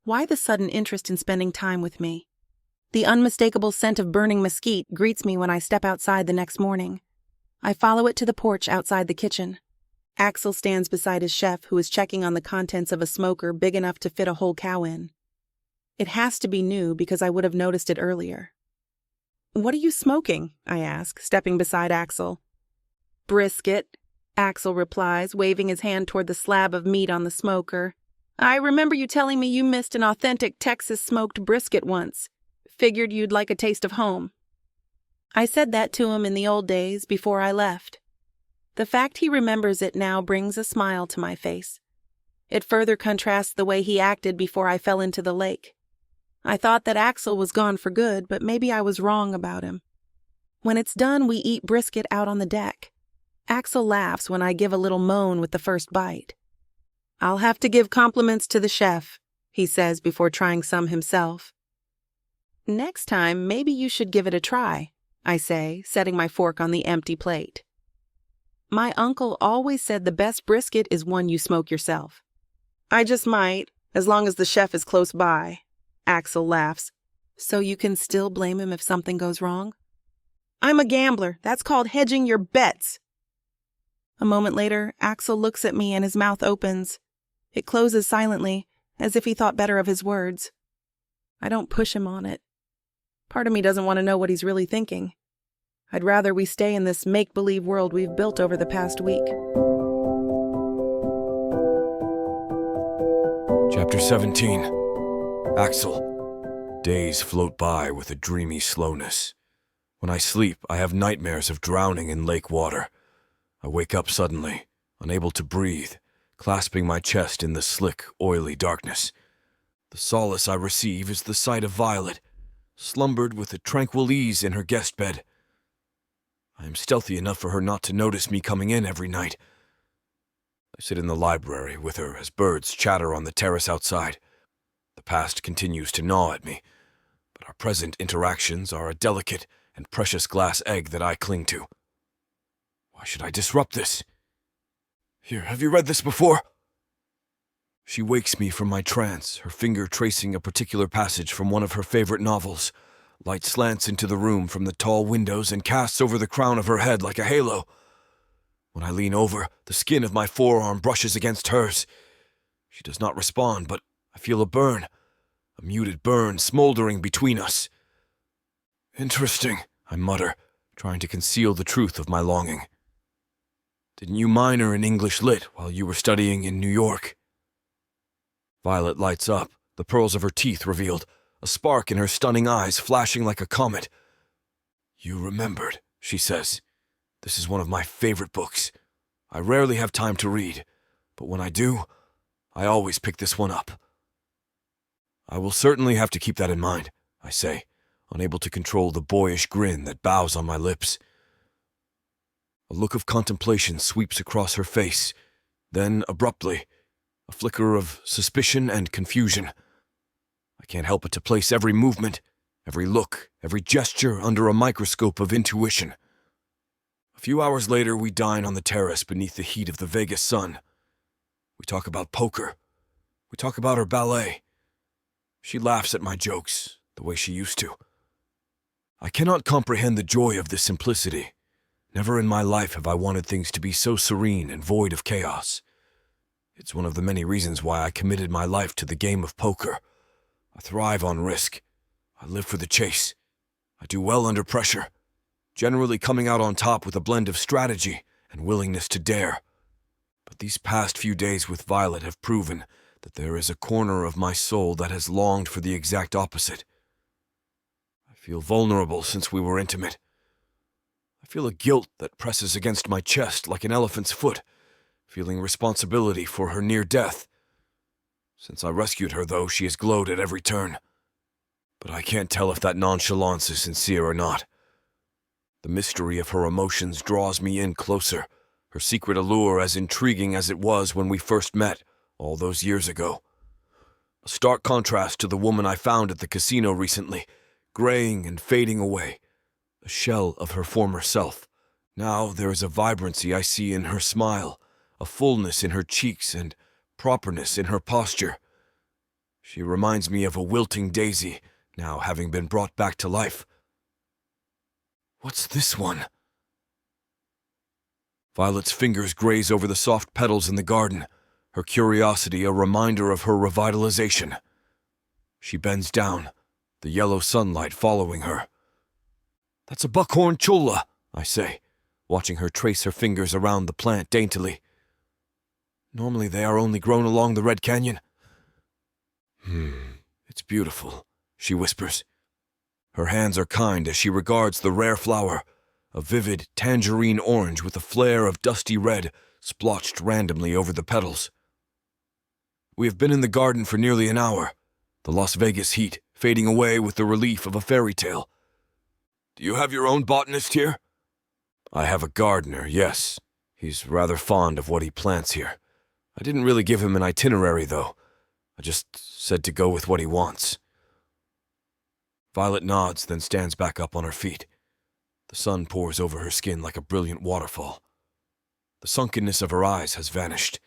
Why the sudden interest in spending time with me? The unmistakable scent of burning mesquite greets me when I step outside the next morning. I follow it to the porch outside the kitchen. Axel stands beside his chef, who is checking on the contents of a smoker big enough to fit a whole cow in. It has to be new because I would have noticed it earlier. What are you smoking? I ask, stepping beside Axel. Brisket, Axel replies, waving his hand toward the slab of meat on the smoker. I remember you telling me you missed an authentic Texas smoked brisket once. Figured you'd like a taste of home. I said that to him in the old days before I left. The fact he remembers it now brings a smile to my face. It further contrasts the way he acted before I fell into the lake. I thought that Axel was gone for good, but maybe I was wrong about him. When it's done, we eat brisket out on the deck. Axel laughs when I give a little moan with the first bite. I'll have to give compliments to the chef, he says before trying some himself. Next time, maybe you should give it a try, I say, setting my fork on the empty plate. My uncle always said the best brisket is one you smoke yourself. I just might, as long as the chef is close by. Axel laughs. So you can still blame him if something goes wrong? I'm a gambler. That's called hedging your bets. A moment later, Axel looks at me and his mouth opens. It closes silently, as if he thought better of his words. I don't push him on it. Part of me doesn't want to know what he's really thinking. I'd rather we stay in this make-believe world we've built over the past week. Chapter 17. Axel. Days float by with a dreamy slowness. When I sleep, I have nightmares of drowning in lake water. I wake up suddenly, unable to breathe, clasping my chest in the slick, oily darkness. The solace I receive is the sight of Violet, slumbered with a tranquil ease in her guest bed. I am stealthy enough for her not to notice me coming in every night. I sit in the library with her as birds chatter on the terrace outside. The past continues to gnaw at me, but our present interactions are a delicate and precious glass egg that I cling to. Why should I disrupt this? Here, have you read this before? She wakes me from my trance, her finger tracing a particular passage from one of her favorite novels. Light slants into the room from the tall windows and casts over the crown of her head like a halo. When I lean over, the skin of my forearm brushes against hers. She does not respond, but I feel a burn, a muted burn smoldering between us. Interesting, I mutter, trying to conceal the truth of my longing. Didn't you minor in English Lit while you were studying in New York? Violet lights up, the pearls of her teeth revealed, a spark in her stunning eyes flashing like a comet. You remembered, she says. This is one of my favorite books. I rarely have time to read, but when I do, I always pick this one up. I will certainly have to keep that in mind, I say, unable to control the boyish grin that bows on my lips. A look of contemplation sweeps across her face, then, abruptly, a flicker of suspicion and confusion. I can't help but to place every movement, every look, every gesture under a microscope of intuition. A few hours later, we dine on the terrace beneath the heat of the Vegas sun. We talk about poker. We talk about her ballet. She laughs at my jokes, the way she used to. I cannot comprehend the joy of this simplicity. Never in my life have I wanted things to be so serene and void of chaos. It's one of the many reasons why I committed my life to the game of poker. I thrive on risk. I live for the chase. I do well under pressure, generally coming out on top with a blend of strategy and willingness to dare. But these past few days with Violet have proven that there is a corner of my soul that has longed for the exact opposite. I feel vulnerable since we were intimate. I feel a guilt that presses against my chest like an elephant's foot, feeling responsibility for her near death. Since I rescued her, though, she has glowed at every turn. But I can't tell if that nonchalance is sincere or not. The mystery of her emotions draws me in closer, her secret allure as intriguing as it was when we first met, all those years ago. A stark contrast to the woman I found at the casino recently, graying and fading away, a shell of her former self. Now there is a vibrancy I see in her smile, a fullness in her cheeks and properness in her posture. She reminds me of a wilting daisy, now having been brought back to life. What's this one? Violet's fingers graze over the soft petals in the garden, her curiosity a reminder of her revitalization. She bends down, the yellow sunlight following her. That's a buckhorn cholla, I say, watching her trace her fingers around the plant daintily. Normally they are only grown along the Red Canyon. It's beautiful, she whispers. Her hands are kind as she regards the rare flower, a vivid tangerine orange with a flare of dusty red splotched randomly over the petals. We have been in the garden for nearly an hour, the Las Vegas heat fading away with the relief of a fairy tale. Do you have your own botanist here? I have a gardener, yes. He's rather fond of what he plants here. I didn't really give him an itinerary, though. I just said to go with what he wants. Violet nods, then stands back up on her feet. The sun pours over her skin like a brilliant waterfall. The sunkenness of her eyes has vanished.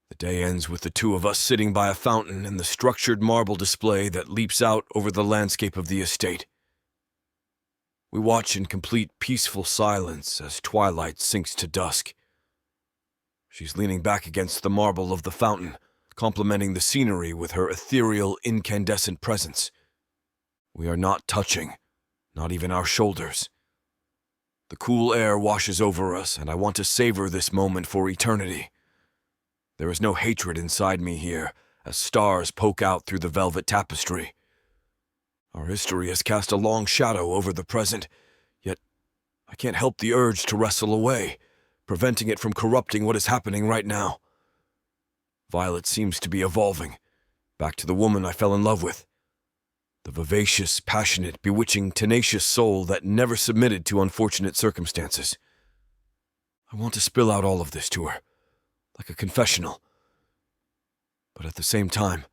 The day ends with the two of us sitting by a fountain and the structured marble display that leaps out over the landscape of the estate. We watch in complete peaceful silence as twilight sinks to dusk. She's leaning back against the marble of the fountain, complementing the scenery with her ethereal, incandescent presence. We are not touching, not even our shoulders. The cool air washes over us, and I want to savor this moment for eternity. There is no hatred inside me here, as stars poke out through the velvet tapestry. Our history has cast a long shadow over the present, yet I can't help the urge to wrestle away, preventing it from corrupting what is happening right now. Violet seems to be evolving, back to the woman I fell in love with. The vivacious, passionate, bewitching, tenacious soul that never submitted to unfortunate circumstances. I want to spill out all of this to her, like a confessional. But at the same time,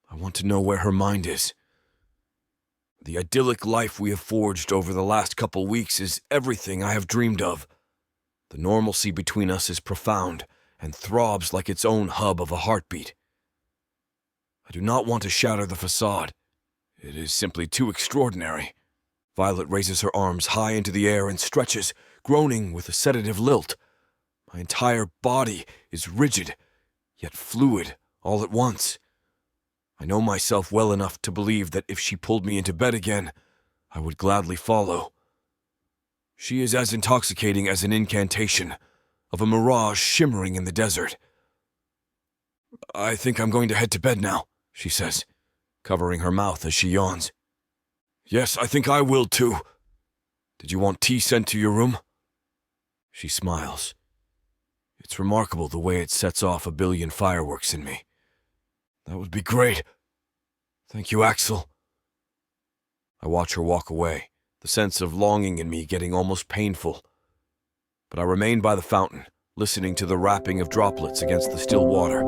I want to know where her mind is. The idyllic life we have forged over the last couple weeks is everything I have dreamed of. The normalcy between us is profound and throbs like its own hub of a heartbeat. I do not want to shatter the facade. It is simply too extraordinary. Violet raises her arms high into the air and stretches, groaning with a sedative lilt. My entire body is rigid, yet fluid all at once. I know myself well enough to believe that if she pulled me into bed again, I would gladly follow. She is as intoxicating as an incantation, of a mirage shimmering in the desert. I think I'm going to head to bed now, she says, covering her mouth as she yawns. Yes, I think I will too. Did you want tea sent to your room? She smiles. It's remarkable the way it sets off a billion fireworks in me. That would be great. Thank you, Axel. I watch her walk away, the sense of longing in me getting almost painful. But I remain by the fountain, listening to the rapping of droplets against the still water.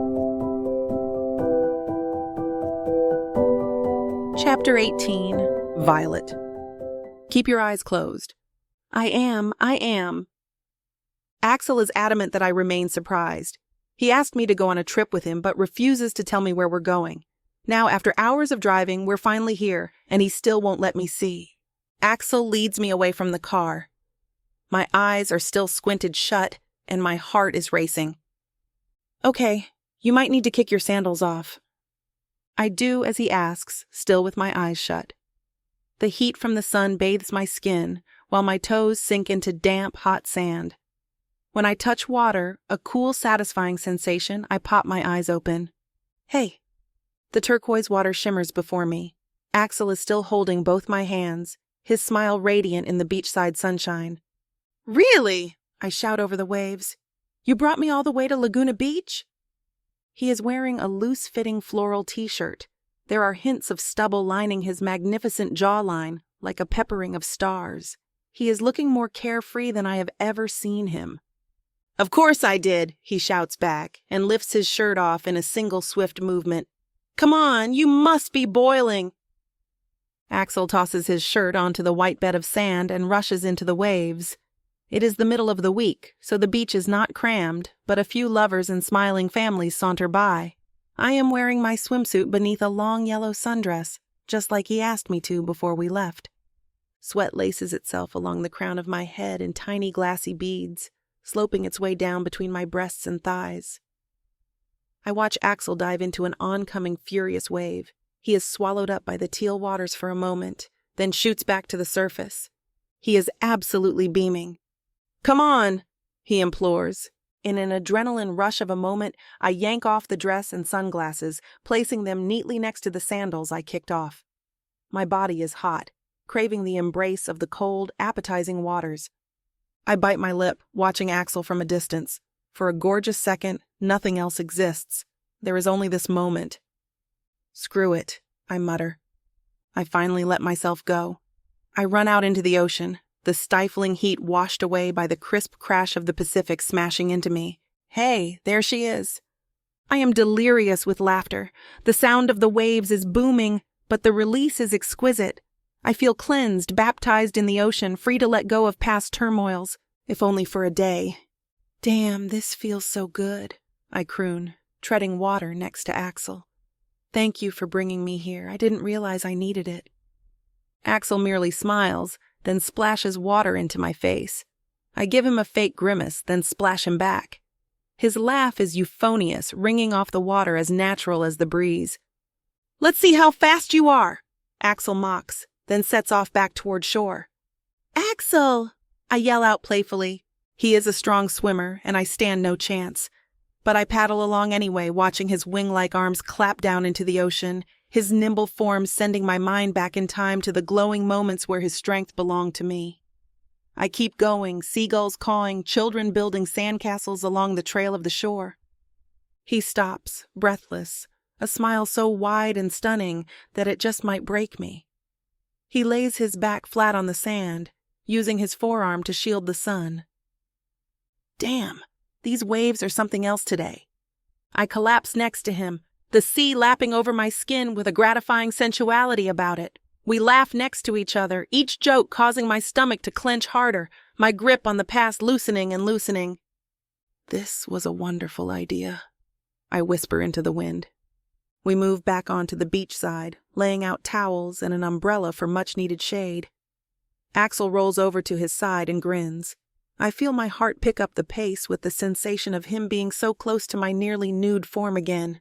Chapter 18, Violet. Keep your eyes closed. I am. Axel is adamant that I remain surprised. He asked me to go on a trip with him, but refuses to tell me where we're going. Now, after hours of driving, we're finally here, and he still won't let me see. Axel leads me away from the car. My eyes are still squinted shut, and my heart is racing. Okay, you might need to kick your sandals off. I do as he asks, still with my eyes shut. The heat from the sun bathes my skin, while my toes sink into damp, hot sand. When I touch water, a cool, satisfying sensation, I pop my eyes open. Hey! The turquoise water shimmers before me. Axel is still holding both my hands, his smile radiant in the beachside sunshine. Really? I shout over the waves. You brought me all the way to Laguna Beach? He is wearing a loose-fitting floral t-shirt. There are hints of stubble lining his magnificent jawline, like a peppering of stars. He is looking more carefree than I have ever seen him. Of course I did, he shouts back, and lifts his shirt off in a single swift movement. Come on, you must be boiling. Axel tosses his shirt onto the white bed of sand and rushes into the waves. It is the middle of the week, so the beach is not crammed, but a few lovers and smiling families saunter by. I am wearing my swimsuit beneath a long yellow sundress, just like he asked me to before we left. Sweat laces itself along the crown of my head in tiny glassy beads, sloping its way down between my breasts and thighs. I watch Axel dive into an oncoming furious wave. He is swallowed up by the teal waters for a moment, then shoots back to the surface. He is absolutely beaming. Come on, he implores. In an adrenaline rush of a moment, I yank off the dress and sunglasses, placing them neatly next to the sandals I kicked off. My body is hot, craving the embrace of the cold, appetizing waters. I bite my lip, watching Axel from a distance. For a gorgeous second, nothing else exists. There is only this moment. Screw it, I mutter. I finally let myself go. I run out into the ocean, the stifling heat washed away by the crisp crash of the Pacific smashing into me. Hey, there she is. I am delirious with laughter. The sound of the waves is booming, but the release is exquisite. I feel cleansed, baptized in the ocean, free to let go of past turmoils, if only for a day. Damn, this feels so good, I croon, treading water next to Axel. Thank you for bringing me here. I didn't realize I needed it. Axel merely smiles, then splashes water into my face. I give him a fake grimace, then splash him back. His laugh is euphonious, ringing off the water as natural as the breeze. "Let's see how fast you are," Axel mocks, then sets off back toward shore. "Axel!" I yell out playfully. He is a strong swimmer, and I stand no chance. But I paddle along anyway, watching his wing-like arms clap down into the ocean, his nimble form sending my mind back in time to the glowing moments where his strength belonged to me. I keep going, seagulls cawing, children building sandcastles along the trail of the shore. He stops, breathless, a smile so wide and stunning that it just might break me. He lays his back flat on the sand, using his forearm to shield the sun. Damn, these waves are something else today. I collapse next to him, the sea lapping over my skin with a gratifying sensuality about it. We laugh next to each other, each joke causing my stomach to clench harder, my grip on the past loosening and loosening. "This was a wonderful idea," I whisper into the wind. We move back onto the beach side, laying out towels and an umbrella for much-needed shade. Axel rolls over to his side and grins. I feel my heart pick up the pace with the sensation of him being so close to my nearly nude form again.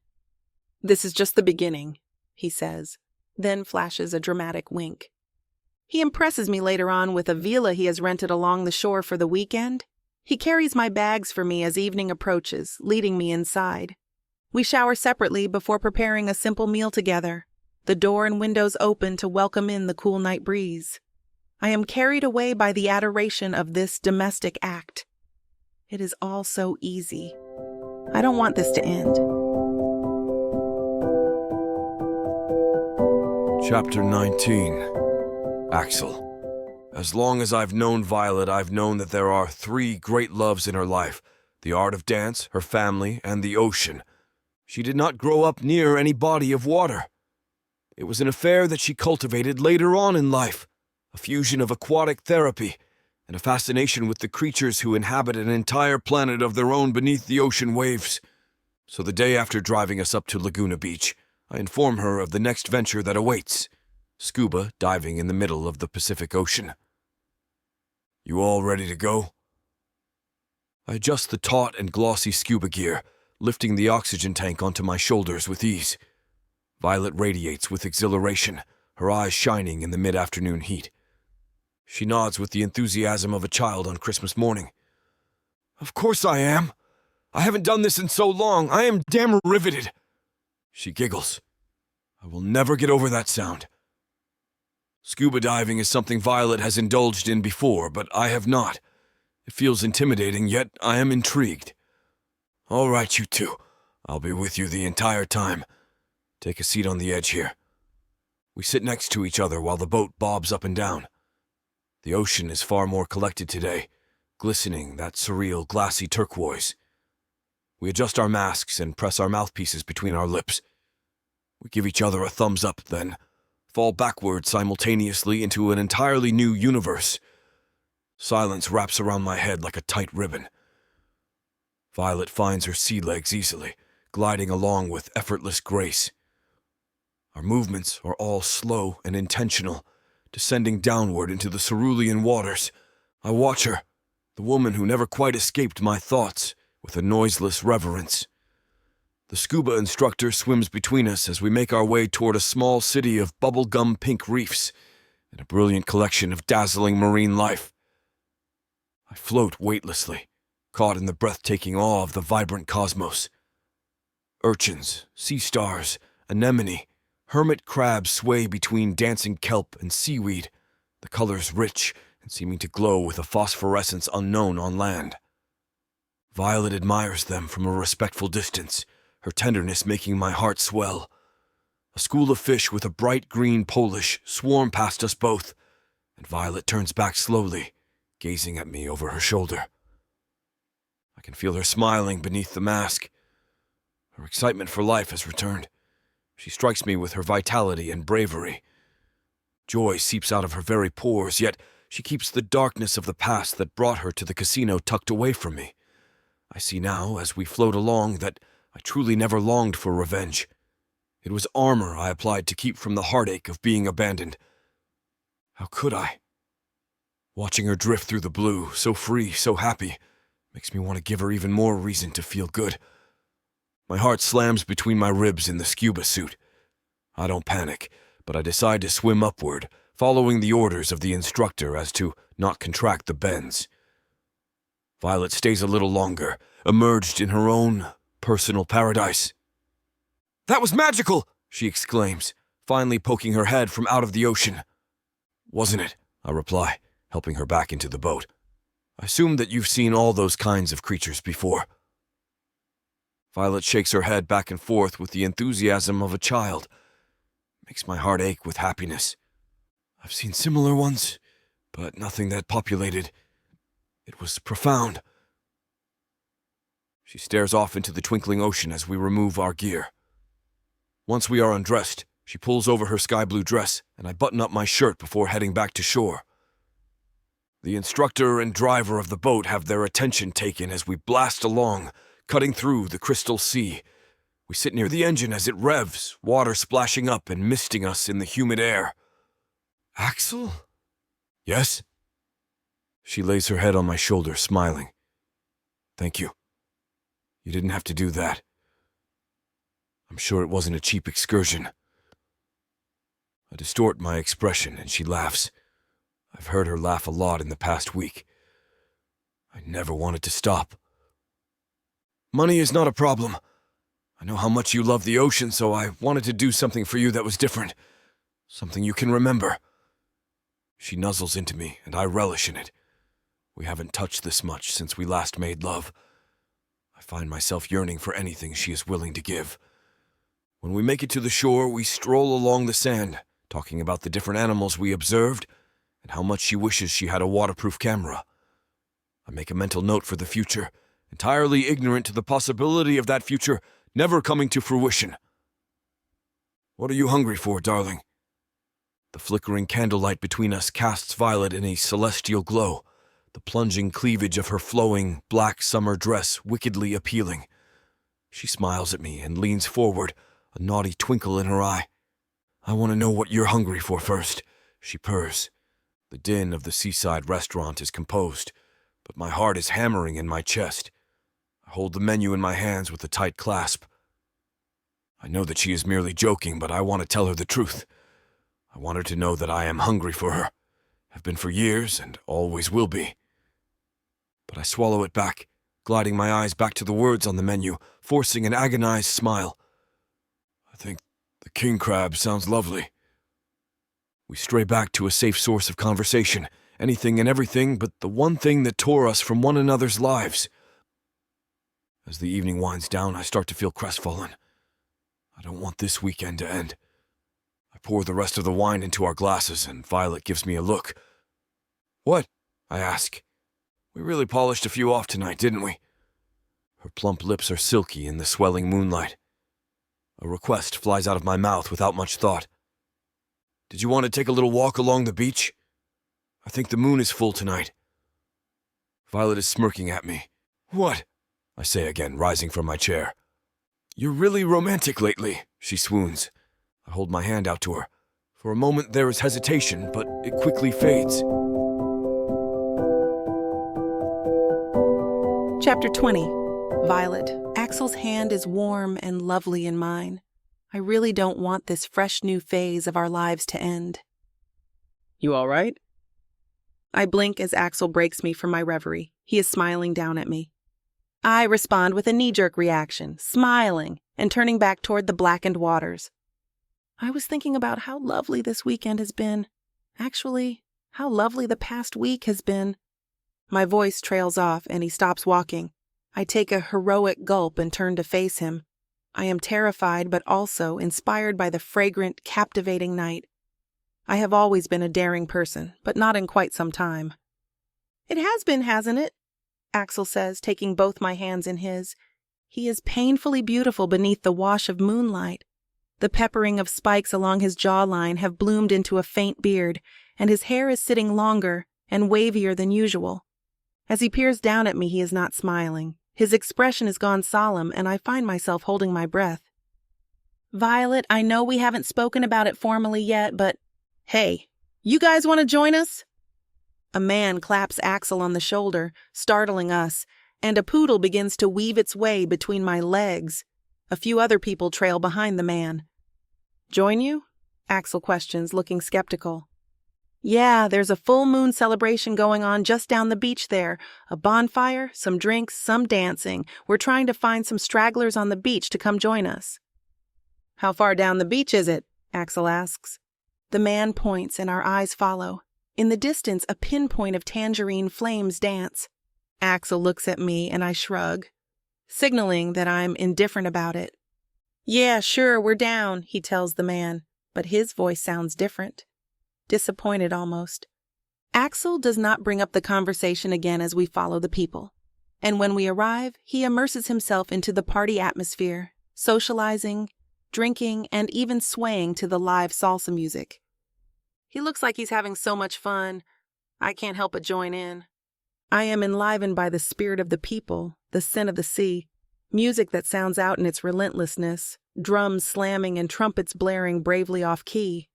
"This is just the beginning," he says, then flashes a dramatic wink. He impresses me later on with a villa he has rented along the shore for the weekend. He carries my bags for me as evening approaches, leading me inside. We shower separately before preparing a simple meal together, the door and windows open to welcome in the cool night breeze. I am carried away by the adoration of this domestic act. It is all so easy. I don't want this to end. Chapter 19. Axel. As long as I've known Violet, I've known that there are 3 great loves in her life: the art of dance, her family, and the ocean. She did not grow up near any body of water. It was an affair that she cultivated later on in life, a fusion of aquatic therapy and a fascination with the creatures who inhabit an entire planet of their own beneath the ocean waves. So the day after driving us up to Laguna Beach, I inform her of the next venture that awaits: scuba diving in the middle of the Pacific Ocean. "You all ready to go?" I adjust the taut and glossy scuba gear, lifting the oxygen tank onto my shoulders with ease. Violet radiates with exhilaration, her eyes shining in the mid-afternoon heat. She nods with the enthusiasm of a child on Christmas morning. "Of course I am. I haven't done this in so long. I am damn riveted." She giggles. I will never get over that sound. Scuba diving is something Violet has indulged in before, but I have not. It feels intimidating, yet I am intrigued. "All right, you two. I'll be with you the entire time. Take a seat on the edge here." We sit next to each other while the boat bobs up and down. The ocean is far more collected today, glistening that surreal, glassy turquoise. We adjust our masks and press our mouthpieces between our lips. We give each other a thumbs up, then fall backward simultaneously into an entirely new universe. Silence wraps around my head like a tight ribbon. Violet finds her sea legs easily, gliding along with effortless grace. Our movements are all slow and intentional, descending downward into the cerulean waters. I watch her, the woman who never quite escaped my thoughts, with a noiseless reverence. The scuba instructor swims between us as we make our way toward a small city of bubblegum pink reefs and a brilliant collection of dazzling marine life. I float weightlessly, caught in the breathtaking awe of the vibrant cosmos. Urchins, sea stars, anemone, hermit crabs sway between dancing kelp and seaweed, the colors rich and seeming to glow with a phosphorescence unknown on land. Violet admires them from a respectful distance, her tenderness making my heart swell. A school of fish with a bright green polish swarm past us both, and Violet turns back slowly, gazing at me over her shoulder. I can feel her smiling beneath the mask. Her excitement for life has returned. She strikes me with her vitality and bravery. Joy seeps out of her very pores, yet she keeps the darkness of the past that brought her to the casino tucked away from me. I see now, as we float along, that I truly never longed for revenge. It was armor I applied to keep from the heartache of being abandoned. How could I? Watching her drift through the blue, so free, so happy, makes me want to give her even more reason to feel good. My heart slams between my ribs in the scuba suit. I don't panic, but I decide to swim upward, following the orders of the instructor as to not contract the bends. Violet stays a little longer, immersed in her own personal paradise. "That was magical!" she exclaims, finally poking her head from out of the ocean. "Wasn't it?" I reply, helping her back into the boat. "I assume that you've seen all those kinds of creatures before." Violet shakes her head back and forth with the enthusiasm of a child. Makes my heart ache with happiness. "I've seen similar ones, but nothing that populated. It was profound." She stares off into the twinkling ocean as we remove our gear. Once we are undressed, she pulls over her sky blue dress, and I button up my shirt before heading back to shore. The instructor and driver of the boat have their attention taken as we blast along, cutting through the crystal sea. We sit near the engine as it revs, water splashing up and misting us in the humid air. "Axel?" "Yes?" She lays her head on my shoulder, smiling. "Thank you. You didn't have to do that. I'm sure it wasn't a cheap excursion." I distort my expression and she laughs. I've heard her laugh a lot in the past week. I never wanted to stop. "Money is not a problem. I know how much you love the ocean, so I wanted to do something for you that was different. Something you can remember." She nuzzles into me, and I relish in it. We haven't touched this much since we last made love. I find myself yearning for anything she is willing to give. When we make it to the shore, we stroll along the sand, talking about the different animals we observed and how much she wishes she had a waterproof camera. I make a mental note for the future, entirely ignorant to the possibility of that future never coming to fruition. "What are you hungry for, darling?" The flickering candlelight between us casts Violet in a celestial glow, the plunging cleavage of her flowing, black summer dress wickedly appealing. She smiles at me and leans forward, a naughty twinkle in her eye. "I want to know what you're hungry for first," she purrs. The din of the seaside restaurant is composed, but my heart is hammering in my chest. I hold the menu in my hands with a tight clasp. I know that she is merely joking, but I want to tell her the truth. I want her to know that I am hungry for her, have been for years and always will be. But I swallow it back, gliding my eyes back to the words on the menu, forcing an agonized smile. "I think the king crab sounds lovely." We stray back to a safe source of conversation, anything and everything but the one thing that tore us from one another's lives. As the evening winds down, I start to feel crestfallen. I don't want this weekend to end. I pour the rest of the wine into our glasses, and Violet gives me a look. "What?" I ask. "We really polished a few off tonight, didn't we?" Her plump lips are silky in the swelling moonlight. A request flies out of my mouth without much thought. "Did you want to take a little walk along the beach? I think the moon is full tonight." Violet is smirking at me. "What?" I say again, rising from my chair. "You're really romantic lately," she swoons. I hold my hand out to her. For a moment there is hesitation, but it quickly fades. Chapter 20. Violet. Axel's hand is warm and lovely in mine. I really don't want this fresh new phase of our lives to end. "You all right?" I blink as Axel breaks me from my reverie. He is smiling down at me. I respond with a knee-jerk reaction, smiling and turning back toward the blackened waters. I was thinking about how lovely this weekend has been. Actually, how lovely the past week has been. My voice trails off and he stops walking. I take a heroic gulp and turn to face him. I am terrified but also inspired by the fragrant, captivating night. I have always been a daring person, but not in quite some time. "It has been, hasn't it?" Axel says, taking both my hands in his. He is painfully beautiful beneath the wash of moonlight. The peppering of spikes along his jawline have bloomed into a faint beard, and his hair is sitting longer and wavier than usual. As he peers down at me, he is not smiling. His expression has gone solemn, and I find myself holding my breath. "Violet, I know we haven't spoken about it formally yet, but hey, you guys want to join us?" A man claps Axel on the shoulder, startling us, and a poodle begins to weave its way between my legs. A few other people trail behind the man. "Join you?" Axel questions, looking skeptical. "Yeah, there's a full moon celebration going on just down the beach there. A bonfire, some drinks, some dancing. We're trying to find some stragglers on the beach to come join us." "How far down the beach is it?" Axel asks. The man points and our eyes follow. In the distance, a pinpoint of tangerine flames dance. Axel looks at me and I shrug, signaling that I'm indifferent about it. "Yeah, sure, we're down," he tells the man, but his voice sounds different. Disappointed almost. Axel does not bring up the conversation again as we follow the people. And when we arrive, he immerses himself into the party atmosphere, socializing, drinking, and even swaying to the live salsa music. He looks like he's having so much fun. I can't help but join in. I am enlivened by the spirit of the people, the scent of the sea, music that sounds out in its relentlessness, drums slamming and trumpets blaring bravely off key.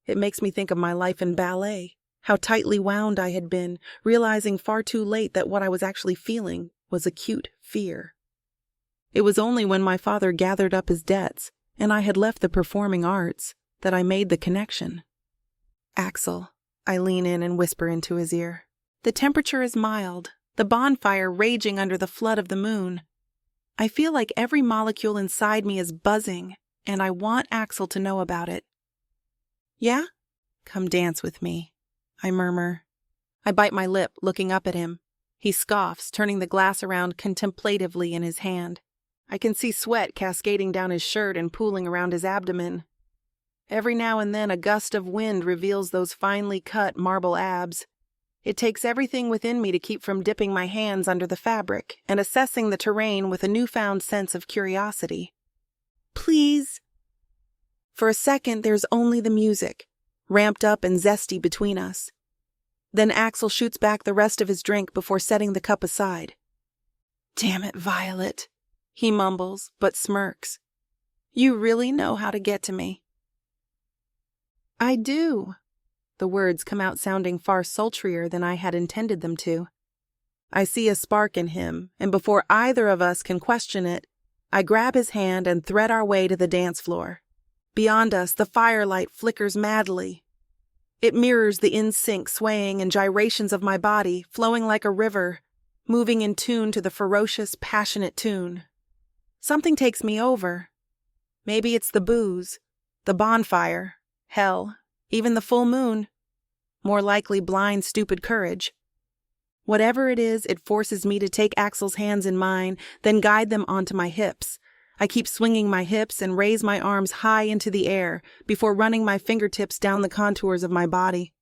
It makes me think of my life in ballet, how tightly wound I had been, realizing far too late that what I was actually feeling was acute fear. It was only when my father gathered up his debts and I had left the performing arts that I made the connection. "Axel," I lean in and whisper into his ear. The temperature is mild, the bonfire raging under the flood of the moon. I feel like every molecule inside me is buzzing, and I want Axel to know about it. "Yeah? Come dance with me," I murmur. I bite my lip, looking up at him. He scoffs, turning the glass around contemplatively in his hand. I can see sweat cascading down his shirt and pooling around his abdomen. Every now and then a gust of wind reveals those finely cut marble abs. It takes everything within me to keep from dipping my hands under the fabric and assessing the terrain with a newfound sense of curiosity. "Please." For a second, there's only the music, ramped up and zesty between us. Then Axel shoots back the rest of his drink before setting the cup aside. "Damn it, Violet," he mumbles, but smirks. "You really know how to get to me." "I do." The words come out sounding far sultrier than I had intended them to. I see a spark in him, and before either of us can question it, I grab his hand and thread our way to the dance floor. Beyond us, the firelight flickers madly. It mirrors the in-sync swaying and gyrations of my body, flowing like a river, moving in tune to the ferocious, passionate tune. Something takes me over. Maybe it's the booze, the bonfire, hell, even the full moon. More likely blind, stupid courage. Whatever it is, it forces me to take Axel's hands in mine, then guide them onto my hips. I keep swinging my hips and raise my arms high into the air before running my fingertips down the contours of my body.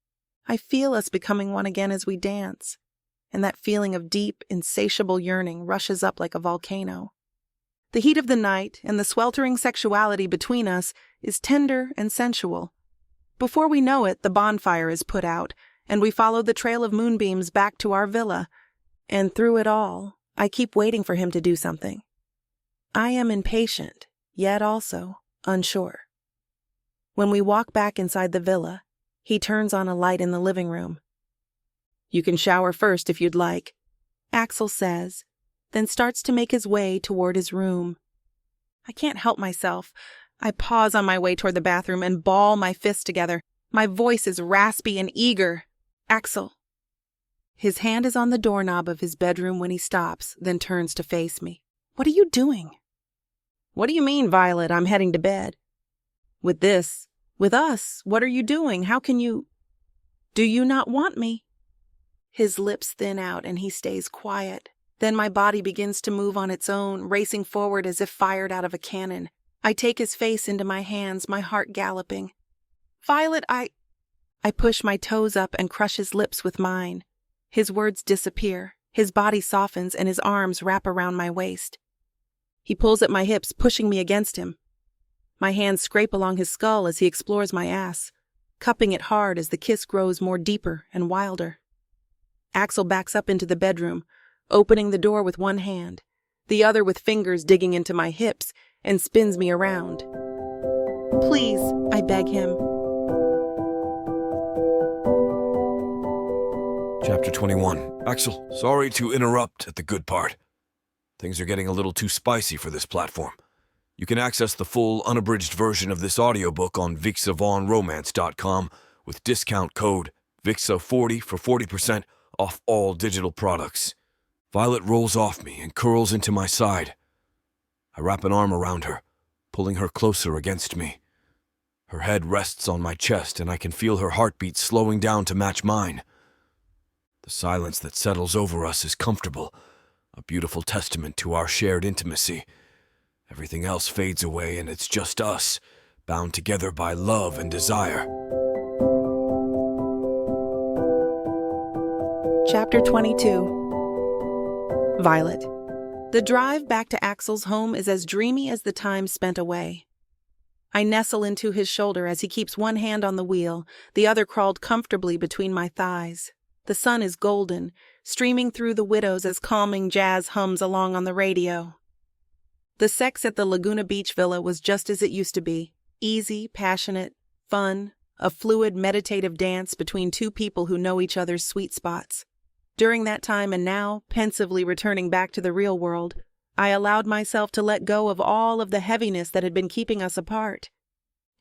I feel us becoming one again as we dance, and that feeling of deep, insatiable yearning rushes up like a volcano. The heat of the night and the sweltering sexuality between us is tender and sensual. Before we know it, the bonfire is put out, and we follow the trail of moonbeams back to our villa. And through it all, I keep waiting for him to do something. I am impatient, yet also unsure. When we walk back inside the villa, he turns on a light in the living room. "You can shower first if you'd like," Axel says, then starts to make his way toward his room. I can't help myself. I pause on my way toward the bathroom and ball my fists together. My voice is raspy and eager. "Axel." His hand is on the doorknob of his bedroom when he stops, then turns to face me. "What are you doing?" "What do you mean, Violet? I'm heading to bed." With us, what are you doing? How can you... Do you not want me?" His lips thin out and he stays quiet. Then my body begins to move on its own, racing forward as if fired out of a cannon. I take his face into my hands, my heart galloping. "Violet, I push my toes up and crush his lips with mine. His words disappear. His body softens and his arms wrap around my waist. He pulls at my hips, pushing me against him. My hands scrape along his skull as he explores my ass, cupping it hard as the kiss grows more deeper and wilder. Axel backs up into the bedroom, opening the door with one hand, the other with fingers digging into my hips, and spins me around. "Please," I beg him. Chapter 21. Axel, sorry to interrupt at the good part. Things are getting a little too spicy for this platform. You can access the full, unabridged version of this audiobook on VixaVonRomance.com with discount code VIXA40 for 40% off all digital products. Violet rolls off me and curls into my side. I wrap an arm around her, pulling her closer against me. Her head rests on my chest, and I can feel her heartbeat slowing down to match mine. The silence that settles over us is comfortable, a beautiful testament to our shared intimacy. Everything else fades away, and it's just us, bound together by love and desire. Chapter 22. Violet. The drive back to Axel's home is as dreamy as the time spent away. I nestle into his shoulder as he keeps one hand on the wheel, the other crawled comfortably between my thighs. The sun is golden, streaming through the windows as calming jazz hums along on the radio. The sex at the Laguna Beach villa was just as it used to be, easy, passionate, fun, a fluid, meditative dance between two people who know each other's sweet spots. During that time and now, pensively returning back to the real world, I allowed myself to let go of all of the heaviness that had been keeping us apart.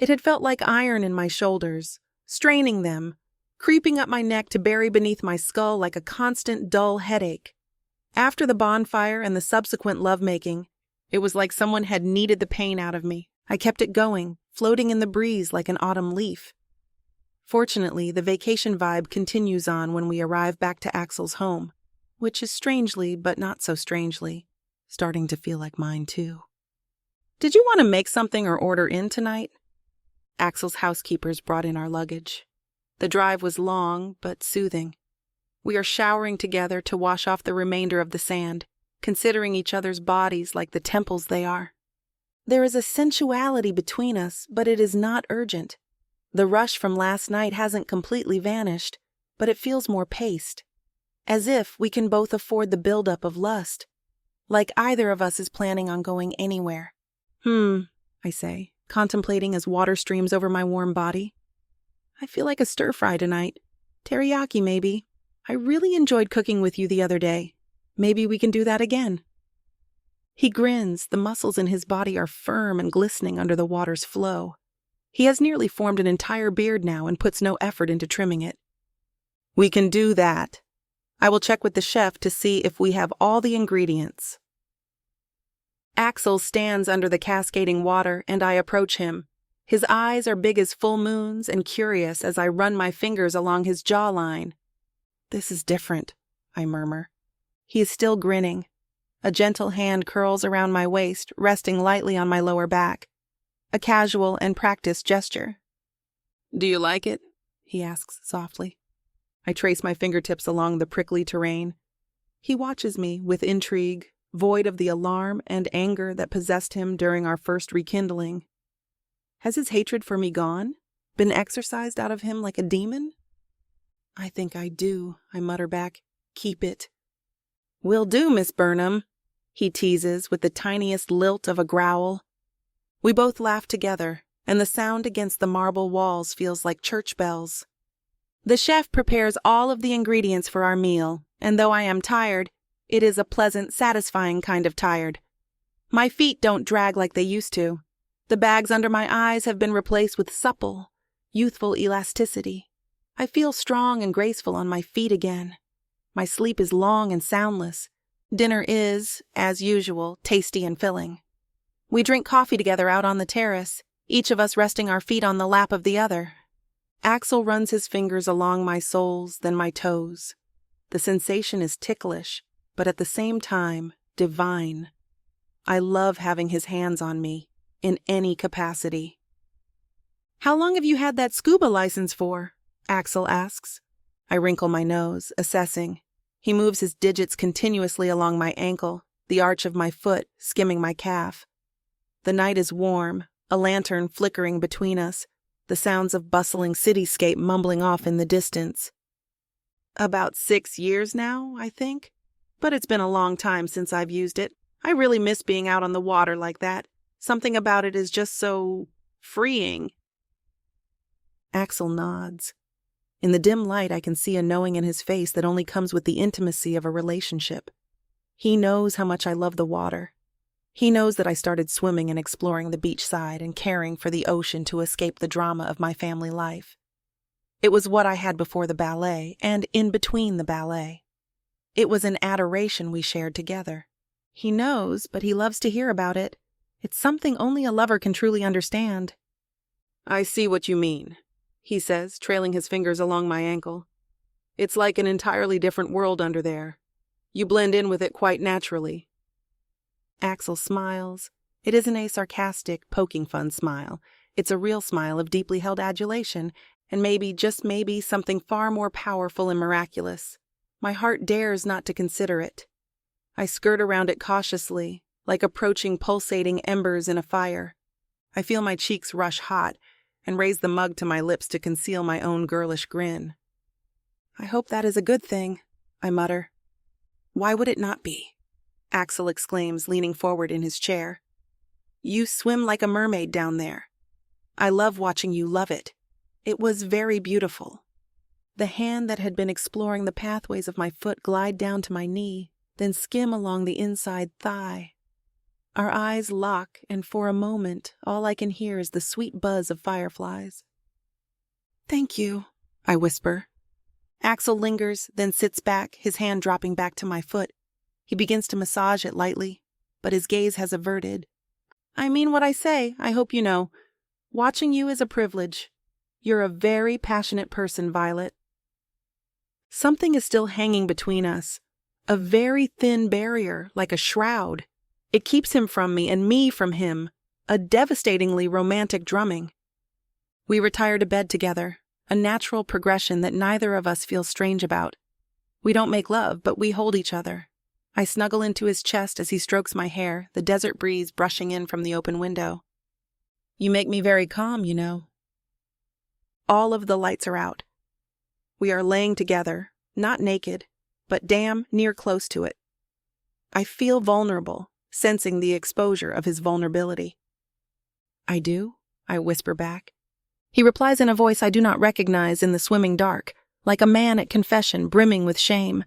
It had felt like iron in my shoulders, straining them, creeping up my neck to bury beneath my skull like a constant dull headache. After the bonfire and the subsequent lovemaking, it was like someone had kneaded the pain out of me. I kept it going, floating in the breeze like an autumn leaf. Fortunately, the vacation vibe continues on when we arrive back to Axel's home, which is strangely, but not so strangely, starting to feel like mine too. "Did you want to make something or order in tonight?" Axel's housekeepers brought in our luggage. The drive was long, but soothing. We are showering together to wash off the remainder of the sand, considering each other's bodies like the temples they are. There is a sensuality between us, but it is not urgent. The rush from last night hasn't completely vanished, but it feels more paced. As if we can both afford the buildup of lust. Like either of us is planning on going anywhere. I say, contemplating as water streams over my warm body. I feel like a stir-fry tonight. Teriyaki, maybe. I really enjoyed cooking with you the other day. Maybe we can do that again. He grins. The muscles in his body are firm and glistening under the water's flow. He has nearly formed an entire beard now and puts no effort into trimming it. We can do that. I will check with the chef to see if we have all the ingredients. Axel stands under the cascading water, and I approach him. His eyes are big as full moons and curious as I run my fingers along his jawline. "This is different," I murmur. He is still grinning. A gentle hand curls around my waist, resting lightly on my lower back. A casual and practiced gesture. "Do you like it?" he asks softly. I trace my fingertips along the prickly terrain. He watches me with intrigue, void of the alarm and anger that possessed him during our first rekindling. Has his hatred for me gone? Been exorcised out of him like a demon? "I think I do," I mutter back. "Keep it." "Will do, Miss Burnham," he teases with the tiniest lilt of a growl. We both laugh together, and the sound against the marble walls feels like church bells. The chef prepares all of the ingredients for our meal, and though I am tired, it is a pleasant, satisfying kind of tired. My feet don't drag like they used to. The bags under my eyes have been replaced with supple, youthful elasticity. I feel strong and graceful on my feet again. My sleep is long and soundless. Dinner is, as usual, tasty and filling. We drink coffee together out on the terrace, each of us resting our feet on the lap of the other. Axel runs his fingers along my soles, then my toes. The sensation is ticklish, but at the same time, divine. I love having his hands on me, in any capacity. "How long have you had that scuba license for?" Axel asks. I wrinkle my nose, assessing. He moves his digits continuously along my ankle, the arch of my foot skimming my calf. The night is warm, a lantern flickering between us, the sounds of bustling cityscape mumbling off in the distance. About 6 years now, I think. But it's been a long time since I've used it. I really miss being out on the water like that. Something about it is just so freeing. Axel nods. In the dim light, I can see a knowing in his face that only comes with the intimacy of a relationship. He knows how much I love the water. He knows that I started swimming and exploring the beachside and caring for the ocean to escape the drama of my family life. It was what I had before the ballet and in between the ballet. It was an adoration we shared together. He knows, but he loves to hear about it. It's something only a lover can truly understand. I see what you mean, he says, trailing his fingers along my ankle. It's like an entirely different world under there. You blend in with it quite naturally. Axel smiles. It isn't a sarcastic, poking fun smile. It's a real smile of deeply held adulation, and maybe, just maybe, something far more powerful and miraculous. My heart dares not to consider it. I skirt around it cautiously, like approaching pulsating embers in a fire. I feel my cheeks rush hot, and raise the mug to my lips to conceal my own girlish grin. I hope that is a good thing, I mutter. Why would it not be? Axel exclaims, leaning forward in his chair. You swim like a mermaid down there. I love watching you love it. It was very beautiful. The hand that had been exploring the pathways of my foot glide down to my knee, then skim along the inside thigh. Our eyes lock, and for a moment, all I can hear is the sweet buzz of fireflies. Thank you, I whisper. Axel lingers, then sits back, his hand dropping back to my foot. He begins to massage it lightly, but his gaze has averted. I mean what I say, I hope you know. Watching you is a privilege. You're a very passionate person, Violet. Something is still hanging between us. A very thin barrier, like a shroud. It keeps him from me and me from him. A devastatingly romantic drumming. We retire to bed together, a natural progression that neither of us feels strange about. We don't make love, but we hold each other. I snuggle into his chest as he strokes my hair, the desert breeze brushing in from the open window. You make me very calm, you know. All of the lights are out. We are laying together, not naked, but damn near close to it. I feel vulnerable, sensing the exposure of his vulnerability. I do, I whisper back. He replies in a voice I do not recognize in the swimming dark, like a man at confession brimming with shame.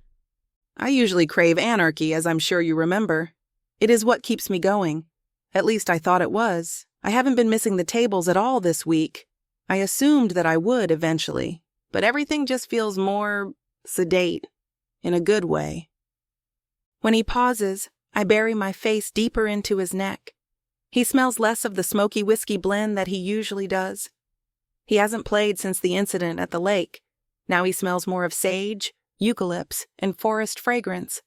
I usually crave anarchy, as I'm sure you remember. It is what keeps me going. At least I thought it was. I haven't been missing the tables at all this week. I assumed that I would eventually, but everything just feels more sedate, in a good way. When he pauses, I bury my face deeper into his neck. He smells less of the smoky whiskey blend that he usually does. He hasn't played since the incident at the lake. Now he smells more of sage, eucalypts, and forest fragrance.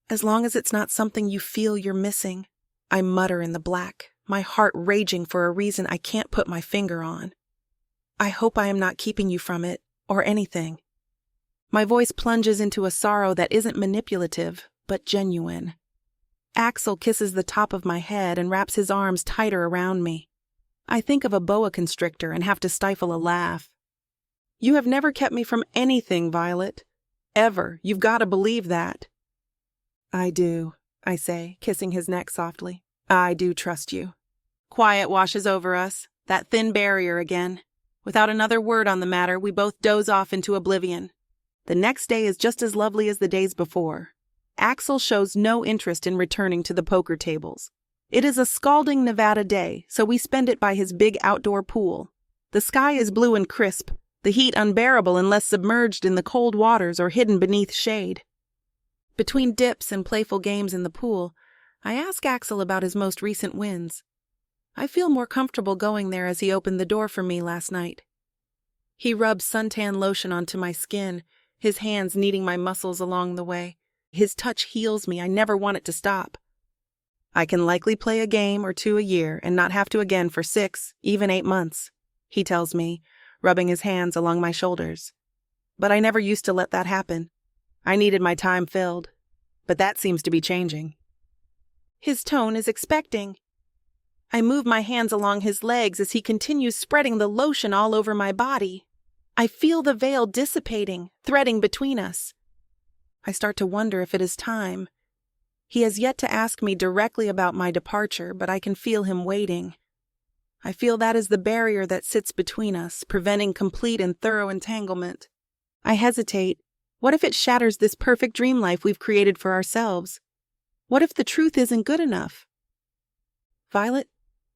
As long as it's not something you feel you're missing, I mutter in the black, my heart raging for a reason I can't put my finger on. I hope I am not keeping you from it, or anything. My voice plunges into a sorrow that isn't manipulative, but genuine. Axel kisses the top of my head and wraps his arms tighter around me. I think of a boa constrictor and have to stifle a laugh. You have never kept me from anything, Violet. Ever. You've got to believe that. I do, I say, kissing his neck softly. I do trust you. Quiet washes over us, that thin barrier again. Without another word on the matter, we both doze off into oblivion. The next day is just as lovely as the days before. Axel shows no interest in returning to the poker tables. It is a scalding Nevada day, so we spend it by his big outdoor pool. The sky is blue and crisp, the heat unbearable unless submerged in the cold waters or hidden beneath shade. Between dips and playful games in the pool, I ask Axel about his most recent wins. I feel more comfortable going there as he opened the door for me last night. He rubs suntan lotion onto my skin, his hands kneading my muscles along the way. His touch heals me. I never want it to stop. I can likely play a game or two a year and not have to again for 6, even 8 months, he tells me, rubbing his hands along my shoulders. But I never used to let that happen. I needed my time filled. But that seems to be changing. His tone is expecting. I move my hands along his legs as he continues spreading the lotion all over my body. I feel the veil dissipating, threading between us. I start to wonder if it is time. He has yet to ask me directly about my departure, but I can feel him waiting. I feel that is the barrier that sits between us, preventing complete and thorough entanglement. I hesitate. What if it shatters this perfect dream life we've created for ourselves? What if the truth isn't good enough? Violet?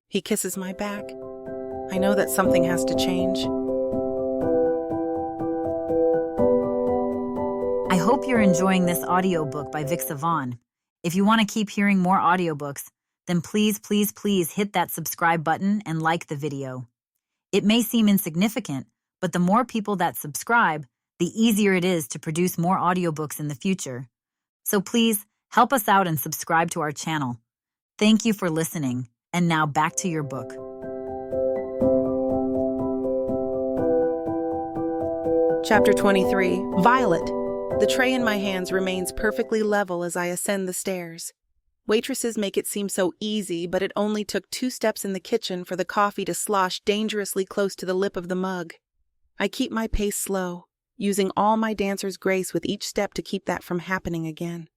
He kisses my back. I know that something has to change. I hope you're enjoying this audiobook by Vic Savon. If you want to keep hearing more audiobooks, then please hit that subscribe button and like the video. It may seem insignificant, but the more people that subscribe, the easier it is to produce more audiobooks in the future. So please help us out and subscribe to our channel. Thank you for listening, and now back to your book. Chapter 23. Violet. The tray in my hands remains perfectly level as I ascend the stairs. Waitresses make it seem so easy, but it only took 2 steps in the kitchen for the coffee to slosh dangerously close to the lip of the mug. I keep my pace slow, using all my dancer's grace with each step to keep that from happening again.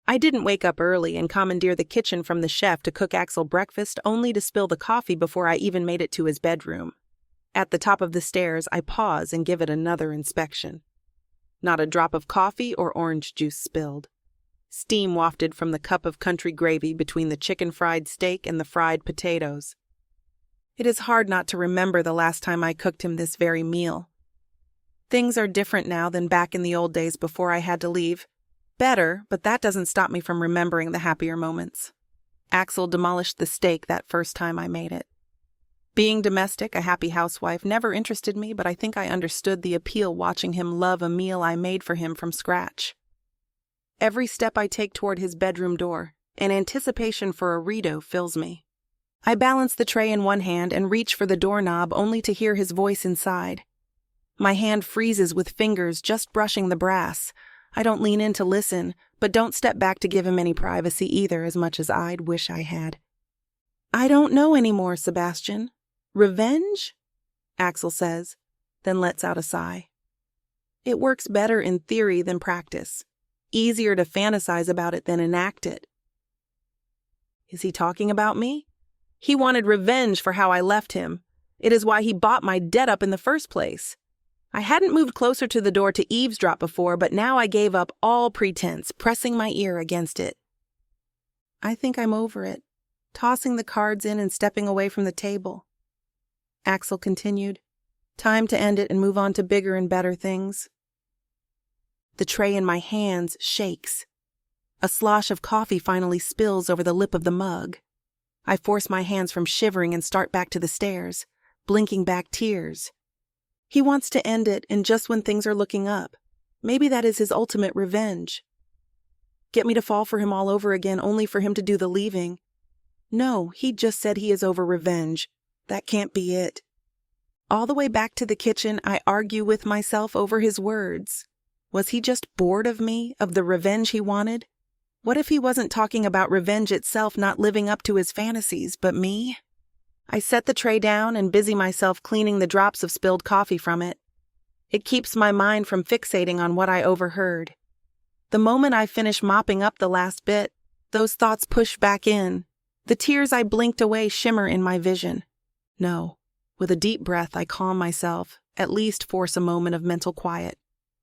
I didn't wake up early and commandeer the kitchen from the chef to cook Axel breakfast only to spill the coffee before I even made it to his bedroom. At the top of the stairs, I pause and give it another inspection. Not a drop of coffee or orange juice spilled. Steam wafted from the cup of country gravy between the chicken fried steak and the fried potatoes. It is hard not to remember the last time I cooked him this very meal. Things are different now than back in the old days before I had to leave. Better, but that doesn't stop me from remembering the happier moments. Axel demolished the steak that first time I made it. Being domestic, a happy housewife, never interested me, but I think I understood the appeal watching him love a meal I made for him from scratch. Every step I take toward his bedroom door, an anticipation for a redo fills me. I balance the tray in one hand and reach for the doorknob only to hear his voice inside. My hand freezes with fingers just brushing the brass. I don't lean in to listen, but don't step back to give him any privacy either, as much as I'd wish I had. I don't know anymore, Sebastian. Revenge? Axel says, then lets out a sigh. It works better in theory than practice. Easier to fantasize about it than enact it. Is he talking about me? He wanted revenge for how I left him. It is why he bought my debt up in the first place. I hadn't moved closer to the door to eavesdrop before, but now I gave up all pretense, pressing my ear against it. I think I'm over it, tossing the cards in and stepping away from the table. Axel continued, time to end it and move on to bigger and better things. The tray in my hands shakes. A slosh of coffee finally spills over the lip of the mug. I force my hands from shivering and start back to the stairs, blinking back tears. He wants to end it, and just when things are looking up. Maybe that is his ultimate revenge. Get me to fall for him all over again only for him to do the leaving. No, he just said he is over revenge. That can't be it. All the way back to the kitchen, I argue with myself over his words. Was he just bored of me, of the revenge he wanted? What if he wasn't talking about revenge itself not living up to his fantasies, but me? I set the tray down and busy myself cleaning the drops of spilled coffee from it. It keeps my mind from fixating on what I overheard. The moment I finish mopping up the last bit, those thoughts push back in. The tears I blinked away shimmer in my vision. No. With a deep breath, I calm myself, at least force a moment of mental quiet.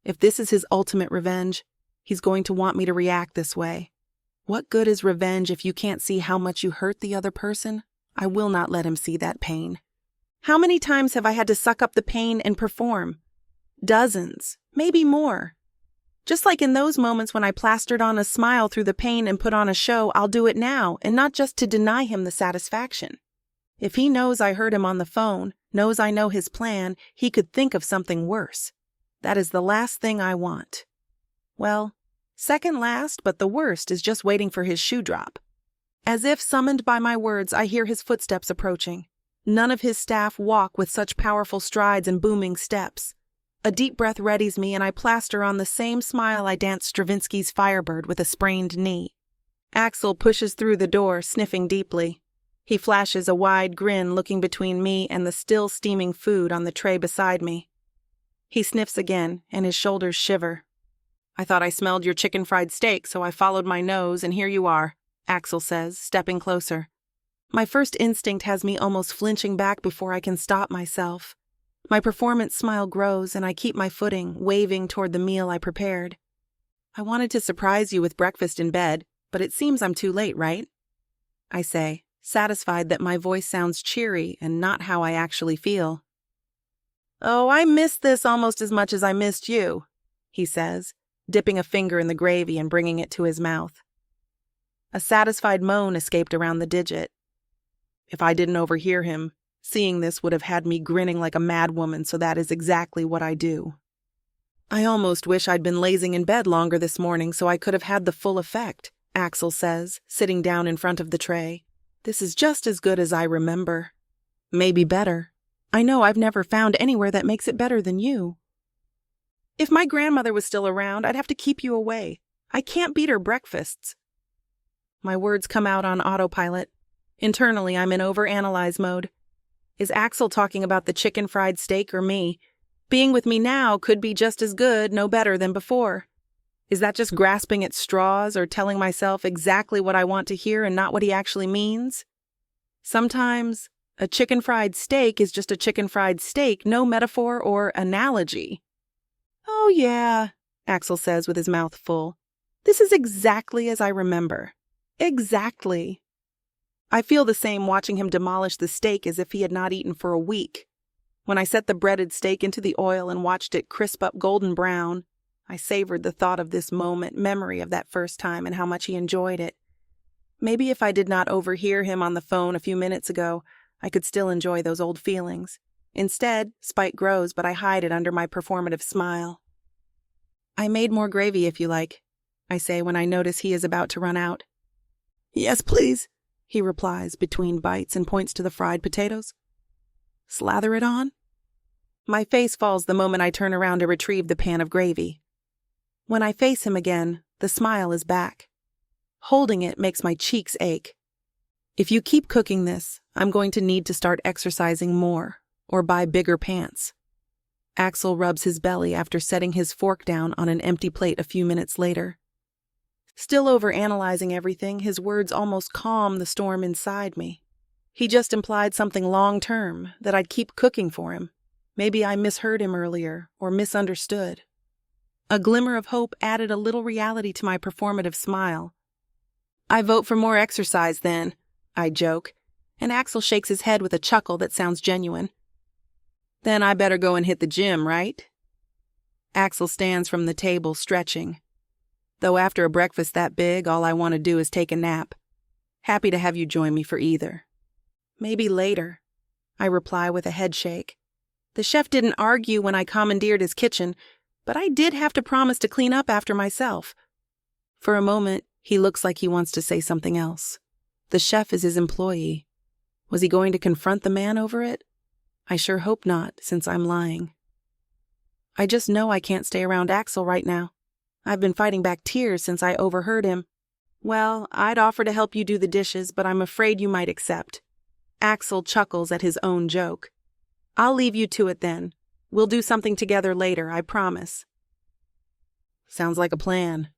If this is his ultimate revenge, he's going to want me to react this way. What good is revenge if you can't see how much you hurt the other person? I will not let him see that pain. How many times have I had to suck up the pain and perform? Dozens, maybe more. Just like in those moments when I plastered on a smile through the pain and put on a show, I'll do it now, and not just to deny him the satisfaction. If he knows I heard him on the phone, knows I know his plan, he could think of something worse. That is the last thing I want. Well, second last, but the worst is just waiting for his shoe drop. As if summoned by my words, I hear his footsteps approaching. None of his staff walk with such powerful strides and booming steps. A deep breath readies me, and I plaster on the same smile I danced Stravinsky's Firebird with a sprained knee. Axel pushes through the door, sniffing deeply. He flashes a wide grin, looking between me and the still steaming food on the tray beside me. He sniffs again, and his shoulders shiver. I thought I smelled your chicken fried steak, so I followed my nose, and here you are, Axel says, stepping closer. My first instinct has me almost flinching back before I can stop myself. My performance smile grows and I keep my footing, waving toward the meal I prepared. I wanted to surprise you with breakfast in bed, but it seems I'm too late, right? I say, satisfied that my voice sounds cheery and not how I actually feel. Oh, I missed this almost as much as I missed you, he says, dipping a finger in the gravy and bringing it to his mouth. A satisfied moan escaped around the digit. If I didn't overhear him, seeing this would have had me grinning like a madwoman, so that is exactly what I do. I almost wish I'd been lazing in bed longer this morning so I could have had the full effect, Axel says, sitting down in front of the tray. This is just as good as I remember. Maybe better. I know I've never found anywhere that makes it better than you. If my grandmother was still around, I'd have to keep you away. I can't beat her breakfasts. My words come out on autopilot. Internally, I'm in overanalyze mode. Is Axel talking about the chicken fried steak or me? Being with me now could be just as good, no better than before. Is that just grasping at straws or telling myself exactly what I want to hear and not what he actually means? Sometimes a chicken fried steak is just a chicken fried steak, no metaphor or analogy. Oh yeah, Axel says with his mouth full. This is exactly as I remember. Exactly. I feel the same watching him demolish the steak as if he had not eaten for a week. When I set the breaded steak into the oil and watched it crisp up golden brown, I savored the thought of this moment, memory of that first time and how much he enjoyed it. Maybe if I did not overhear him on the phone a few minutes ago, I could still enjoy those old feelings. Instead, spite grows, but I hide it under my performative smile. I made more gravy if you like, I say when I notice he is about to run out. Yes, please, he replies between bites and points to the fried potatoes. Slather it on? My face falls the moment I turn around to retrieve the pan of gravy. When I face him again, the smile is back. Holding it makes my cheeks ache. If you keep cooking this, I'm going to need to start exercising more, or buy bigger pants. Axel rubs his belly after setting his fork down on an empty plate a few minutes later. Still overanalyzing everything, his words almost calm the storm inside me. He just implied something long-term, that I'd keep cooking for him. Maybe I misheard him earlier, or misunderstood. A glimmer of hope added a little reality to my performative smile. I vote for more exercise then, I joke, and Axel shakes his head with a chuckle that sounds genuine. Then I better go and hit the gym, right? Axel stands from the table, stretching. Though after a breakfast that big, all I want to do is take a nap. Happy to have you join me for either. Maybe later, I reply with a head shake. The chef didn't argue when I commandeered his kitchen, but I did have to promise to clean up after myself. For a moment, he looks like he wants to say something else. The chef is his employee. Was he going to confront the man over it? I sure hope not, since I'm lying. I just know I can't stay around Axel right now. I've been fighting back tears since I overheard him. Well, I'd offer to help you do the dishes, but I'm afraid you might accept. Axel chuckles at his own joke. I'll leave you to it then. We'll do something together later, I promise. Sounds like a plan.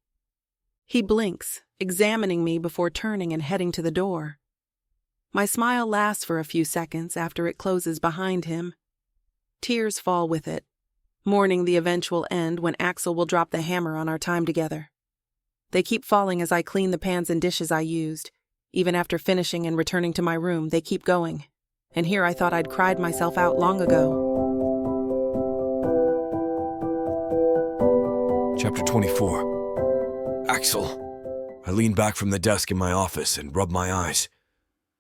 He blinks, examining me before turning and heading to the door. My smile lasts for a few seconds after it closes behind him. Tears fall with it, mourning the eventual end when Axel will drop the hammer on our time together. They keep falling as I clean the pans and dishes I used. Even after finishing and returning to my room, they keep going. And here I thought I'd cried myself out long ago. Chapter 24. Axel. I lean back from the desk in my office and rub my eyes.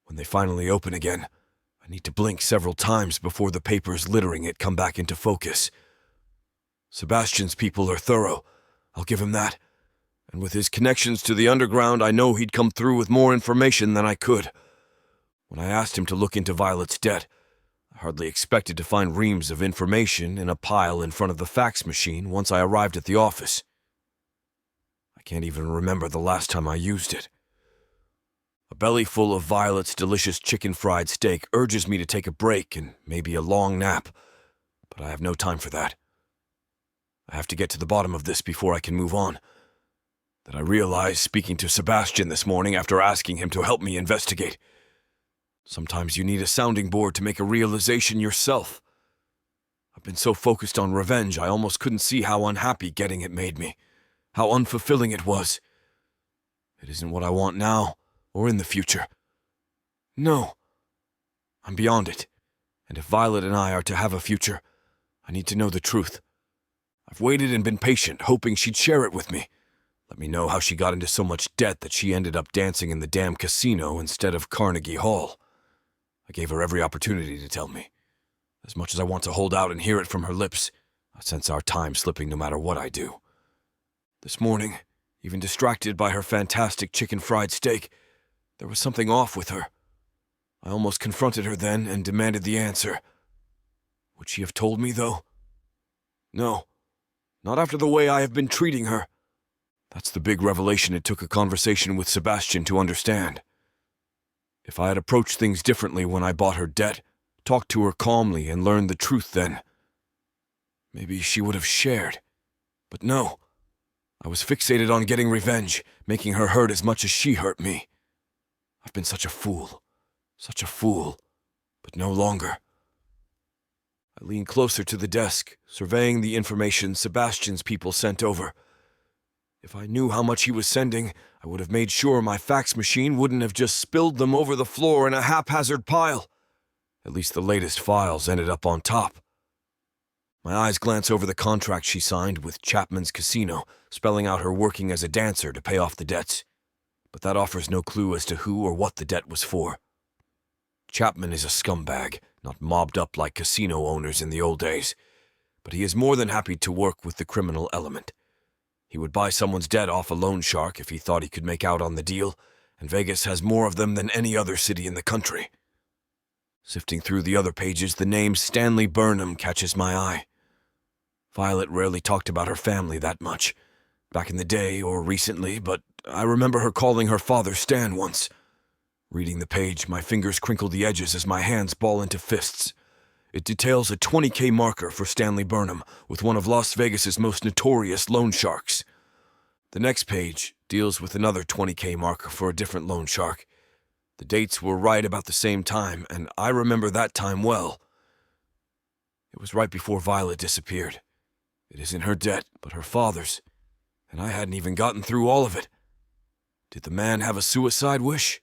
When they finally open again, I need to blink several times before the papers littering it come back into focus. Sebastian's people are thorough, I'll give him that. And with his connections to the underground, I know he'd come through with more information than I could. When I asked him to look into Violet's debt, I hardly expected to find reams of information in a pile in front of the fax machine once I arrived at the office. I can't even remember the last time I used it. A belly full of Violet's delicious chicken fried steak urges me to take a break and maybe a long nap, but I have no time for that. I have to get to the bottom of this before I can move on. That I realized speaking to Sebastian this morning after asking him to help me investigate. Sometimes you need a sounding board to make a realization yourself. I've been so focused on revenge, I almost couldn't see how unhappy getting it made me, how unfulfilling it was. It isn't what I want now, or in the future. No, I'm beyond it, and if Violet and I are to have a future, I need to know the truth. I've waited and been patient, hoping she'd share it with me. Let me know how she got into so much debt that she ended up dancing in the damn casino instead of Carnegie Hall. I gave her every opportunity to tell me. As much as I want to hold out and hear it from her lips, I sense our time slipping no matter what I do. This morning, even distracted by her fantastic chicken fried steak, there was something off with her. I almost confronted her then and demanded the answer. Would she have told me, though? No, not after the way I have been treating her. That's the big revelation it took a conversation with Sebastian to understand. If I had approached things differently when I bought her debt, talked to her calmly and learned the truth then, maybe she would have shared. But no, I was fixated on getting revenge, making her hurt as much as she hurt me. I've been such a fool, but no longer. I leaned closer to the desk, surveying the information Sebastian's people sent over. If I knew how much he was sending, I would have made sure my fax machine wouldn't have just spilled them over the floor in a haphazard pile. At least the latest files ended up on top. My eyes glance over the contract she signed with Chapman's Casino, spelling out her working as a dancer to pay off the debts. But that offers no clue as to who or what the debt was for. Chapman is a scumbag, not mobbed up like casino owners in the old days, but he is more than happy to work with the criminal element. He would buy someone's debt off a loan shark if he thought he could make out on the deal, and Vegas has more of them than any other city in the country. Sifting through the other pages, the name Stanley Burnham catches my eye. Violet rarely talked about her family that much, back in the day or recently, but I remember her calling her father Stan once. Reading the page, my fingers crinkle the edges as my hands ball into fists. It details a $20,000 marker for Stanley Burnham with one of Las Vegas's most notorious loan sharks. The next page deals with another $20,000 marker for a different loan shark. The dates were right about the same time, and I remember that time well. It was right before Violet disappeared. It isn't her debt, but her father's, and I hadn't even gotten through all of it. Did the man have a suicide wish?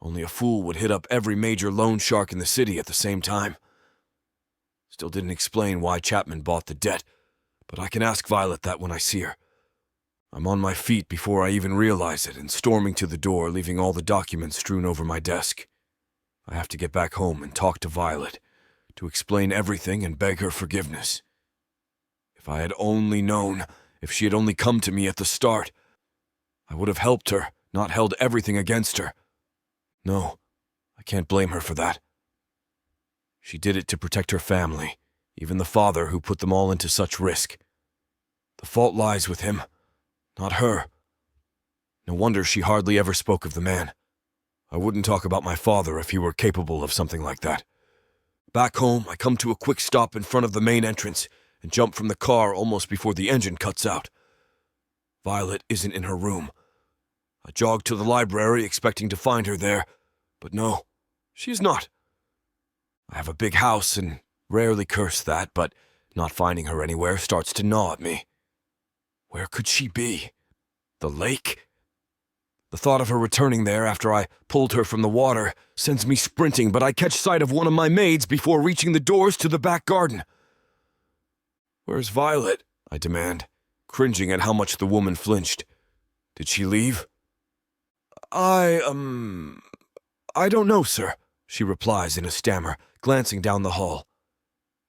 Only a fool would hit up every major loan shark in the city at the same time. Still didn't explain why Chapman bought the debt, but I can ask Violet that when I see her. I'm on my feet before I even realize it and storming to the door, leaving all the documents strewn over my desk. I have to get back home and talk to Violet, to explain everything and beg her forgiveness. If I had only known, if she had only come to me at the start, I would have helped her, not held everything against her. No, I can't blame her for that. She did it to protect her family, even the father who put them all into such risk. The fault lies with him, not her. No wonder she hardly ever spoke of the man. I wouldn't talk about my father if he were capable of something like that. Back home, I come to a quick stop in front of the main entrance and jump from the car almost before the engine cuts out. Violet isn't in her room. I jog to the library expecting to find her there, but no, she's not. I have a big house and rarely curse that, but not finding her anywhere starts to gnaw at me. Where could she be? The lake? The thought of her returning there after I pulled her from the water sends me sprinting, but I catch sight of one of my maids before reaching the doors to the back garden. Where's Violet? I demand, cringing at how much the woman flinched. Did she leave? I don't know, sir, she replies in a stammer, glancing down the hall.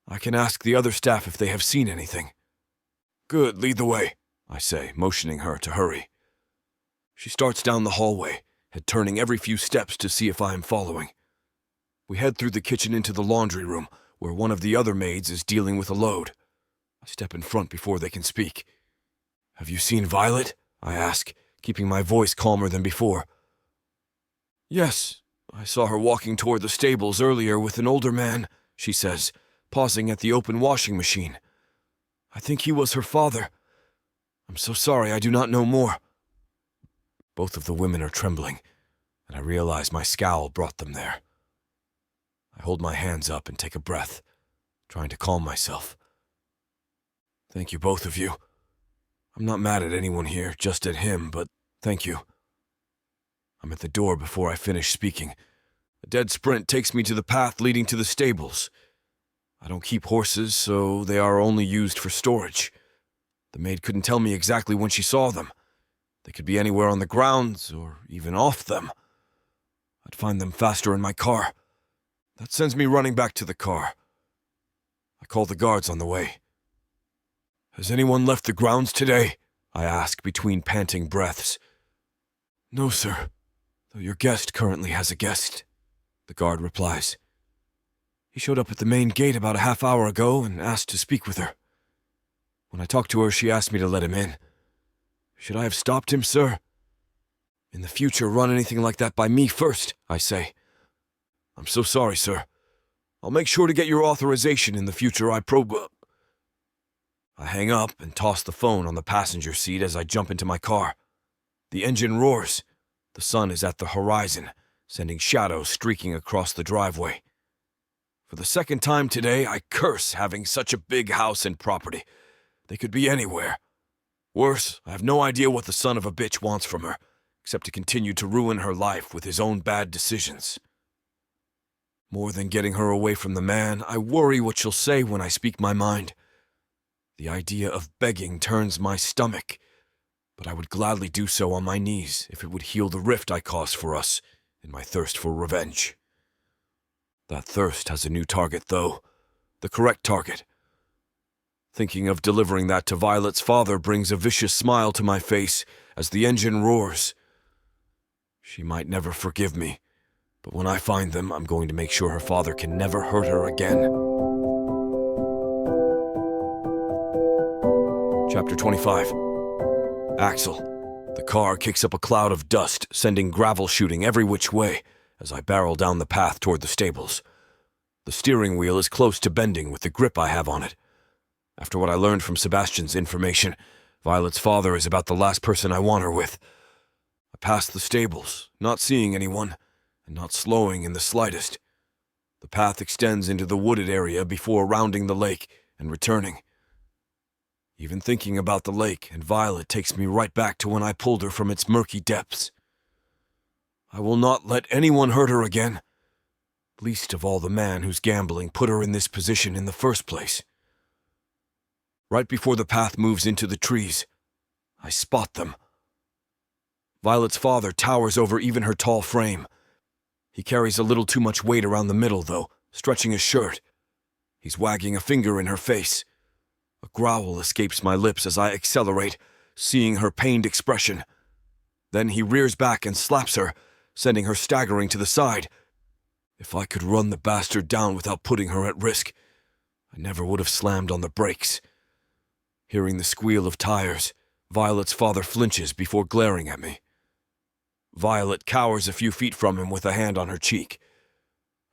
I can ask the other staff if they have seen anything. Good, lead the way, I say, motioning her to hurry. She starts down the hallway, head turning every few steps to see if I am following. We head through the kitchen into the laundry room, where one of the other maids is dealing with a load. I step in front before they can speak. Have you seen Violet? I ask, keeping my voice calmer than before. Yes, I saw her walking toward the stables earlier with an older man, she says, pausing at the open washing machine. I think he was her father. I'm so sorry I do not know more. Both of the women are trembling, and I realize my scowl brought them there. I hold my hands up and take a breath, trying to calm myself. Thank you, both of you. I'm not mad at anyone here, just at him, but thank you. I'm at the door before I finish speaking. A dead sprint takes me to the path leading to the stables. I don't keep horses, so they are only used for storage. The maid couldn't tell me exactly when she saw them. They could be anywhere on the grounds, or even off them. I'd find them faster in my car. That sends me running back to the car. I call the guards on the way. Has anyone left the grounds today? I ask between panting breaths. No, sir, though your guest currently has a guest, the guard replies. He showed up at the main gate about a half hour ago and asked to speak with her. When I talked to her, she asked me to let him in. Should I have stopped him, sir? In the future, run anything like that by me first, I say. I'm so sorry, sir. I'll make sure to get your authorization in the future, I hang up and toss the phone on the passenger seat as I jump into my car. The engine roars. The sun is at the horizon, sending shadows streaking across the driveway. For the second time today, I curse having such a big house and property. They could be anywhere. Worse, I have no idea what the son of a bitch wants from her, except to continue to ruin her life with his own bad decisions. More than getting her away from the man, I worry what she'll say when I speak my mind. The idea of begging turns my stomach, but I would gladly do so on my knees if it would heal the rift I caused for us in my thirst for revenge. That thirst has a new target, though. The correct target. Thinking of delivering that to Violet's father brings a vicious smile to my face as the engine roars. She might never forgive me, but when I find them, I'm going to make sure her father can never hurt her again. Chapter 25. Axel. The car kicks up a cloud of dust, sending gravel shooting every which way as I barrel down the path toward the stables. The steering wheel is close to bending with the grip I have on it. After what I learned from Sebastian's information, Violet's father is about the last person I want her with. I pass the stables, not seeing anyone, and not slowing in the slightest. The path extends into the wooded area before rounding the lake and returning. Even thinking about the lake and Violet takes me right back to when I pulled her from its murky depths. I will not let anyone hurt her again, least of all the man whose gambling put her in this position in the first place. Right before the path moves into the trees, I spot them. Violet's father towers over even her tall frame. He carries a little too much weight around the middle, though, stretching his shirt. He's wagging a finger in her face. A growl escapes my lips as I accelerate, seeing her pained expression. Then he rears back and slaps her, sending her staggering to the side. If I could run the bastard down without putting her at risk, I never would have slammed on the brakes. Hearing the squeal of tires, Violet's father flinches before glaring at me. Violet cowers a few feet from him with a hand on her cheek.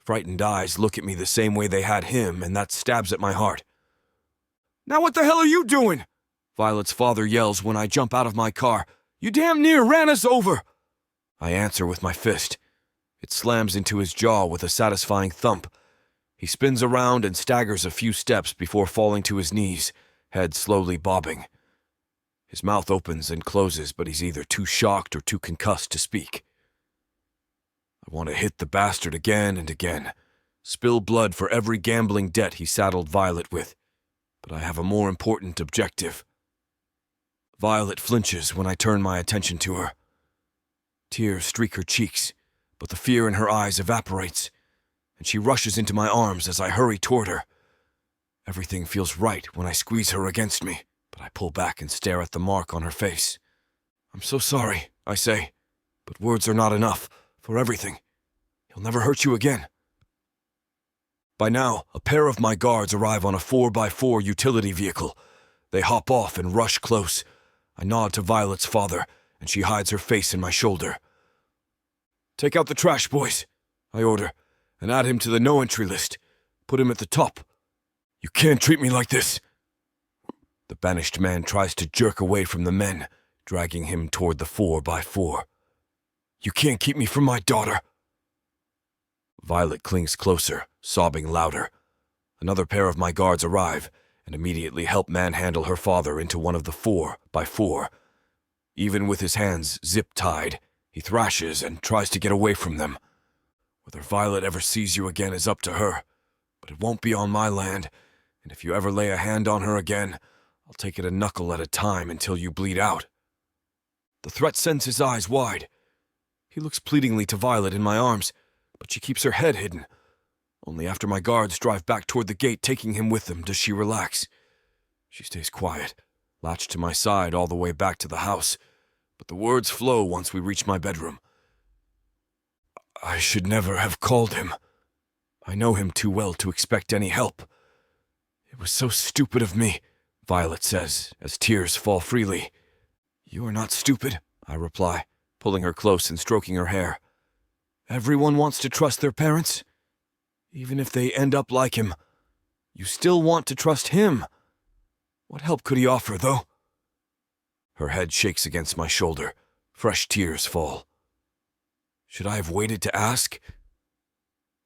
Frightened eyes look at me the same way they had him, and that stabs at my heart. Now what the hell are you doing? Violet's father yells when I jump out of my car. You damn near ran us over! I answer with my fist. It slams into his jaw with a satisfying thump. He spins around and staggers a few steps before falling to his knees, head slowly bobbing. His mouth opens and closes, but he's either too shocked or too concussed to speak. I want to hit the bastard again and again, spill blood for every gambling debt he saddled Violet with. But I have a more important objective. Violet flinches when I turn my attention to her. Tears streak her cheeks, but the fear in her eyes evaporates, and she rushes into my arms as I hurry toward her. Everything feels right when I squeeze her against me, but I pull back and stare at the mark on her face. I'm so sorry, I say, but words are not enough for everything. He'll never hurt you again. By now, a pair of my guards arrive on a 4x4 utility vehicle. They hop off and rush close. I nod to Violet's father, and she hides her face in my shoulder. Take out the trash, boys, I order, and add him to the no-entry list. Put him at the top. You can't treat me like this. The banished man tries to jerk away from the men, dragging him toward the 4x4. You can't keep me from my daughter. Violet clings closer, sobbing louder. Another pair of my guards arrive and immediately help manhandle her father into one of the 4x4. Even with his hands zip-tied, he thrashes and tries to get away from them. Whether Violet ever sees you again is up to her, but it won't be on my land, and if you ever lay a hand on her again, I'll take it a knuckle at a time until you bleed out. The threat sends his eyes wide. He looks pleadingly to Violet in my arms, but she keeps her head hidden. Only after my guards drive back toward the gate, taking him with them, does she relax. She stays quiet, latched to my side all the way back to the house, but the words flow once we reach my bedroom. I should never have called him. I know him too well to expect any help. It was so stupid of me, Violet says, as tears fall freely. You are not stupid, I reply, pulling her close and stroking her hair. Everyone wants to trust their parents. Even if they end up like him, you still want to trust him. What help could he offer, though? Her head shakes against my shoulder. Fresh tears fall. Should I have waited to ask?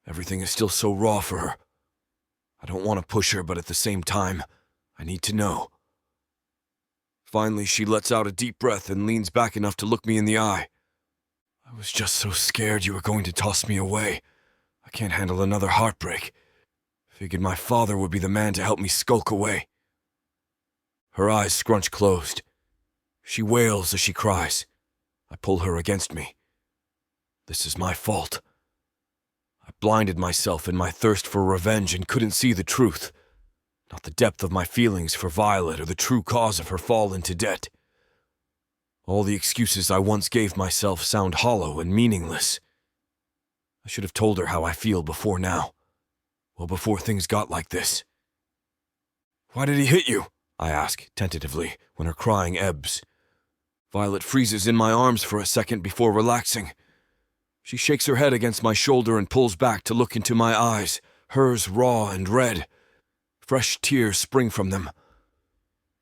Everything is still so raw for her. I don't want to push her, but at the same time, I need to know. Finally, she lets out a deep breath and leans back enough to look me in the eye. I was just so scared you were going to toss me away. I can't handle another heartbreak. Figured my father would be the man to help me skulk away. Her eyes scrunch closed. She wails as she cries. I pull her against me. This is my fault. I blinded myself in my thirst for revenge and couldn't see the truth. Not the depth of my feelings for Violet or the true cause of her fall into debt. All the excuses I once gave myself sound hollow and meaningless. I should have told her how I feel before now. Well, before things got like this. Why did he hit you? I ask, tentatively, when her crying ebbs. Violet freezes in my arms for a second before relaxing. She shakes her head against my shoulder and pulls back to look into my eyes, hers raw and red. Fresh tears spring from them.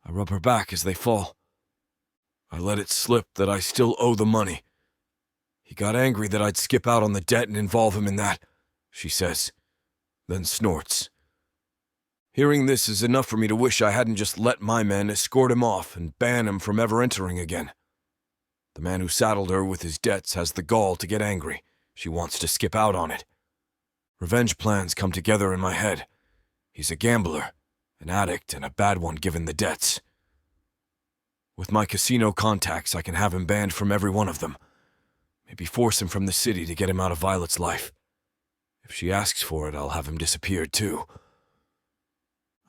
I rub her back as they fall. I let it slip that I still owe the money. He got angry that I'd skip out on the debt and involve him in that, she says, then snorts. Hearing this is enough for me to wish I hadn't just let my men escort him off and ban him from ever entering again. The man who saddled her with his debts has the gall to get angry. She wants to skip out on it. Revenge plans come together in my head. He's a gambler, an addict, and a bad one given the debts. With my casino contacts, I can have him banned from every one of them. Maybe force him from the city to get him out of Violet's life. If she asks for it, I'll have him disappeared too.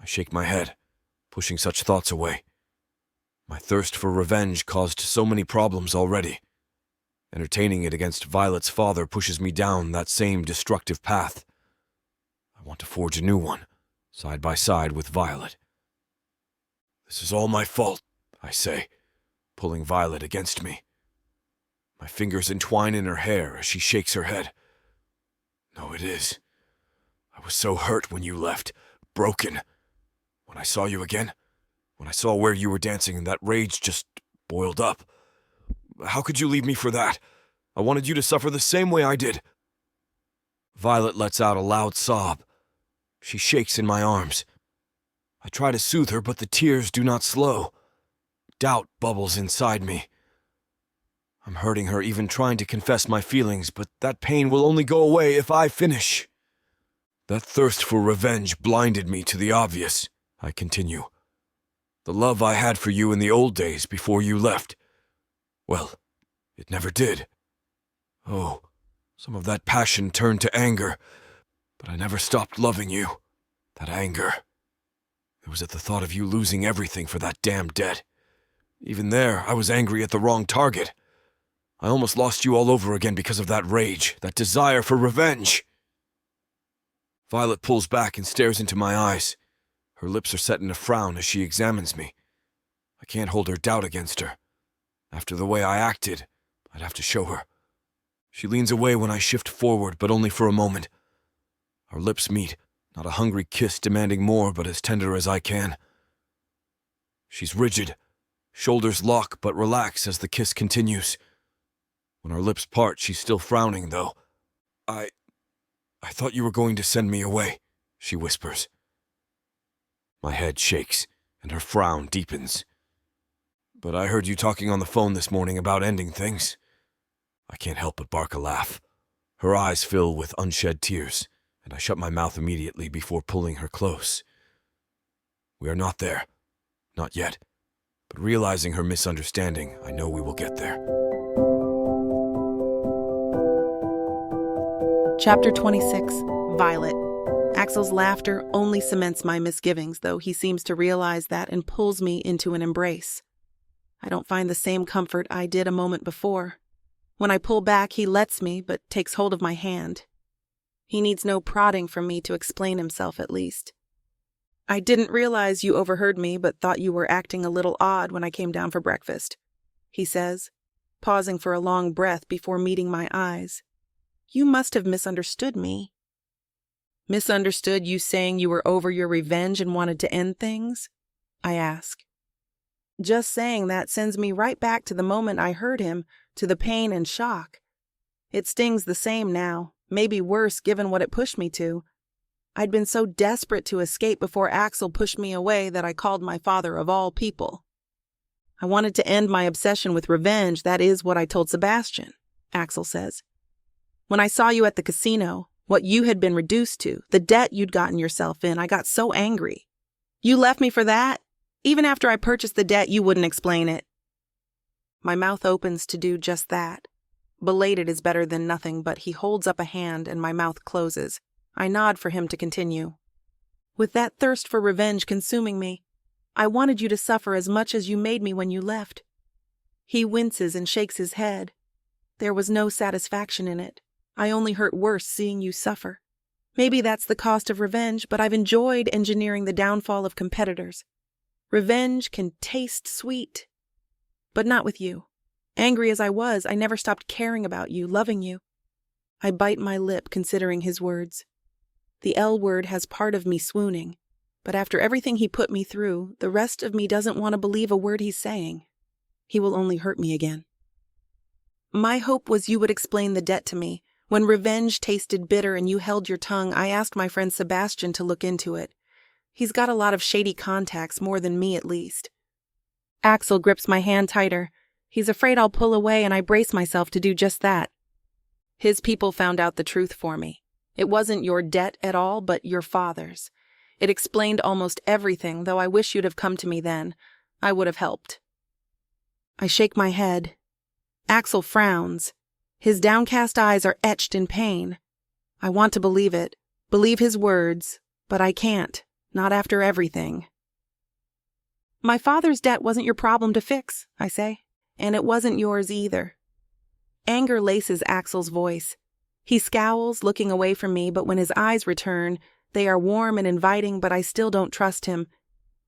I shake my head, pushing such thoughts away. My thirst for revenge caused so many problems already. Entertaining it against Violet's father pushes me down that same destructive path. I want to forge a new one, side by side with Violet. This is all my fault, I say, pulling Violet against me. My fingers entwine in her hair as she shakes her head. No, it is. I was so hurt when you left, broken. When I saw you again, when I saw where you were dancing, that rage just boiled up. How could you leave me for that? I wanted you to suffer the same way I did. Violet lets out a loud sob. She shakes in my arms. I try to soothe her, but the tears do not slow. Doubt bubbles inside me. I'm hurting her even trying to confess my feelings, but that pain will only go away if I finish. That thirst for revenge blinded me to the obvious, I continue. The love I had for you in the old days before you left. Well, it never did. Oh, some of that passion turned to anger, but I never stopped loving you. That anger. It was at the thought of you losing everything for that damn debt. Even there, I was angry at the wrong target. I almost lost you all over again because of that rage, that desire for revenge. Violet pulls back and stares into my eyes. Her lips are set in a frown as she examines me. I can't hold her doubt against her. After the way I acted, I'd have to show her. She leans away when I shift forward, but only for a moment. Our lips meet, not a hungry kiss demanding more, but as tender as I can. She's rigid. Shoulders lock but relax as the kiss continues. When our lips part, she's still frowning, though. I thought you were going to send me away, she whispers. My head shakes, and her frown deepens. But I heard you talking on the phone this morning about ending things. I can't help but bark a laugh. Her eyes fill with unshed tears, and I shut my mouth immediately before pulling her close. We are not there. Not yet. But realizing her misunderstanding, I know we will get there. Chapter 26, Violet. Axel's laughter only cements my misgivings, though he seems to realize that and pulls me into an embrace. I don't find the same comfort I did a moment before. When I pull back, he lets me, but takes hold of my hand. He needs no prodding from me to explain himself, at least. I didn't realize you overheard me, but thought you were acting a little odd when I came down for breakfast, he says, pausing for a long breath before meeting my eyes. You must have misunderstood me. Misunderstood you saying you were over your revenge and wanted to end things? I ask. Just saying that sends me right back to the moment I heard him, to the pain and shock. It stings the same now, maybe worse given what it pushed me to. I'd been so desperate to escape before Axel pushed me away that I called my father of all people. I wanted to end my obsession with revenge, that is what I told Sebastian, Axel says. When I saw you at the casino, what you had been reduced to, the debt you'd gotten yourself in, I got so angry. You left me for that? Even after I purchased the debt, you wouldn't explain it. My mouth opens to do just that. Belated is better than nothing, but he holds up a hand and my mouth closes. I nod for him to continue. With that thirst for revenge consuming me, I wanted you to suffer as much as you made me when you left. He winces and shakes his head. There was no satisfaction in it. I only hurt worse seeing you suffer. Maybe that's the cost of revenge, but I've enjoyed engineering the downfall of competitors. Revenge can taste sweet. But not with you. Angry as I was, I never stopped caring about you, loving you. I bite my lip considering his words. The L word has part of me swooning, but after everything he put me through, the rest of me doesn't want to believe a word he's saying. He will only hurt me again. My hope was you would explain the debt to me. When revenge tasted bitter and you held your tongue, I asked my friend Sebastian to look into it. He's got a lot of shady contacts, more than me at least. Axel grips my hand tighter. He's afraid I'll pull away, and I brace myself to do just that. His people found out the truth for me. It wasn't your debt at all, but your father's. It explained almost everything, though I wish you'd have come to me then. I would have helped. I shake my head. Axel frowns. His downcast eyes are etched in pain. I want to believe it, believe his words, but I can't, not after everything. My father's debt wasn't your problem to fix, I say, and it wasn't yours either. Anger laces Axel's voice. He scowls, looking away from me, but when his eyes return, they are warm and inviting, but I still don't trust him.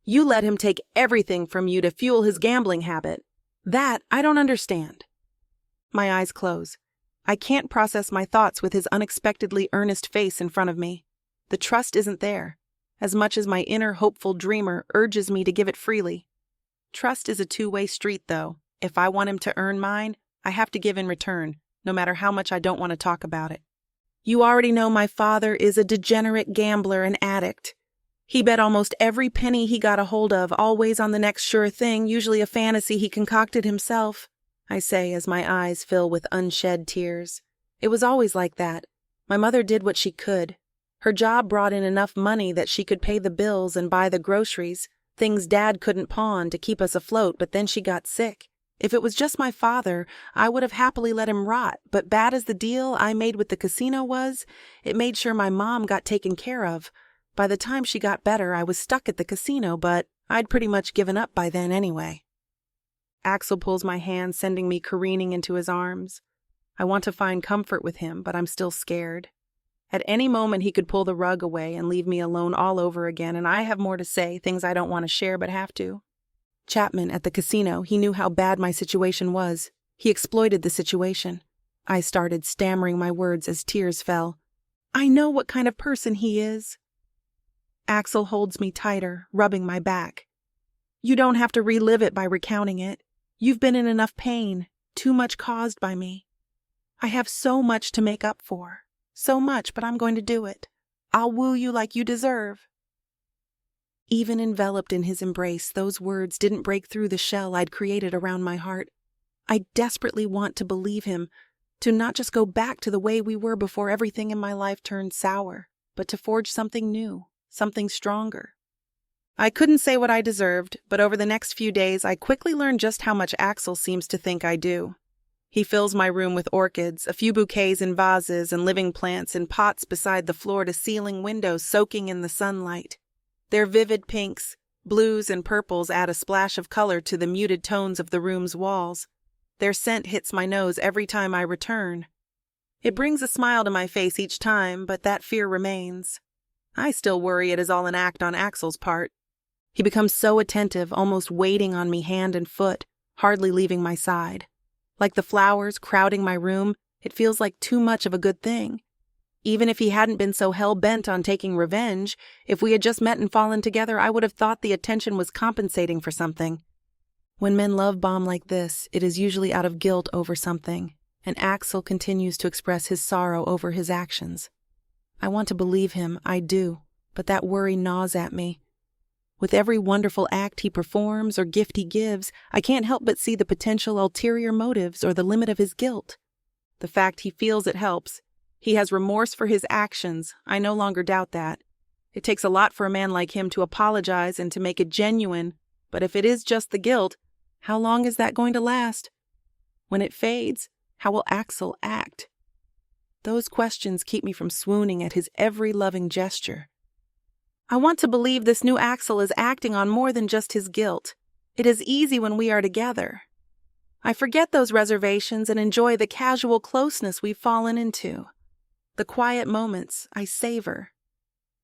You let him take everything from you to fuel his gambling habit. That I don't understand. My eyes close. I can't process my thoughts with his unexpectedly earnest face in front of me. The trust isn't there, as much as my inner hopeful dreamer urges me to give it freely. Trust is a two-way street, though. If I want him to earn mine, I have to give in return, no matter how much I don't want to talk about it. You already know my father is a degenerate gambler and addict. He bet almost every penny he got a hold of, always on the next sure thing, usually a fantasy he concocted himself, I say as my eyes fill with unshed tears. It was always like that. My mother did what she could. Her job brought in enough money that she could pay the bills and buy the groceries, things Dad couldn't pawn to keep us afloat, but then she got sick. If it was just my father, I would have happily let him rot, but bad as the deal I made with the casino was, it made sure my mom got taken care of. By the time she got better, I was stuck at the casino, but I'd pretty much given up by then anyway. Axel pulls my hand, sending me careening into his arms. I want to find comfort with him, but I'm still scared. At any moment he could pull the rug away and leave me alone all over again, and I have more to say, things I don't want to share but have to. Chapman at the casino, he knew how bad my situation was. He exploited the situation. I started stammering my words as tears fell. I know what kind of person he is. Axel holds me tighter, rubbing my back. You don't have to relive it by recounting it. You've been in enough pain, too much caused by me. I have so much to make up for. So much, but I'm going to do it. I'll woo you like you deserve." Even enveloped in his embrace, those words didn't break through the shell I'd created around my heart. I desperately want to believe him, to not just go back to the way we were before everything in my life turned sour, but to forge something new, something stronger. I couldn't say what I deserved, but over the next few days I quickly learned just how much Axel seems to think I do. He fills my room with orchids, a few bouquets in vases, and living plants in pots beside the floor-to-ceiling windows soaking in the sunlight. Their vivid pinks, blues, and purples add a splash of color to the muted tones of the room's walls. Their scent hits my nose every time I return. It brings a smile to my face each time, but that fear remains. I still worry it is all an act on Axel's part. He becomes so attentive, almost waiting on me hand and foot, hardly leaving my side. Like the flowers crowding my room, it feels like too much of a good thing. Even if he hadn't been so hell-bent on taking revenge, if we had just met and fallen together, I would have thought the attention was compensating for something. When men love bomb like this, it is usually out of guilt over something, and Axel continues to express his sorrow over his actions. I want to believe him, I do, but that worry gnaws at me. With every wonderful act he performs or gift he gives, I can't help but see the potential ulterior motives or the limit of his guilt. The fact he feels it helps. He has remorse for his actions. I no longer doubt that. It takes a lot for a man like him to apologize and to make it genuine, but if it is just the guilt, how long is that going to last? When it fades, how will Axel act? Those questions keep me from swooning at his every loving gesture. I want to believe this new Axel is acting on more than just his guilt. It is easy when we are together. I forget those reservations and enjoy the casual closeness we've fallen into. The quiet moments I savor.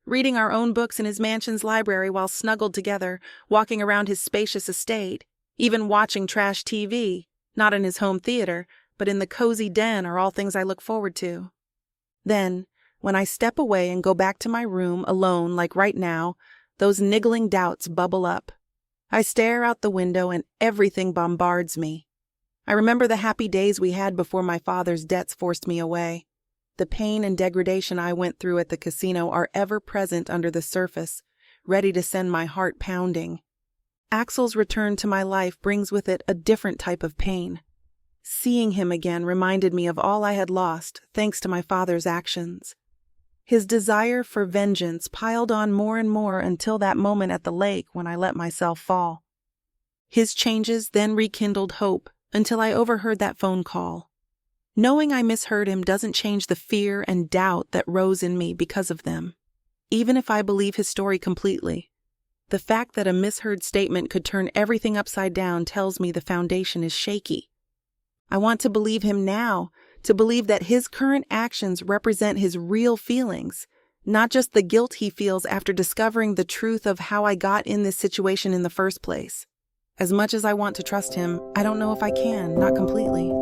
Reading our own books in his mansion's library while snuggled together, walking around his spacious estate, even watching trash TV, not in his home theater, but in the cozy den are all things I look forward to. Then, when I step away and go back to my room alone like right now, those niggling doubts bubble up. I stare out the window and everything bombards me. I remember the happy days we had before my father's debts forced me away. The pain and degradation I went through at the casino are ever present under the surface, ready to send my heart pounding. Axel's return to my life brings with it a different type of pain. Seeing him again reminded me of all I had lost thanks to my father's actions. His desire for vengeance piled on more and more until that moment at the lake when I let myself fall. His changes then rekindled hope until I overheard that phone call. Knowing I misheard him doesn't change the fear and doubt that rose in me because of them. Even if I believe his story completely, the fact that a misheard statement could turn everything upside down tells me the foundation is shaky. I want to believe him now, to believe that his current actions represent his real feelings, not just the guilt he feels after discovering the truth of how I got in this situation in the first place. As much as I want to trust him, I don't know if I can, not completely.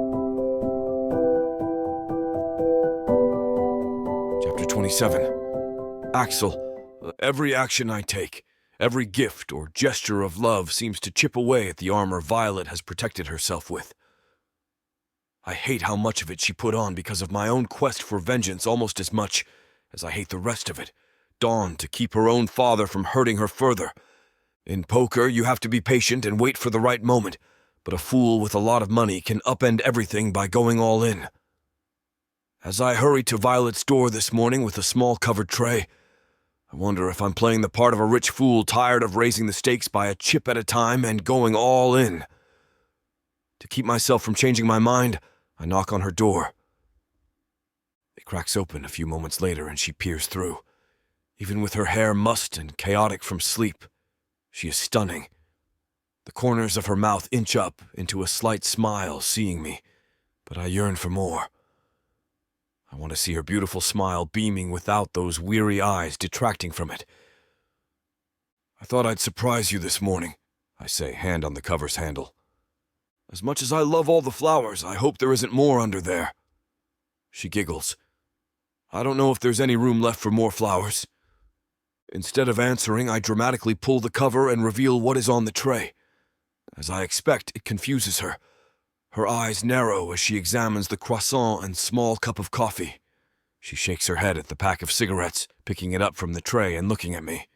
Chapter 27. Axel, every action I take, every gift or gesture of love seems to chip away at the armor Violet has protected herself with. I hate how much of it she put on because of my own quest for vengeance almost as much as I hate the rest of it. Dawn to keep her own father from hurting her further. In poker, you have to be patient and wait for the right moment, but a fool with a lot of money can upend everything by going all in. As I hurry to Violet's door this morning with a small covered tray, I wonder if I'm playing the part of a rich fool tired of raising the stakes by a chip at a time and going all in. To keep myself from changing my mind, I knock on her door. It cracks open a few moments later and she peers through. Even with her hair mussed and chaotic from sleep, she is stunning. The corners of her mouth inch up into a slight smile seeing me, but I yearn for more. I want to see her beautiful smile beaming without those weary eyes detracting from it. I thought I'd surprise you this morning, I say, hand on the cover's handle. As much as I love all the flowers, I hope there isn't more under there. She giggles. I don't know if there's any room left for more flowers. Instead of answering, I dramatically pull the cover and reveal what is on the tray. As I expect, it confuses her. Her eyes narrow as she examines the croissant and small cup of coffee. She shakes her head at the pack of cigarettes, picking it up from the tray and looking at me.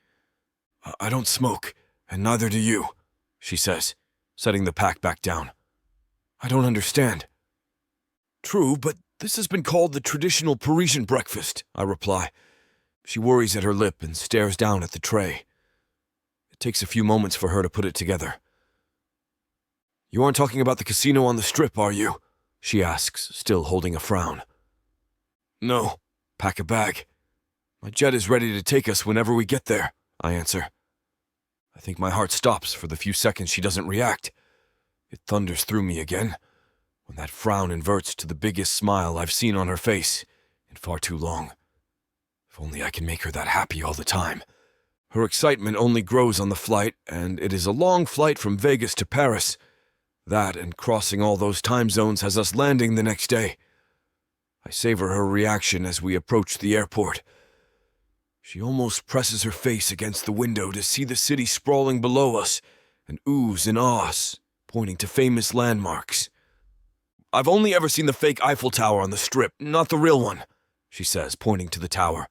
I don't smoke, and neither do you, she says, setting the pack back down. I don't understand. True, but this has been called the traditional Parisian breakfast, I reply. She worries at her lip and stares down at the tray. It takes a few moments for her to put it together. You aren't talking about the casino on the Strip, are you? She asks, still holding a frown. No, pack a bag. My jet is ready to take us whenever we get there, I answer. I think my heart stops for the few seconds she doesn't react. It thunders through me again, when that frown inverts to the biggest smile I've seen on her face in far too long. If only I can make her that happy all the time. Her excitement only grows on the flight, and it is a long flight from Vegas to Paris. That and crossing all those time zones has us landing the next day. I savor her reaction as we approach the airport. She almost presses her face against the window to see the city sprawling below us and oohs and ahs, pointing to famous landmarks. I've only ever seen the fake Eiffel Tower on the Strip, not the real one, she says, pointing to the tower.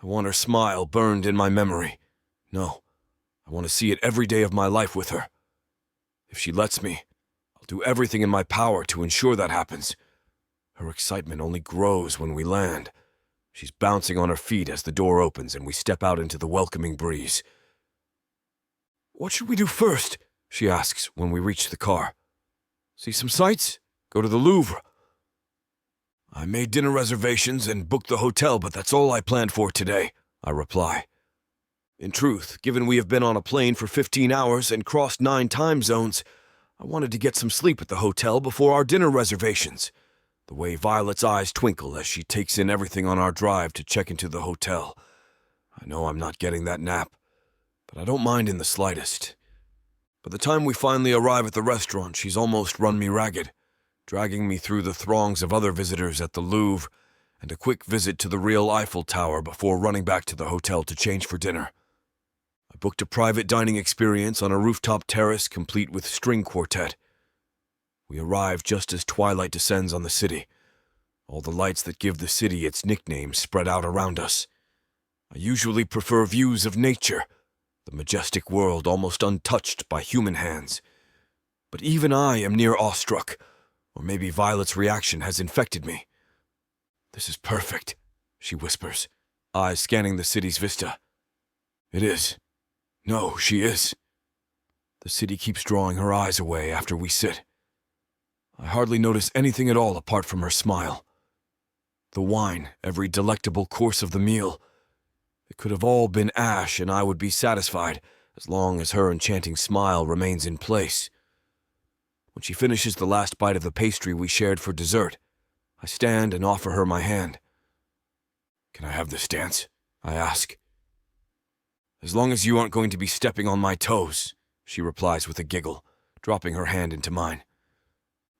I want her smile burned in my memory. No, I want to see it every day of my life with her. If she lets me, I'll do everything in my power to ensure that happens. Her excitement only grows when we land. She's bouncing on her feet as the door opens and we step out into the welcoming breeze. What should we do first? She asks when we reach the car. See some sights? Go to the Louvre. I made dinner reservations and booked the hotel, but that's all I planned for today, I reply. In truth, given we have been on a plane for 15 hours and crossed 9 time zones, I wanted to get some sleep at the hotel before our dinner reservations. The way Violet's eyes twinkle as she takes in everything on our drive to check into the hotel. I know I'm not getting that nap, but I don't mind in the slightest. By the time we finally arrive at the restaurant, she's almost run me ragged, dragging me through the throngs of other visitors at the Louvre and a quick visit to the real Eiffel Tower before running back to the hotel to change for dinner. I booked a private dining experience on a rooftop terrace complete with string quartet. We arrive just as twilight descends on the city, all the lights that give the city its nickname spread out around us. I usually prefer views of nature, the majestic world almost untouched by human hands. But even I am near awestruck, or maybe Violet's reaction has infected me. This is perfect, she whispers, eyes scanning the city's vista. It is. No, she is. The city keeps drawing her eyes away after we sit. I hardly notice anything at all apart from her smile. The wine, every delectable course of the meal. It could have all been ash and I would be satisfied as long as her enchanting smile remains in place. When she finishes the last bite of the pastry we shared for dessert, I stand and offer her my hand. Can I have this dance? I ask. As long as you aren't going to be stepping on my toes, she replies with a giggle, dropping her hand into mine.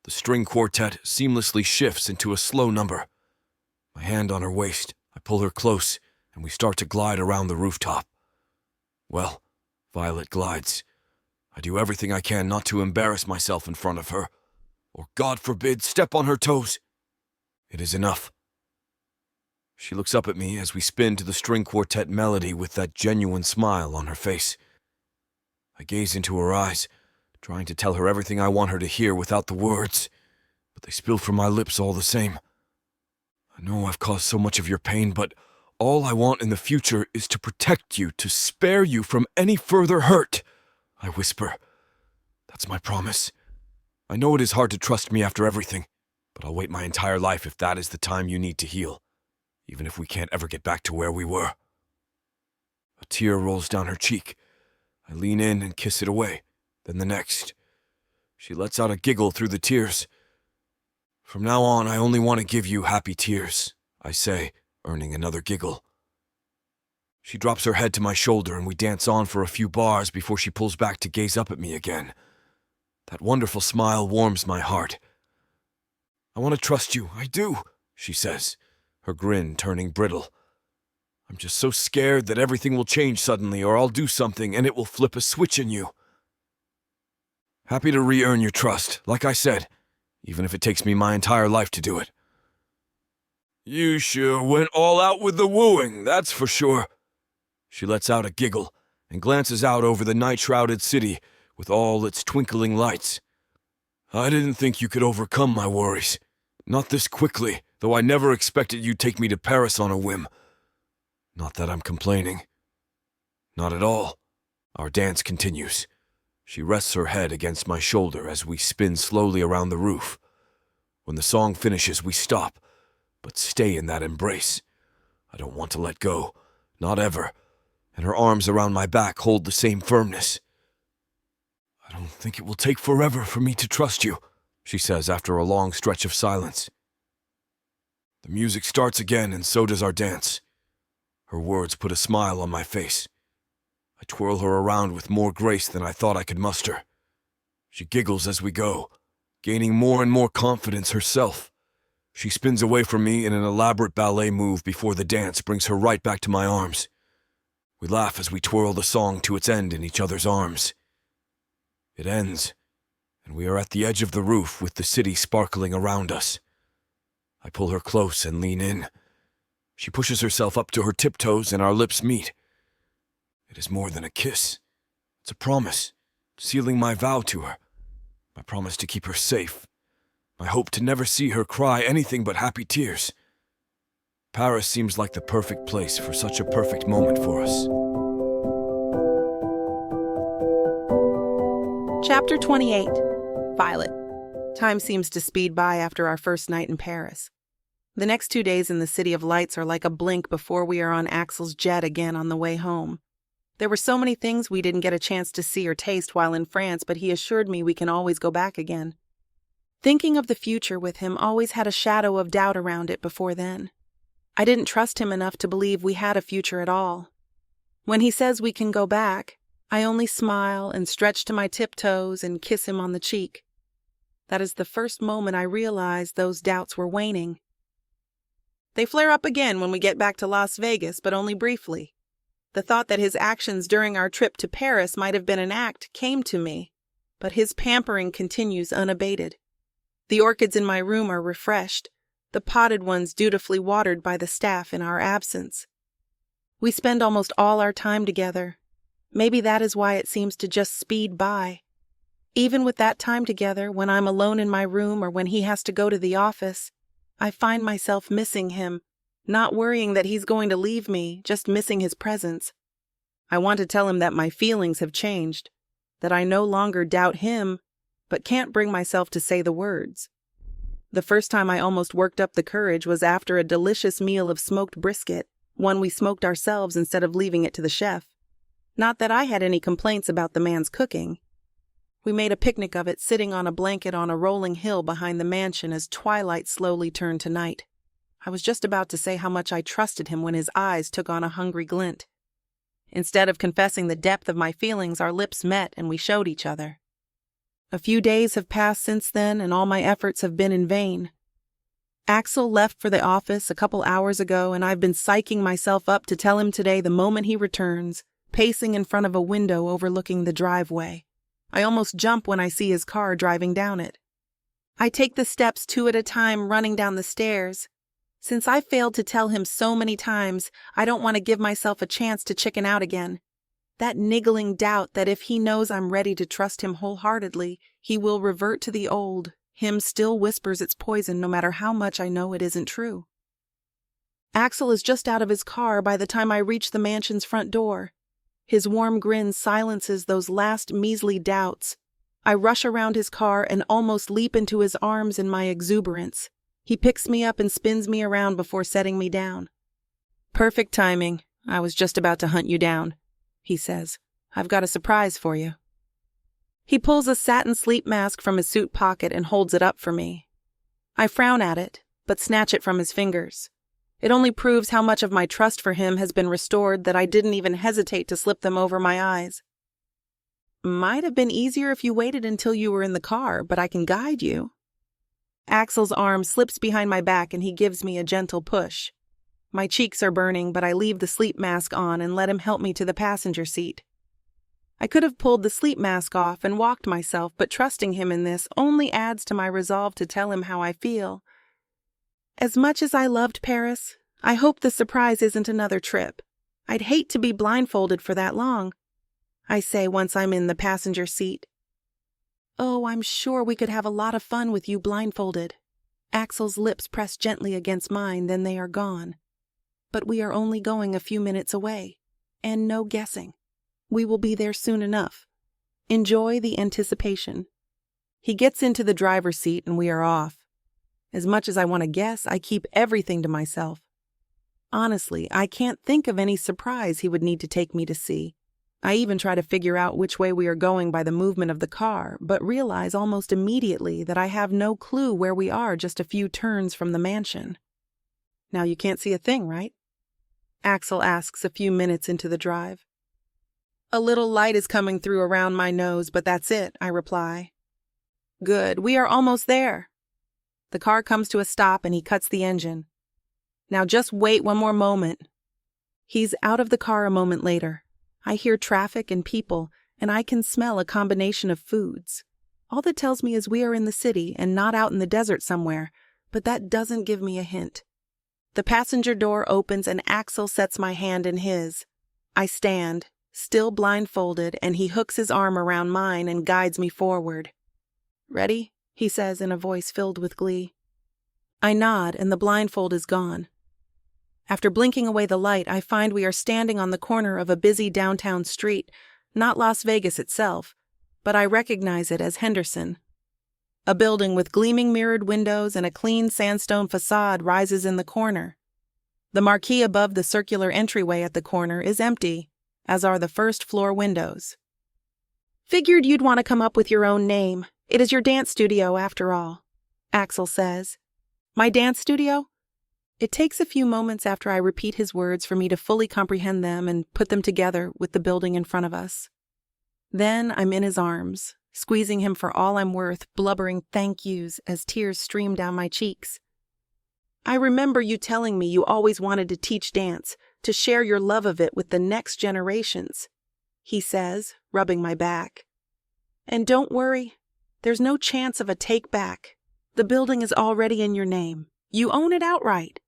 The string quartet seamlessly shifts into a slow number. My hand on her waist, I pull her close, and we start to glide around the rooftop. Well, Violet glides. I do everything I can not to embarrass myself in front of her, or God forbid, step on her toes. It is enough. She looks up at me as we spin to the string quartet melody with that genuine smile on her face. I gaze into her eyes, trying to tell her everything I want her to hear without the words, but they spill from my lips all the same. I know I've caused so much of your pain, but all I want in the future is to protect you, to spare you from any further hurt, I whisper. That's my promise. I know it is hard to trust me after everything, but I'll wait my entire life if that is the time you need to heal, even if we can't ever get back to where we were. A tear rolls down her cheek. I lean in and kiss it away. Then the next. She lets out a giggle through the tears. From now on, I only want to give you happy tears, I say, earning another giggle. She drops her head to my shoulder and we dance on for a few bars before she pulls back to gaze up at me again. That wonderful smile warms my heart. I want to trust you, I do, she says, her grin turning brittle. I'm just so scared that everything will change suddenly or I'll do something and it will flip a switch in you. Happy to re-earn your trust, like I said, even if it takes me my entire life to do it. You sure went all out with the wooing, that's for sure. She lets out a giggle and glances out over the night-shrouded city with all its twinkling lights. I didn't think you could overcome my worries. Not this quickly, though I never expected you'd take me to Paris on a whim. Not that I'm complaining. Not at all. Our dance continues. She rests her head against my shoulder as we spin slowly around the roof. When the song finishes, we stop, but stay in that embrace. I don't want to let go, not ever, and her arms around my back hold the same firmness. I don't think it will take forever for me to trust you, she says after a long stretch of silence. The music starts again, and so does our dance. Her words put a smile on my face. I twirl her around with more grace than I thought I could muster. She giggles as we go, gaining more and more confidence herself. She spins away from me in an elaborate ballet move before the dance brings her right back to my arms. We laugh as we twirl the song to its end in each other's arms. It ends, and we are at the edge of the roof with the city sparkling around us. I pull her close and lean in. She pushes herself up to her tiptoes and our lips meet. It is more than a kiss. It's a promise, sealing my vow to her. My promise to keep her safe. My hope to never see her cry anything but happy tears. Paris seems like the perfect place for such a perfect moment for us. Chapter 28. Violet. Time seems to speed by after our first night in Paris. The next 2 days in the City of Lights are like a blink before we are on Axel's jet again on the way home. There were so many things we didn't get a chance to see or taste while in France, but he assured me we can always go back again. Thinking of the future with him always had a shadow of doubt around it before then. I didn't trust him enough to believe we had a future at all. When he says we can go back, I only smile and stretch to my tiptoes and kiss him on the cheek. That is the first moment I realized those doubts were waning. They flare up again when we get back to Las Vegas, but only briefly. The thought that his actions during our trip to Paris might have been an act came to me, but his pampering continues unabated. The orchids in my room are refreshed, the potted ones dutifully watered by the staff in our absence. We spend almost all our time together. Maybe that is why it seems to just speed by. Even with that time together, when I'm alone in my room or when he has to go to the office, I find myself missing him, not worrying that he's going to leave me, just missing his presence. I want to tell him that my feelings have changed, that I no longer doubt him, but can't bring myself to say the words. The first time I almost worked up the courage was after a delicious meal of smoked brisket, one we smoked ourselves instead of leaving it to the chef. Not that I had any complaints about the man's cooking. We made a picnic of it sitting on a blanket on a rolling hill behind the mansion as twilight slowly turned to night. I was just about to say how much I trusted him when his eyes took on a hungry glint. Instead of confessing the depth of my feelings, our lips met and we showed each other. A few days have passed since then, and all my efforts have been in vain. Axel left for the office a couple hours ago, and I've been psyching myself up to tell him today the moment he returns, pacing in front of a window overlooking the driveway. I almost jump when I see his car driving down it. I take the steps 2 at a time, running down the stairs. Since I failed to tell him so many times, I don't want to give myself a chance to chicken out again. That niggling doubt that if he knows I'm ready to trust him wholeheartedly, he will revert to the old, him still whispers its poison no matter how much I know it isn't true. Axel is just out of his car by the time I reach the mansion's front door. His warm grin silences those last measly doubts. I rush around his car and almost leap into his arms in my exuberance. He picks me up and spins me around before setting me down. "Perfect timing. I was just about to hunt you down," he says. "I've got a surprise for you." He pulls a satin sleep mask from his suit pocket and holds it up for me. I frown at it, but snatch it from his fingers. It only proves how much of my trust for him has been restored that I didn't even hesitate to slip them over my eyes. "Might have been easier if you waited until you were in the car, but I can guide you." Axel's arm slips behind my back and he gives me a gentle push. My cheeks are burning, but I leave the sleep mask on and let him help me to the passenger seat. I could have pulled the sleep mask off and walked myself, but trusting him in this only adds to my resolve to tell him how I feel. As much as I loved Paris, I hope the surprise isn't another trip. I'd hate to be blindfolded for that long, I say once I'm in the passenger seat. Oh, I'm sure we could have a lot of fun with you blindfolded. Axel's lips press gently against mine, then they are gone. But we are only going a few minutes away, and no guessing. We will be there soon enough. Enjoy the anticipation. He gets into the driver's seat and we are off. As much as I want to guess, I keep everything to myself. Honestly, I can't think of any surprise he would need to take me to see. I even try to figure out which way we are going by the movement of the car, but realize almost immediately that I have no clue where we are just a few turns from the mansion. Now you can't see a thing, right? Axel asks a few minutes into the drive. A little light is coming through around my nose, but that's it, I reply. Good, we are almost there. The car comes to a stop and he cuts the engine. Now just wait one more moment. He's out of the car a moment later. I hear traffic and people, and I can smell a combination of foods. All that tells me is we are in the city and not out in the desert somewhere, but that doesn't give me a hint. The passenger door opens and Axel sets my hand in his. I stand, still blindfolded, and he hooks his arm around mine and guides me forward. Ready? He says in a voice filled with glee. I nod and the blindfold is gone. After blinking away the light, I find we are standing on the corner of a busy downtown street, not Las Vegas itself, but I recognize it as Henderson. A building with gleaming mirrored windows and a clean sandstone facade rises in the corner. The marquee above the circular entryway at the corner is empty, as are the first-floor windows. Figured you'd want to come up with your own name. It is your dance studio, after all, Axel says. My dance studio? It takes a few moments after I repeat his words for me to fully comprehend them and put them together with the building in front of us. Then I'm in his arms, squeezing him for all I'm worth, blubbering thank yous as tears stream down my cheeks. I remember you telling me you always wanted to teach dance, to share your love of it with the next generations, he says, rubbing my back. And don't worry, there's no chance of a take-back. The building is already in your name. You own it outright.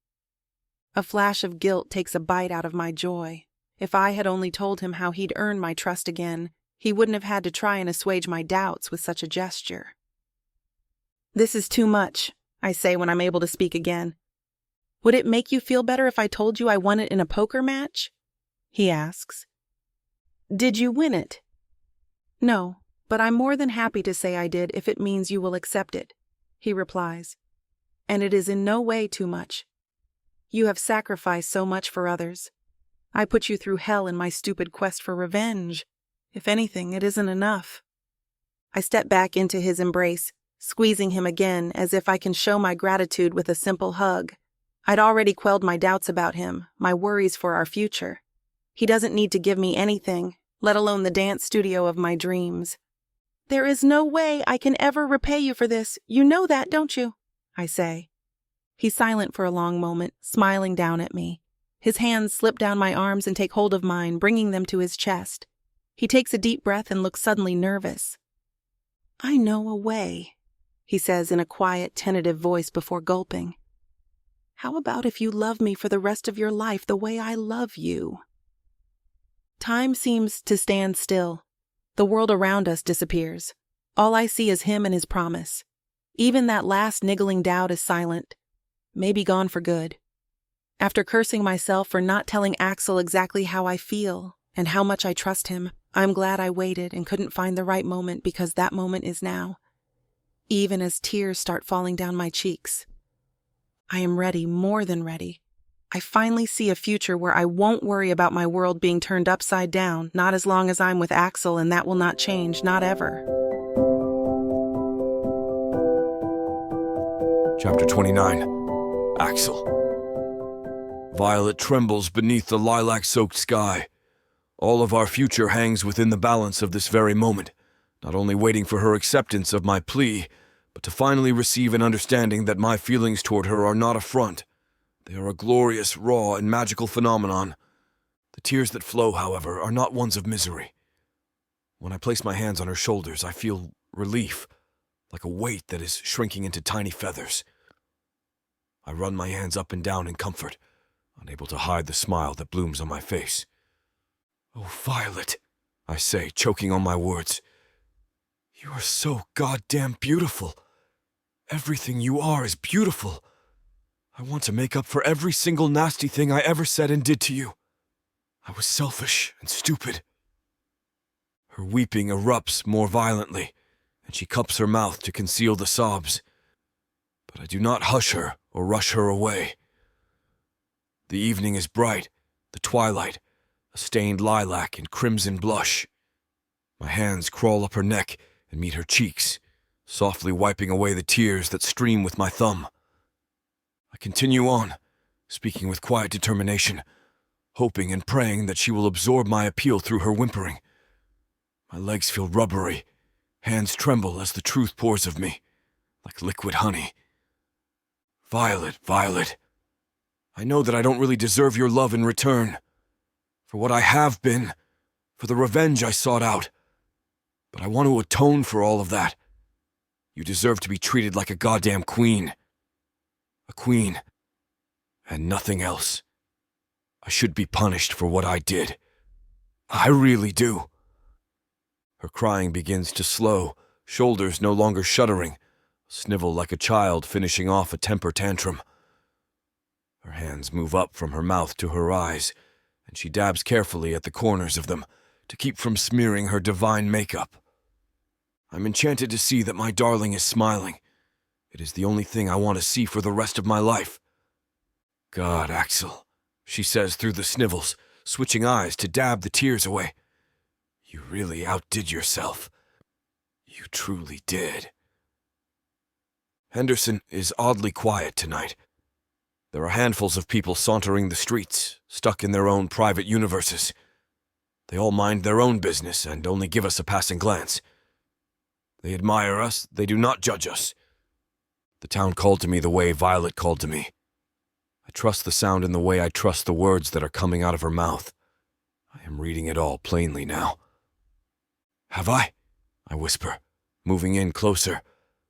A flash of guilt takes a bite out of my joy. If I had only told him how he'd earned my trust again, he wouldn't have had to try and assuage my doubts with such a gesture. This is too much, I say when I'm able to speak again. Would it make you feel better if I told you I won it in a poker match? He asks. Did you win it? No, but I'm more than happy to say I did if it means you will accept it, he replies. And it is in no way too much. You have sacrificed so much for others. I put you through hell in my stupid quest for revenge. If anything, it isn't enough. I step back into his embrace, squeezing him again as if I can show my gratitude with a simple hug. I'd already quelled my doubts about him, my worries for our future. He doesn't need to give me anything, let alone the dance studio of my dreams. There is no way I can ever repay you for this. You know that, don't you? I say. He's silent for a long moment, smiling down at me. His hands slip down my arms and take hold of mine, bringing them to his chest. He takes a deep breath and looks suddenly nervous. I know a way, he says in a quiet, tentative voice before gulping. How about if you love me for the rest of your life the way I love you? Time seems to stand still. The world around us disappears. All I see is him and his promise. Even that last niggling doubt is silent, maybe gone for good. After cursing myself for not telling Axel exactly how I feel and how much I trust him, I'm glad I waited and couldn't find the right moment because that moment is now. Even as tears start falling down my cheeks. I am ready, more than ready. I finally see a future where I won't worry about my world being turned upside down, not as long as I'm with Axel, and that will not change, not ever. Chapter 29. Axel. Violet trembles beneath the lilac-soaked sky. All of our future hangs within the balance of this very moment, not only waiting for her acceptance of my plea, but to finally receive an understanding that my feelings toward her are not a front. They are a glorious, raw, and magical phenomenon. The tears that flow, however, are not ones of misery. When I place my hands on her shoulders, I feel relief, like a weight that is shrinking into tiny feathers. I run my hands up and down in comfort, unable to hide the smile that blooms on my face. "Oh, Violet," I say, choking on my words. "You are so goddamn beautiful. Everything you are is beautiful. I want to make up for every single nasty thing I ever said and did to you. I was selfish and stupid." Her weeping erupts more violently, and she cups her mouth to conceal the sobs. But I do not hush her or rush her away. The evening is bright, the twilight, a stained lilac and crimson blush. My hands crawl up her neck and meet her cheeks, softly wiping away the tears that stream with my thumb. I continue on, speaking with quiet determination, hoping and praying that she will absorb my appeal through her whimpering. My legs feel rubbery, hands tremble as the truth pours of me, like liquid honey. "Violet, Violet, I know that I don't really deserve your love in return, for what I have been, for the revenge I sought out, but I want to atone for all of that. You deserve to be treated like a goddamn queen. A queen, and nothing else. I should be punished for what I did. I really do." Her crying begins to slow, shoulders no longer shuddering, snivel like a child finishing off a temper tantrum. Her hands move up from her mouth to her eyes, and she dabs carefully at the corners of them to keep from smearing her divine makeup. I'm enchanted to see that my darling is smiling. It is the only thing I want to see for the rest of my life. "God, Axel," she says through the snivels, switching eyes to dab the tears away. "You really outdid yourself. You truly did." Henderson is oddly quiet tonight. There are handfuls of people sauntering the streets, stuck in their own private universes. They all mind their own business and only give us a passing glance. They admire us, they do not judge us. The town called to me the way Violet called to me. I trust the sound in the way I trust the words that are coming out of her mouth. I am reading it all plainly now. "Have I?" I whisper, moving in closer,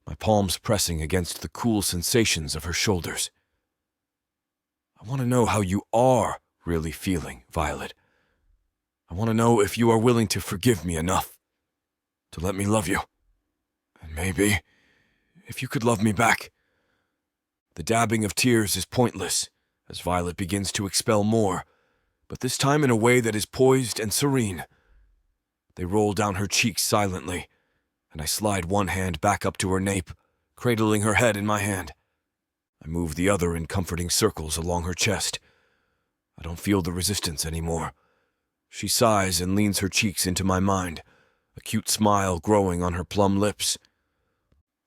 my palms pressing against the cool sensations of her shoulders. "I want to know how you are really feeling, Violet. I want to know if you are willing to forgive me enough to let me love you. And maybe, if you could love me back." The dabbing of tears is pointless, as Violet begins to expel more, but this time in a way that is poised and serene. They roll down her cheeks silently, and I slide one hand back up to her nape, cradling her head in my hand. I move the other in comforting circles along her chest. I don't feel the resistance anymore. She sighs and leans her cheeks into my mind, a cute smile growing on her plum lips.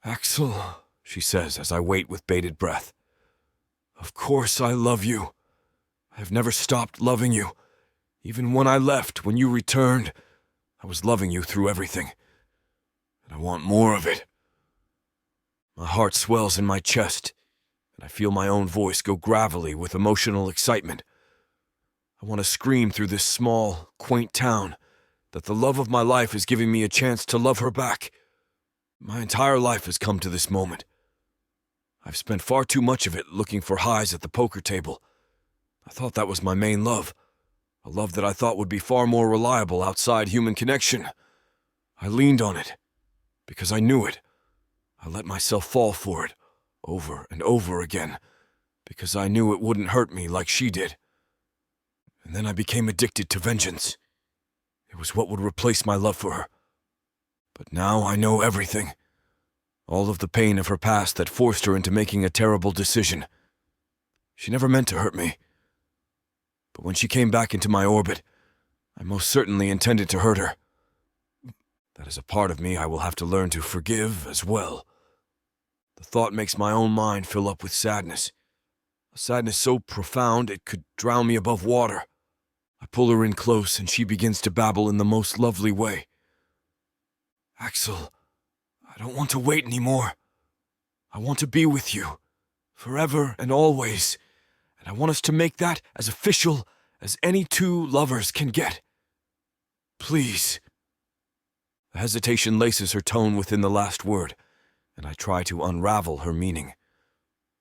"Axel," she says as I wait with bated breath. "Of course I love you. I have never stopped loving you. Even when I left, when you returned, I was loving you through everything. And I want more of it." My heart swells in my chest, and I feel my own voice go gravelly with emotional excitement. I want to scream through this small, quaint town that the love of my life is giving me a chance to love her back. My entire life has come to this moment. I've spent far too much of it looking for highs at the poker table. I thought that was my main love, a love that I thought would be far more reliable outside human connection. I leaned on it, because I knew it. I let myself fall for it, over and over again, because I knew it wouldn't hurt me like she did. And then I became addicted to vengeance. It was what would replace my love for her. But now I know everything. All of the pain of her past that forced her into making a terrible decision. She never meant to hurt me. But when she came back into my orbit, I most certainly intended to hurt her. That is a part of me I will have to learn to forgive as well. The thought makes my own mind fill up with sadness. A sadness so profound it could drown me above water. I pull her in close and she begins to babble in the most lovely way. "Axel, I don't want to wait anymore. I want to be with you, forever and always, and I want us to make that as official as any two lovers can get. Please." The hesitation laces her tone within the last word, and I try to unravel her meaning.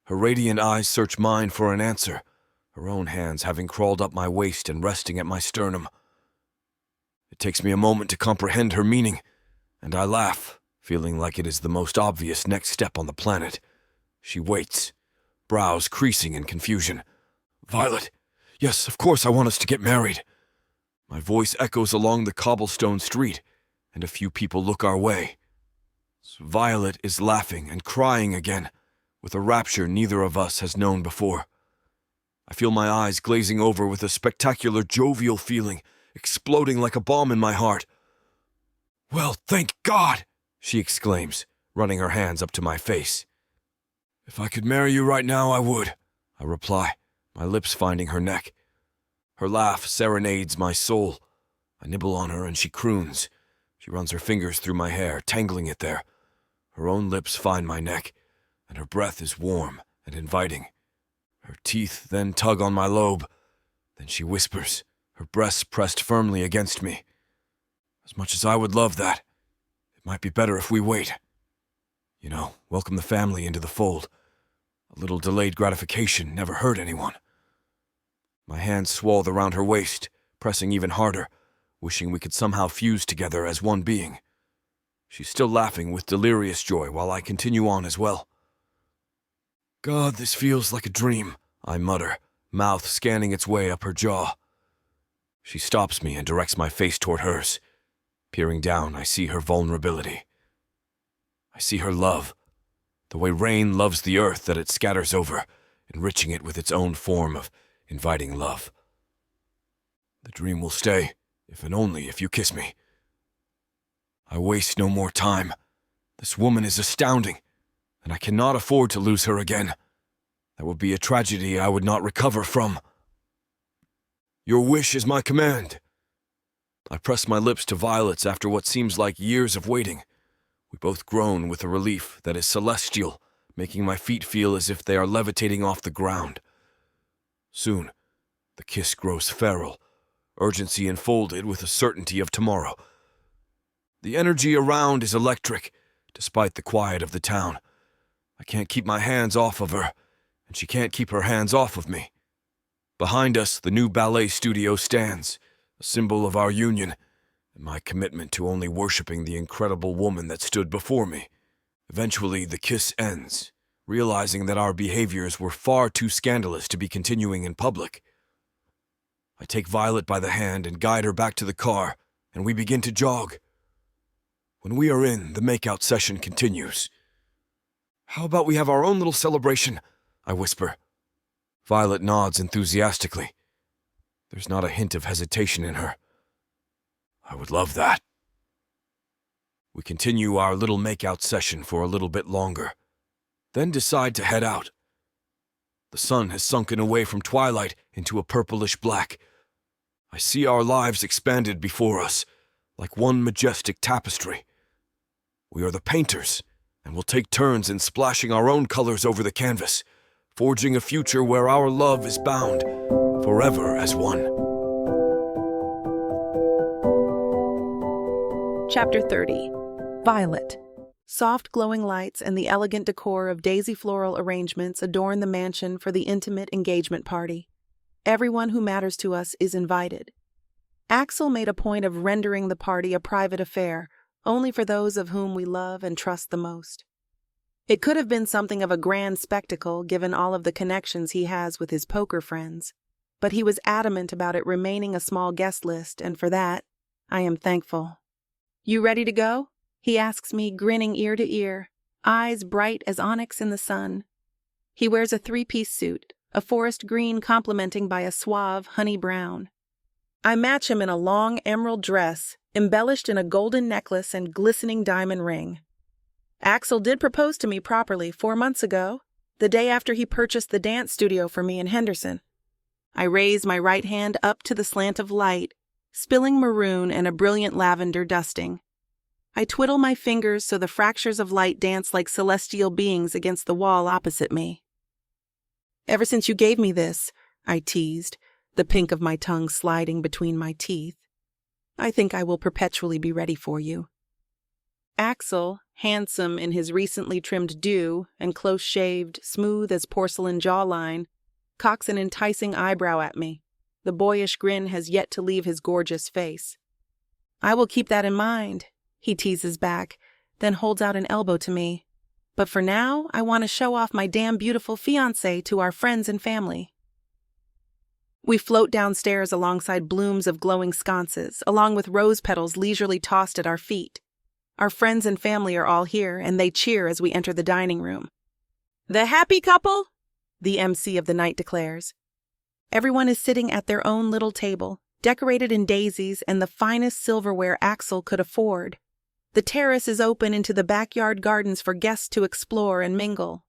Her radiant eyes search mine for an answer, her own hands having crawled up my waist and resting at my sternum. It takes me a moment to comprehend her meaning, and I laugh, feeling like it is the most obvious next step on the planet. She waits, brows creasing in confusion. "Violet, yes, of course I want us to get married." My voice echoes along the cobblestone street, and a few people look our way. Violet is laughing and crying again, with a rapture neither of us has known before. I feel my eyes glazing over with a spectacular jovial feeling, exploding like a bomb in my heart. "Well, thank God!" she exclaims, running her hands up to my face. "If I could marry you right now, I would," I reply, my lips finding her neck. Her laugh serenades my soul. I nibble on her and she croons. She runs her fingers through my hair, tangling it there. Her own lips find my neck, and her breath is warm and inviting. Her teeth then tug on my lobe. Then she whispers, her breasts pressed firmly against me. "As much as I would love that, it might be better if we wait. You know, welcome the family into the fold. A little delayed gratification never hurt anyone." My hands swathe around her waist, pressing even harder, wishing we could somehow fuse together as one being. She's still laughing with delirious joy while I continue on as well. "God, this feels like a dream," I mutter, mouth scanning its way up her jaw. She stops me and directs my face toward hers. Peering down, I see her vulnerability. I see her love, the way rain loves the earth that it scatters over, enriching it with its own form of inviting love. "The dream will stay, if and only if you kiss me." I waste no more time. This woman is astounding, and I cannot afford to lose her again. That would be a tragedy I would not recover from. "Your wish is my command." I press my lips to Violet's after what seems like years of waiting. We both groan with a relief that is celestial, making my feet feel as if they are levitating off the ground. Soon, the kiss grows feral, urgency enfolded with a certainty of tomorrow. The energy around is electric, despite the quiet of the town. I can't keep my hands off of her, and she can't keep her hands off of me. Behind us, the new ballet studio stands, a symbol of our union, and my commitment to only worshiping the incredible woman that stood before me. Eventually, the kiss ends, realizing that our behaviors were far too scandalous to be continuing in public. I take Violet by the hand and guide her back to the car, and we begin to jog. When we are in, the makeout session continues. "How about we have our own little celebration?" I whisper. Violet nods enthusiastically. There's not a hint of hesitation in her. "I would love that." We continue our little makeout session for a little bit longer, then decide to head out. The sun has sunken away from twilight into a purplish black. I see our lives expanded before us, like one majestic tapestry. We are the painters, and will take turns in splashing our own colors over the canvas, forging a future where our love is bound forever as one. Chapter 30. Violet. Soft glowing lights and the elegant decor of daisy floral arrangements adorn the mansion for the intimate engagement party. Everyone who matters to us is invited. Axel made a point of rendering the party a private affair, only for those of whom we love and trust the most. It could have been something of a grand spectacle given all of the connections he has with his poker friends, but he was adamant about it remaining a small guest list, and for that, I am thankful. "You ready to go?" he asks me, grinning ear to ear, eyes bright as onyx in the sun. He wears a three-piece suit, a forest green complementing by a suave honey brown. I match him in a long emerald dress, embellished in a golden necklace and glistening diamond ring. Axel did propose to me properly 4 months ago, the day after he purchased the dance studio for me in Henderson. I raise my right hand up to the slant of light, spilling maroon and a brilliant lavender dusting. I twiddle my fingers so the fractures of light dance like celestial beings against the wall opposite me. "Ever since you gave me this," I teased, the pink of my tongue sliding between my teeth, "I think I will perpetually be ready for you." Axel, handsome in his recently trimmed do and close-shaved, smooth as porcelain jawline, cocks an enticing eyebrow at me. The boyish grin has yet to leave his gorgeous face. "I will keep that in mind," he teases back, then holds out an elbow to me. "But for now, I want to show off my damn beautiful fiancé to our friends and family." We float downstairs alongside blooms of glowing sconces, along with rose petals leisurely tossed at our feet. Our friends and family are all here, and they cheer as we enter the dining room. "The happy couple," the MC of the night declares. Everyone is sitting at their own little table, decorated in daisies and the finest silverware Axel could afford. The terrace is open into the backyard gardens for guests to explore and mingle.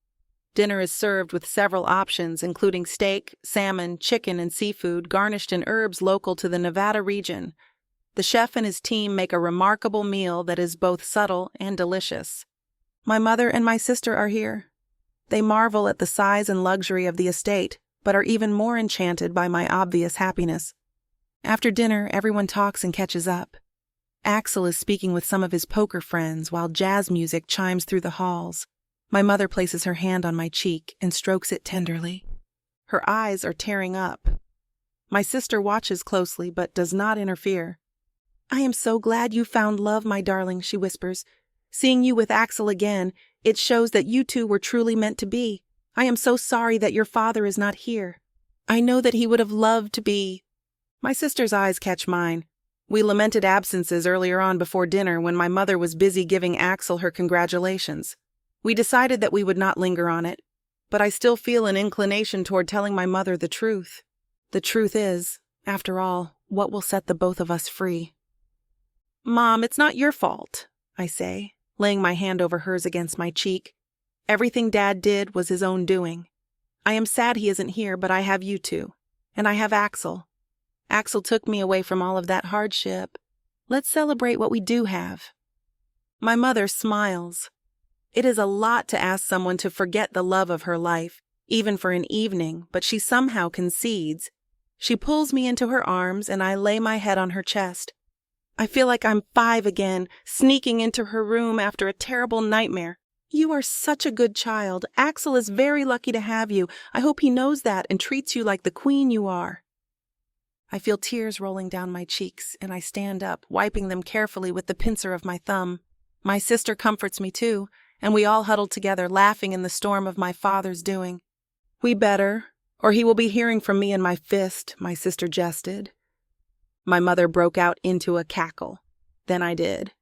Dinner is served with several options, including steak, salmon, chicken, and seafood garnished in herbs local to the Nevada region. The chef and his team make a remarkable meal that is both subtle and delicious. My mother and my sister are here. They marvel at the size and luxury of the estate, but are even more enchanted by my obvious happiness. After dinner, everyone talks and catches up. Axel is speaking with some of his poker friends while jazz music chimes through the halls. My mother places her hand on my cheek and strokes it tenderly. Her eyes are tearing up. My sister watches closely but does not interfere. "I am so glad you found love, my darling," she whispers. "Seeing you with Axel again, it shows that you two were truly meant to be. I am so sorry that your father is not here. I know that he would have loved to be." My sister's eyes catch mine. We lamented absences earlier on before dinner when my mother was busy giving Axel her congratulations. We decided that we would not linger on it, but I still feel an inclination toward telling my mother the truth. The truth is, after all, what will set the both of us free. "Mom, it's not your fault," I say, laying my hand over hers against my cheek. "Everything Dad did was his own doing. I am sad he isn't here, but I have you two, and I have Axel. Axel took me away from all of that hardship. Let's celebrate what we do have." My mother smiles. It is a lot to ask someone to forget the love of her life, even for an evening, but she somehow concedes. She pulls me into her arms, and I lay my head on her chest. I feel like I'm 5 again, sneaking into her room after a terrible nightmare. "You are such a good child. Axel is very lucky to have you. I hope he knows that and treats you like the queen you are." I feel tears rolling down my cheeks, and I stand up, wiping them carefully with the pincer of my thumb. My sister comforts me too, and we all huddle together, laughing in the storm of my father's doing. "We better, or he will be hearing from me in my fist," my sister jested. My mother broke out into a cackle. Then I did.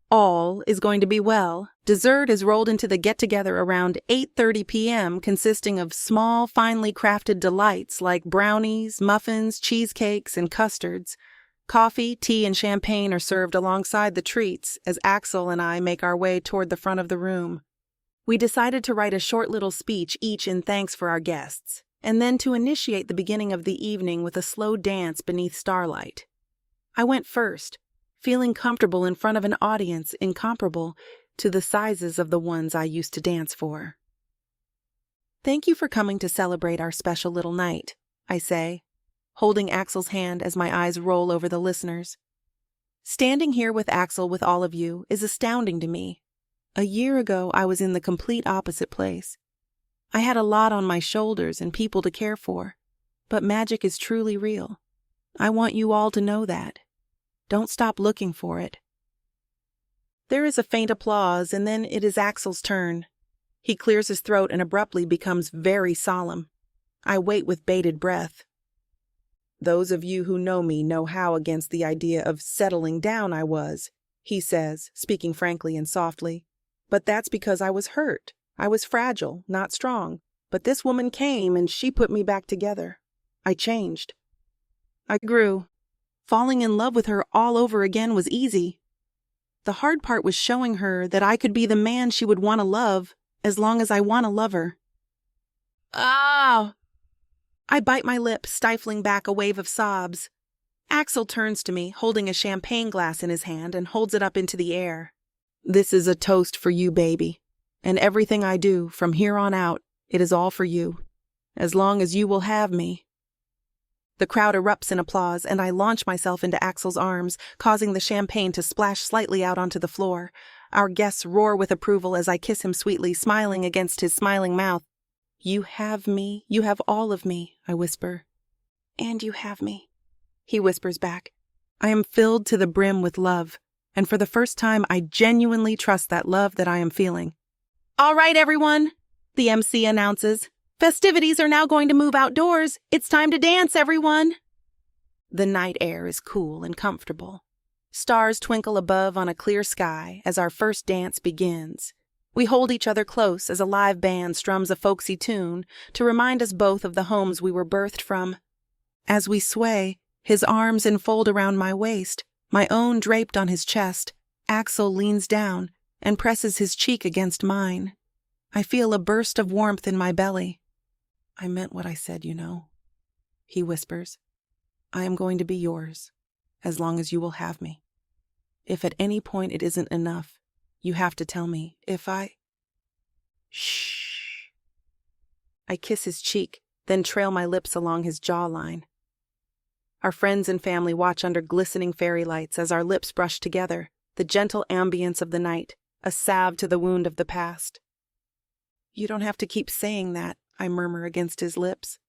All is going to be well. Dessert is rolled into the get-together around 8:30 p.m., consisting of small, finely crafted delights like brownies, muffins, cheesecakes, and custards. Coffee, tea, and champagne are served alongside the treats as Axel and I make our way toward the front of the room. We decided to write a short little speech each in thanks for our guests, and then to initiate the beginning of the evening with a slow dance beneath starlight. I went first, feeling comfortable in front of an audience incomparable to the sizes of the ones I used to dance for. "Thank you for coming to celebrate our special little night," I say, holding Axel's hand as my eyes roll over the listeners. Standing here with Axel with all of you is astounding to me. A year ago, I was in the complete opposite place. I had a lot on my shoulders and people to care for, but magic is truly real. I want you all to know that. Don't stop looking for it. There is a faint applause, and then it is Axel's turn. He clears his throat and abruptly becomes very solemn. I wait with bated breath. "Those of you who know me know how against the idea of settling down I was," he says, speaking frankly and softly. "But that's because I was hurt. I was fragile, not strong. But this woman came and she put me back together. I changed. I grew. Falling in love with her all over again was easy. The hard part was showing her that I could be the man she would want to love as long as I want to love her." "Ah!" I bite my lip, stifling back a wave of sobs. Axel turns to me, holding a champagne glass in his hand, and holds it up into the air. "This is a toast for you, baby. And everything I do, from here on out, it is all for you. As long as you will have me." The crowd erupts in applause, and I launch myself into Axel's arms, causing the champagne to splash slightly out onto the floor. Our guests roar with approval as I kiss him sweetly, smiling against his smiling mouth. You have me. You have all of me, I whisper. And you have me, he whispers back. I am filled to the brim with love, and for the first time I genuinely trust that love that I am feeling. All right, everyone, the MC announces. Festivities are now going to move outdoors. It's time to dance, everyone. The night air is cool and comfortable. Stars twinkle above on a clear sky as our first dance begins. We hold each other close as a live band strums a folksy tune to remind us both of the homes we were birthed from. As we sway, his arms enfold around my waist, my own draped on his chest. Axel leans down and presses his cheek against mine. I feel a burst of warmth in my belly. I meant what I said, you know, he whispers. I am going to be yours, as long as you will have me. If at any point it isn't enough, you have to tell me. Shh. I kiss his cheek, then trail my lips along his jawline. Our friends and family watch under glistening fairy lights as our lips brush together, the gentle ambience of the night, a salve to the wound of the past. You don't have to keep saying that, I murmur against his lips.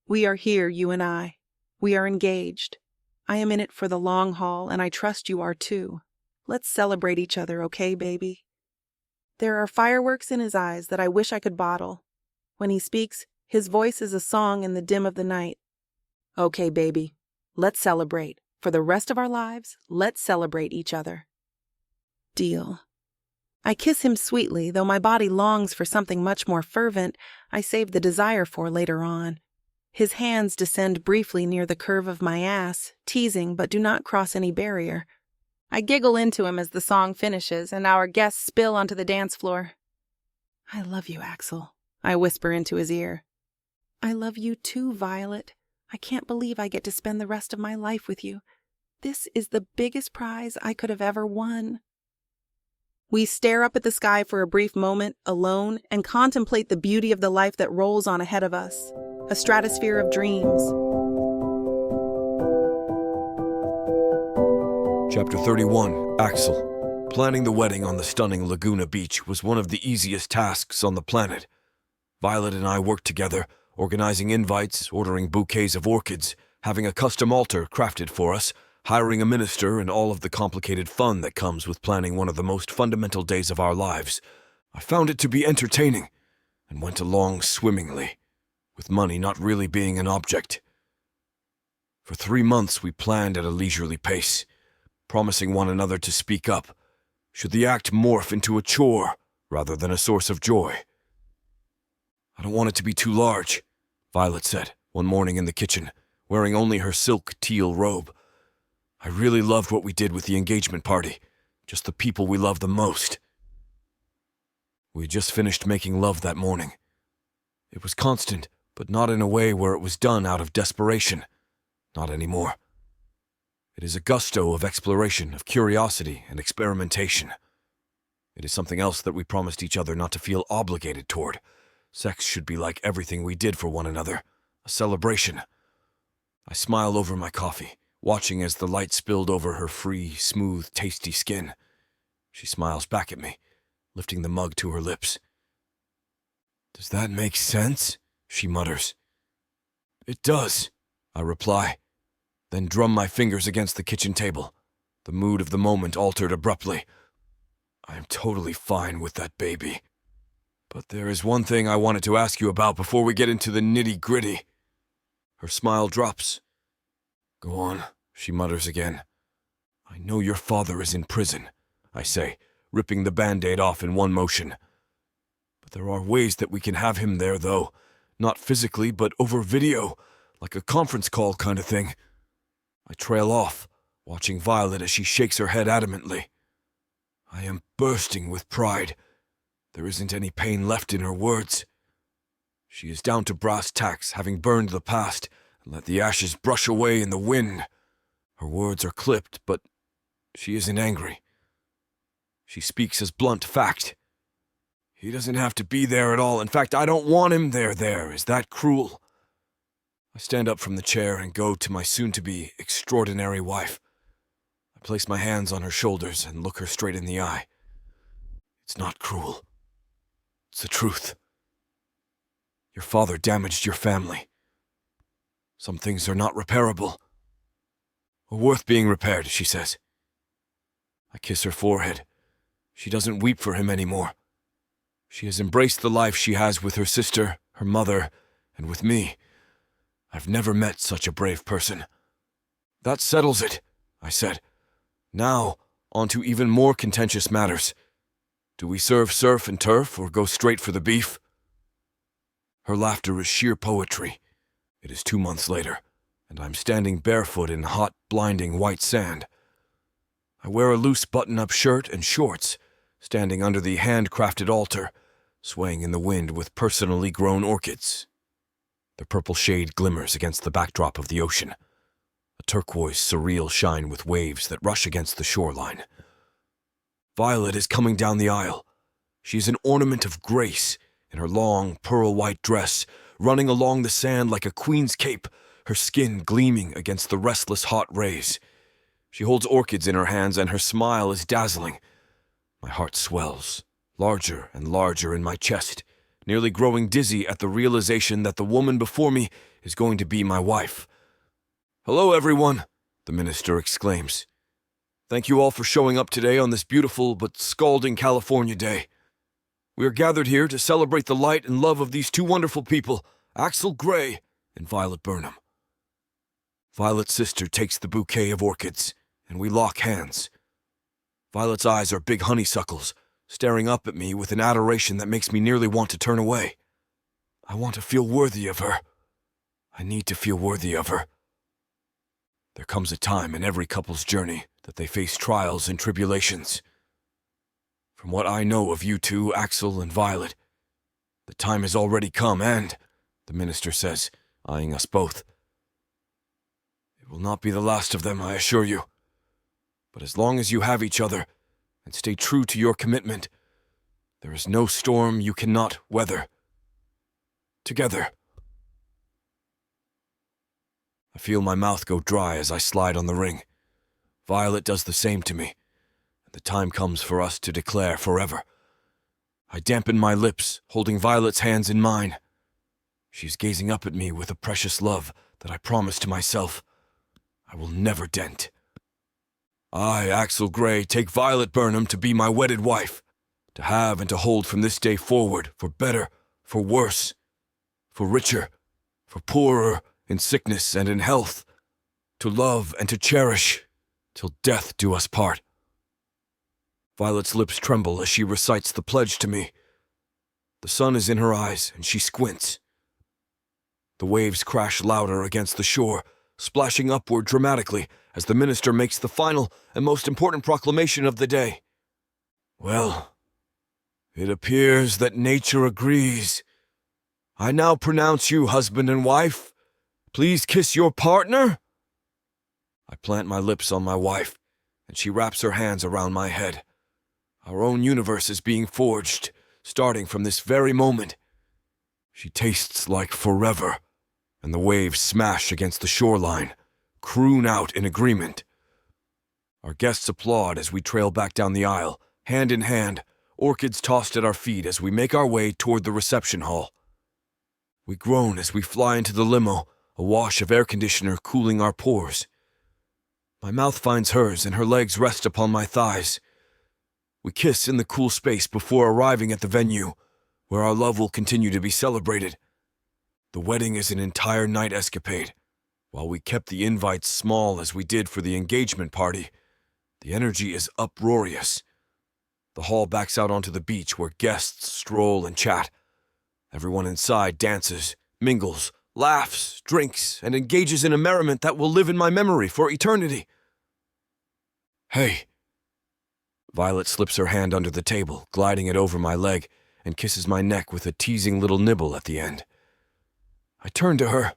We are here, you and I. We are engaged. I am in it for the long haul, and I trust you are too. Let's celebrate each other, okay, baby? There are fireworks in his eyes that I wish I could bottle. When he speaks, his voice is a song in the dim of the night. Okay, baby, let's celebrate. For the rest of our lives, let's celebrate each other. Deal. I kiss him sweetly, though my body longs for something much more fervent I save the desire for later on. His hands descend briefly near the curve of my ass, teasing but do not cross any barrier. I giggle into him as the song finishes and our guests spill onto the dance floor. I love you, Axel, I whisper into his ear. I love you too, Violet. I can't believe I get to spend the rest of my life with you. This is the biggest prize I could have ever won. We stare up at the sky for a brief moment, alone, and contemplate the beauty of the life that rolls on ahead of us. A stratosphere of dreams. Chapter 31, Axel. Planning the wedding on the stunning Laguna Beach was one of the easiest tasks on the planet. Violet and I worked together, organizing invites, ordering bouquets of orchids, having a custom altar crafted for us, hiring a minister, and all of the complicated fun that comes with planning one of the most fundamental days of our lives. I found it to be entertaining and went along swimmingly, with money not really being an object. For 3 months we planned at a leisurely pace, promising one another to speak up, should the act morph into a chore rather than a source of joy. I don't want it to be too large, Violet said one morning in the kitchen, wearing only her silk teal robe. I really loved what we did with the engagement party, just the people we love the most. We had just finished making love that morning. It was constant, but not in a way where it was done out of desperation. Not anymore. It is a gusto of exploration, of curiosity and experimentation. It is something else that we promised each other not to feel obligated toward. Sex should be like everything we did for one another, a celebration. I smile over my coffee, watching as the light spilled over her free, smooth, tasty skin. She smiles back at me, lifting the mug to her lips. Does that make sense? She mutters. It does, I reply, then drum my fingers against the kitchen table. The mood of the moment altered abruptly. I am totally fine with that baby. But there is one thing I wanted to ask you about before we get into the nitty-gritty. Her smile drops. Go on, she mutters again. I know your father is in prison, I say, ripping the Band-Aid off in one motion. But there are ways that we can have him there, though. Not physically, but over video, like a conference call kind of thing. I trail off, watching Violet as she shakes her head adamantly. I am bursting with pride. There isn't any pain left in her words. She is down to brass tacks, having burned the past and let the ashes brush away in the wind. Her words are clipped, but she isn't angry. She speaks as blunt fact. He doesn't have to be there at all. In fact, I don't want him there. Is that cruel? I stand up from the chair and go to my soon-to-be extraordinary wife. I place my hands on her shoulders and look her straight in the eye. It's not cruel. It's the truth. Your father damaged your family. Some things are not repairable. Or worth being repaired, she says. I kiss her forehead. She doesn't weep for him anymore. She has embraced the life she has with her sister, her mother, and with me. I've never met such a brave person. That settles it, I said. Now, on to even more contentious matters. Do we serve surf and turf or go straight for the beef? Her laughter is sheer poetry. It is 2 months later, and I'm standing barefoot in hot, blinding white sand. I wear a loose button-up shirt and shorts, standing under the handcrafted altar, swaying in the wind with personally grown orchids. The purple shade glimmers against the backdrop of the ocean, a turquoise, surreal shine with waves that rush against the shoreline. Violet is coming down the aisle. She is an ornament of grace in her long, pearl-white dress, running along the sand like a queen's cape, her skin gleaming against the restless hot rays. She holds orchids in her hands, and her smile is dazzling. My heart swells, larger and larger in my chest, nearly growing dizzy at the realization that the woman before me is going to be my wife. "Hello, everyone," the minister exclaims. "Thank you all for showing up today on this beautiful but scalding California day. We are gathered here to celebrate the light and love of these two wonderful people, Axel Gray and Violet Burnham." Violet's sister takes the bouquet of orchids, and we lock hands. Violet's eyes are big honeysuckles, staring up at me with an adoration that makes me nearly want to turn away. I want to feel worthy of her. I need to feel worthy of her. There comes a time in every couple's journey that they face trials and tribulations. From what I know of you two, Axel and Violet, the time has already come and, the minister says, eyeing us both, it will not be the last of them, I assure you. But as long as you have each other and stay true to your commitment, there is no storm you cannot weather. Together. I feel my mouth go dry as I slide on the ring. Violet does the same to me, and the time comes for us to declare forever. I dampen my lips, holding Violet's hands in mine. She's gazing up at me with a precious love that I promise to myself I will never dent. I, Axel Gray, take Violet Burnham to be my wedded wife, to have and to hold from this day forward, for better, for worse, for richer, for poorer, in sickness and in health, to love and to cherish, till death do us part. Violet's lips tremble as she recites the pledge to me. The sun is in her eyes, and she squints. The waves crash louder against the shore, splashing upward dramatically as the minister makes the final and most important proclamation of the day. Well, it appears that nature agrees. I now pronounce you husband and wife. Please kiss your partner. I plant my lips on my wife, and she wraps her hands around my head. Our own universe is being forged, starting from this very moment. She tastes like forever, and the waves smash against the shoreline, croon out in agreement. Our guests applaud as we trail back down the aisle, hand in hand, orchids tossed at our feet as we make our way toward the reception hall. We groan as we fly into the limo, a wash of air conditioner cooling our pores. My mouth finds hers and her legs rest upon my thighs. We kiss in the cool space before arriving at the venue, where our love will continue to be celebrated. The wedding is an entire night escapade. While we kept the invites small as we did for the engagement party, the energy is uproarious. The hall backs out onto the beach where guests stroll and chat. Everyone inside dances, mingles, laughs, drinks, and engages in a merriment that will live in my memory for eternity. Hey. Violet slips her hand under the table, gliding it over my leg, and kisses my neck with a teasing little nibble at the end. I turn to her,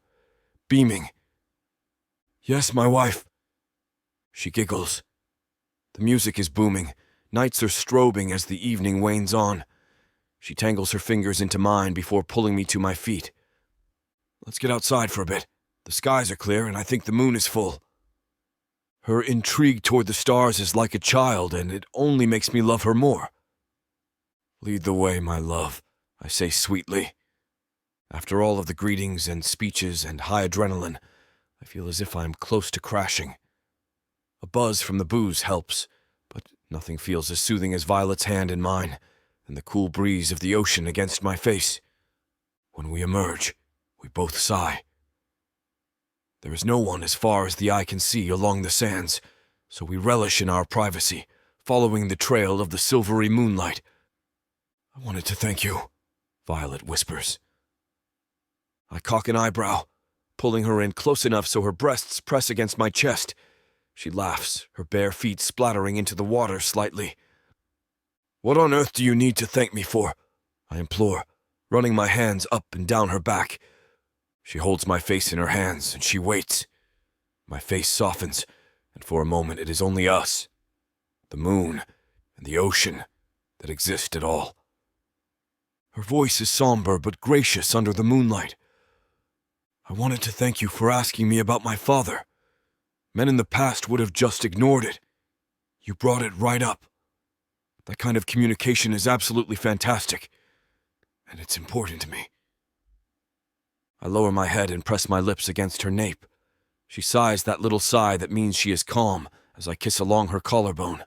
beaming. Yes, my wife. She giggles. The music is booming. Nights are strobing as the evening wanes on. She tangles her fingers into mine before pulling me to my feet. Let's get outside for a bit. The skies are clear, and I think the moon is full. Her intrigue toward the stars is like a child, and it only makes me love her more. Lead the way, my love, I say sweetly. After all of the greetings and speeches and high adrenaline, I feel as if I am close to crashing. A buzz from the booze helps, but nothing feels as soothing as Violet's hand in mine and the cool breeze of the ocean against my face. When we emerge, we both sigh. There is no one as far as the eye can see along the sands, so we relish in our privacy, following the trail of the silvery moonlight. I wanted to thank you, Violet whispers. I cock an eyebrow, pulling her in close enough so her breasts press against my chest. She laughs, her bare feet splattering into the water slightly. What on earth do you need to thank me for? I implore, running my hands up and down her back. She holds my face in her hands, and she waits. My face softens, and for a moment it is only us, the moon, and the ocean, that exist at all. Her voice is somber but gracious under the moonlight. I wanted to thank you for asking me about my father. Men in the past would have just ignored it. You brought it right up. That kind of communication is absolutely fantastic, and it's important to me. I lower my head and press my lips against her nape. She sighs that little sigh that means she is calm as I kiss along her collarbone.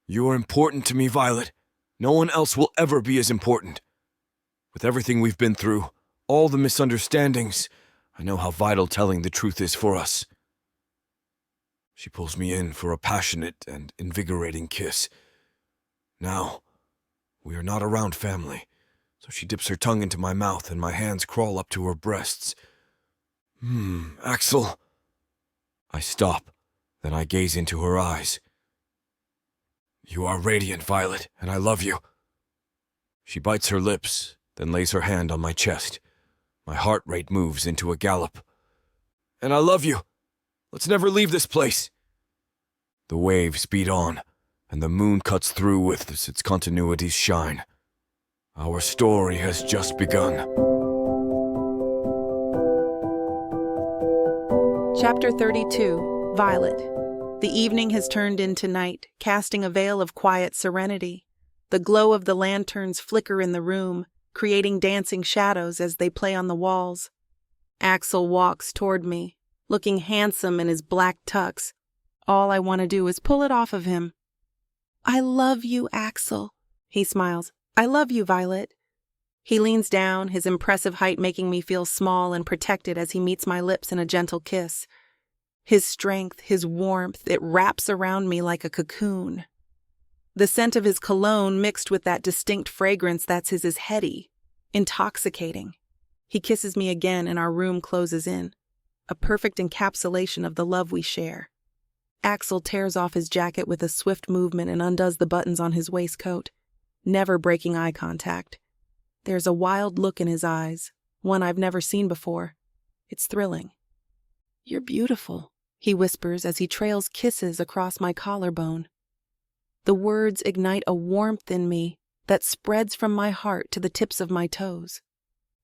You are important to me, Violet. No one else will ever be as important. With everything we've been through, all the misunderstandings, I know how vital telling the truth is for us. She pulls me in for a passionate and invigorating kiss. Now, we are not around family, so she dips her tongue into my mouth and my hands crawl up to her breasts. Axel. I stop, then I gaze into her eyes. You are radiant, Violet, and I love you. She bites her lips, then lays her hand on my chest. My heart rate moves into a gallop. And I love you. Let's never leave this place. The waves beat on, and the moon cuts through with its continuity's shine. Our story has just begun. Chapter 32, Violet. The evening has turned into night, casting a veil of quiet serenity. The glow of the lanterns flicker in the room, creating dancing shadows as they play on the walls. Axel walks toward me, looking handsome in his black tux. All I want to do is pull it off of him. I love you, Axel. He smiles. I love you, Violet. He leans down, his impressive height making me feel small and protected as he meets my lips in a gentle kiss. His strength, his warmth, it wraps around me like a cocoon. The scent of his cologne mixed with that distinct fragrance that's his is heady, intoxicating. He kisses me again and our room closes in, a perfect encapsulation of the love we share. Axel tears off his jacket with a swift movement and undoes the buttons on his waistcoat, never breaking eye contact. There's a wild look in his eyes, one I've never seen before. It's thrilling. You're beautiful, he whispers as he trails kisses across my collarbone. The words ignite a warmth in me that spreads from my heart to the tips of my toes.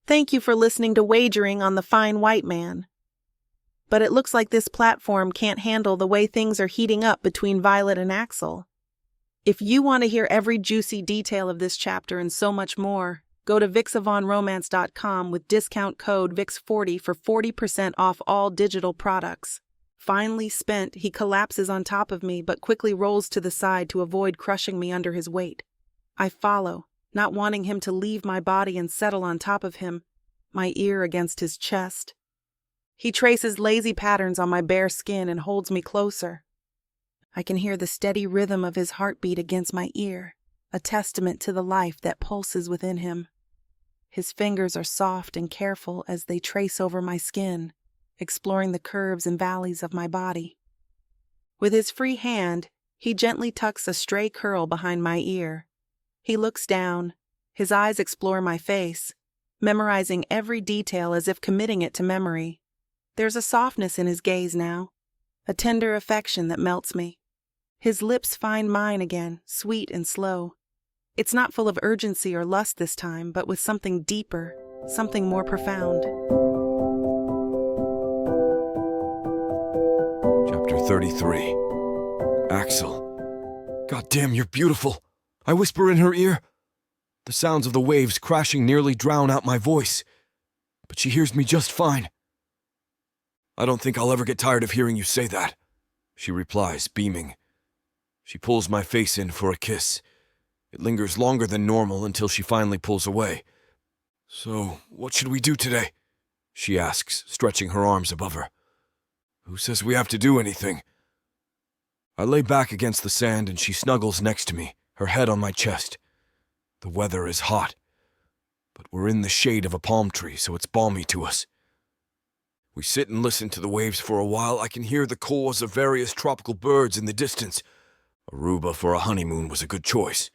Thank you for listening to Wagering on the Fine White Man. But it looks like this platform can't handle the way things are heating up between Violet and Axel. If you want to hear every juicy detail of this chapter and so much more, go to vixavonromance.com with discount code VIX40 for 40% off all digital products. Finally spent, he collapses on top of me but quickly rolls to the side to avoid crushing me under his weight. I follow, not wanting him to leave my body and settle on top of him, my ear against his chest. He traces lazy patterns on my bare skin and holds me closer. I can hear the steady rhythm of his heartbeat against my ear, a testament to the life that pulses within him. His fingers are soft and careful as they trace over my skin, exploring the curves and valleys of my body. With his free hand, he gently tucks a stray curl behind my ear. He looks down, his eyes explore my face, memorizing every detail as if committing it to memory. There's a softness in his gaze now, a tender affection that melts me. His lips find mine again, sweet and slow. It's not full of urgency or lust this time, but with something deeper, something more profound. Chapter 33. Axel. God damn, you're beautiful. I whisper in her ear. The sounds of the waves crashing nearly drown out my voice, but she hears me just fine. I don't think I'll ever get tired of hearing you say that, she replies, beaming. She pulls my face in for a kiss. It lingers longer than normal until she finally pulls away. So, what should we do today? She asks, stretching her arms above her. Who says we have to do anything? I lay back against the sand and she snuggles next to me, her head on my chest. The weather is hot, but we're in the shade of a palm tree, so it's balmy to us. We sit and listen to the waves for a while. I can hear the calls of various tropical birds in the distance. Aruba for a honeymoon was a good choice.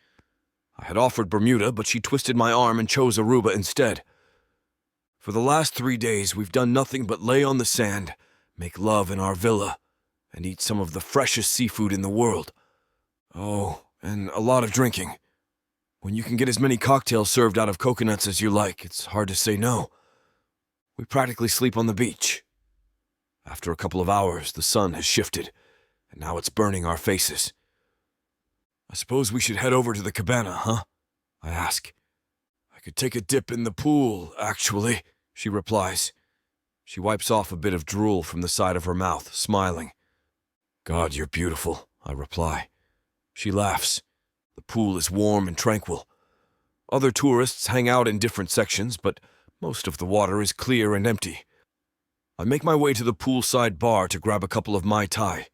I had offered Bermuda, but she twisted my arm and chose Aruba instead. For the last 3 days, we've done nothing but lay on the sand, make love in our villa, and eat some of the freshest seafood in the world. Oh, and a lot of drinking. When you can get as many cocktails served out of coconuts as you like, it's hard to say no. We practically sleep on the beach. After a couple of hours, the sun has shifted, and now it's burning our faces. I suppose we should head over to the cabana, huh? I ask. I could take a dip in the pool, actually, she replies. She wipes off a bit of drool from the side of her mouth, smiling. God, you're beautiful, I reply. She laughs. The pool is warm and tranquil. Other tourists hang out in different sections, but most of the water is clear and empty. I make my way to the poolside bar to grab a couple of Mai Tai.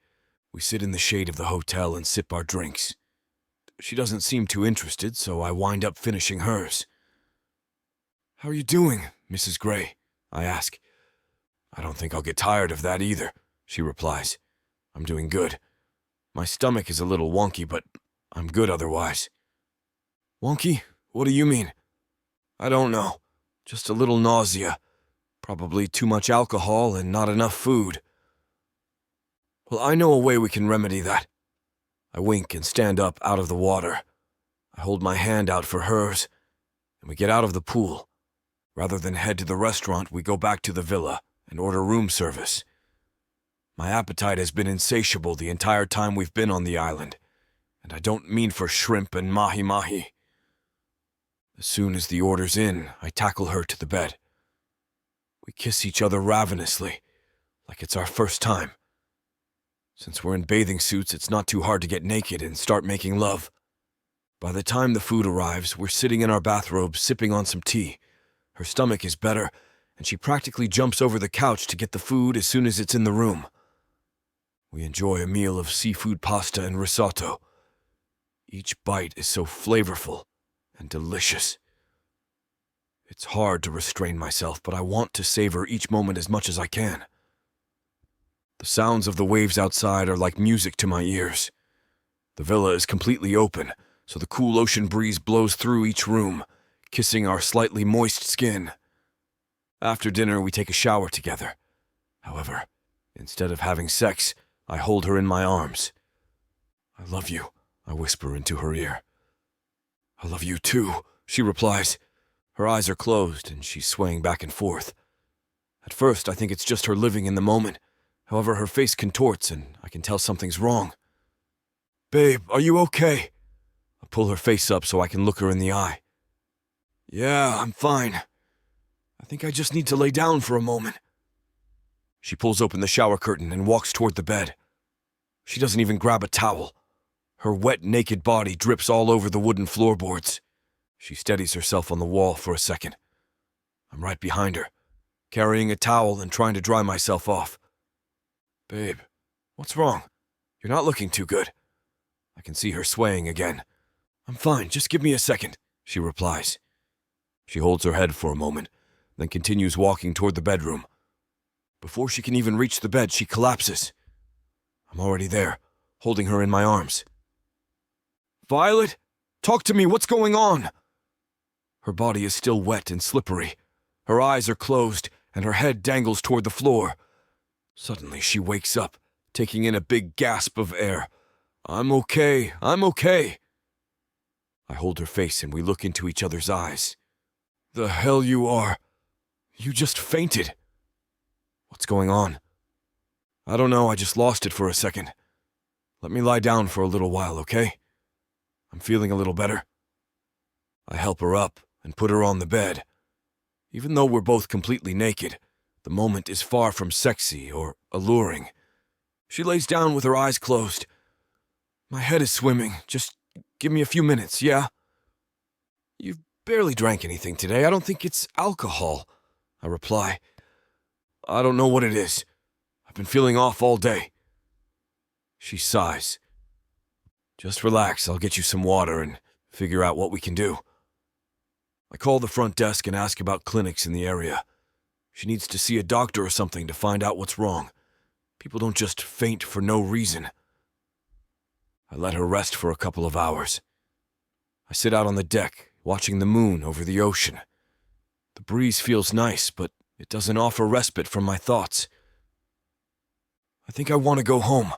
We sit in the shade of the hotel and sip our drinks. She doesn't seem too interested, so I wind up finishing hers. How are you doing, Mrs. Gray? I ask. I don't think I'll get tired of that either, she replies. I'm doing good. My stomach is a little wonky, but I'm good otherwise. Wonky? What do you mean? I don't know. Just a little nausea. Probably too much alcohol and not enough food. Well, I know a way we can remedy that. I wink and stand up out of the water. I hold my hand out for hers, and we get out of the pool. Rather than head to the restaurant, we go back to the villa and order room service. My appetite has been insatiable the entire time we've been on the island, and I don't mean for shrimp and mahi-mahi. As soon as the order's in, I tackle her to the bed. We kiss each other ravenously, like it's our first time. Since we're in bathing suits, it's not too hard to get naked and start making love. By the time the food arrives, we're sitting in our bathrobes sipping on some tea. Her stomach is better, and she practically jumps over the couch to get the food as soon as it's in the room. We enjoy a meal of seafood pasta and risotto. Each bite is so flavorful and delicious. It's hard to restrain myself, but I want to savor each moment as much as I can. The sounds of the waves outside are like music to my ears. The villa is completely open, so the cool ocean breeze blows through each room, kissing our slightly moist skin. After dinner, we take a shower together. However, instead of having sex, I hold her in my arms. I love you, I whisper into her ear. I love you too, she replies. Her eyes are closed and she's swaying back and forth. At first, I think it's just her living in the moment. However, her face contorts and I can tell something's wrong. Babe, are you okay? I pull her face up so I can look her in the eye. Yeah, I'm fine. I think I just need to lay down for a moment. She pulls open the shower curtain and walks toward the bed. She doesn't even grab a towel. Her wet, naked body drips all over the wooden floorboards. She steadies herself on the wall for a second. I'm right behind her, carrying a towel and trying to dry myself off. Babe, what's wrong? You're not looking too good. I can see her swaying again. I'm fine, just give me a second, she replies. She holds her head for a moment, then continues walking toward the bedroom. Before she can even reach the bed, she collapses. I'm already there, holding her in my arms. Violet, talk to me, what's going on? Her body is still wet and slippery. Her eyes are closed, and her head dangles toward the floor. Suddenly, she wakes up, taking in a big gasp of air. I'm okay. I hold her face and we look into each other's eyes. The hell you are. You just fainted. What's going on? I don't know, I just lost it for a second. Let me lie down for a little while, okay? I'm feeling a little better. I help her up and put her on the bed. Even though we're both completely naked, the moment is far from sexy or alluring. She lays down with her eyes closed. My head is swimming. Just give me a few minutes, yeah? You've barely drank anything today. I don't think it's alcohol, I reply. I don't know what it is. I've been feeling off all day. She sighs. Just relax. I'll get you some water and figure out what we can do. I call the front desk and ask about clinics in the area. She needs to see a doctor or something to find out what's wrong. People don't just faint for no reason. I let her rest for a couple of hours. I sit out on the deck, watching the moon over the ocean. The breeze feels nice, but it doesn't offer respite from my thoughts. I think I want to go home.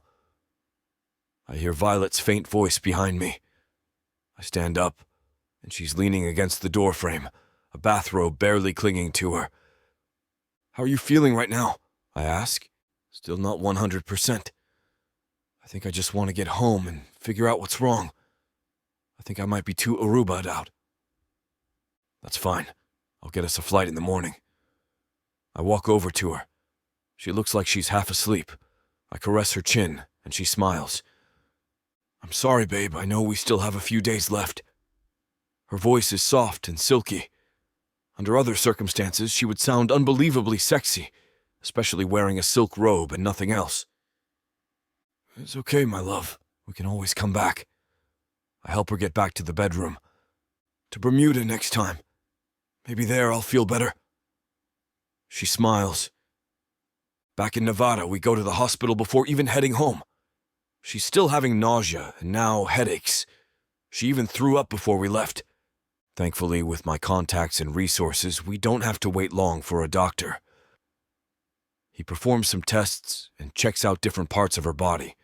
I hear Violet's faint voice behind me. I stand up, and she's leaning against the doorframe, a bathrobe barely clinging to her. How are you feeling right now? I ask. Still not 100%. I think I just want to get home and figure out what's wrong. I think I might be too Aruba'd out. That's fine. I'll get us a flight in the morning. I walk over to her. She looks like she's half asleep. I caress her chin, and she smiles. I'm sorry, babe. I know we still have a few days left. Her voice is soft and silky. Under other circumstances, she would sound unbelievably sexy, especially wearing a silk robe and nothing else. It's okay, my love. We can always come back. I help her get back to the bedroom. To Bermuda next time. Maybe there I'll feel better. She smiles. Back in Nevada, we go to the hospital before even heading home. She's still having nausea and now headaches. She even threw up before we left. Thankfully, with my contacts and resources, we don't have to wait long for a doctor. He performs some tests and checks out different parts of her body.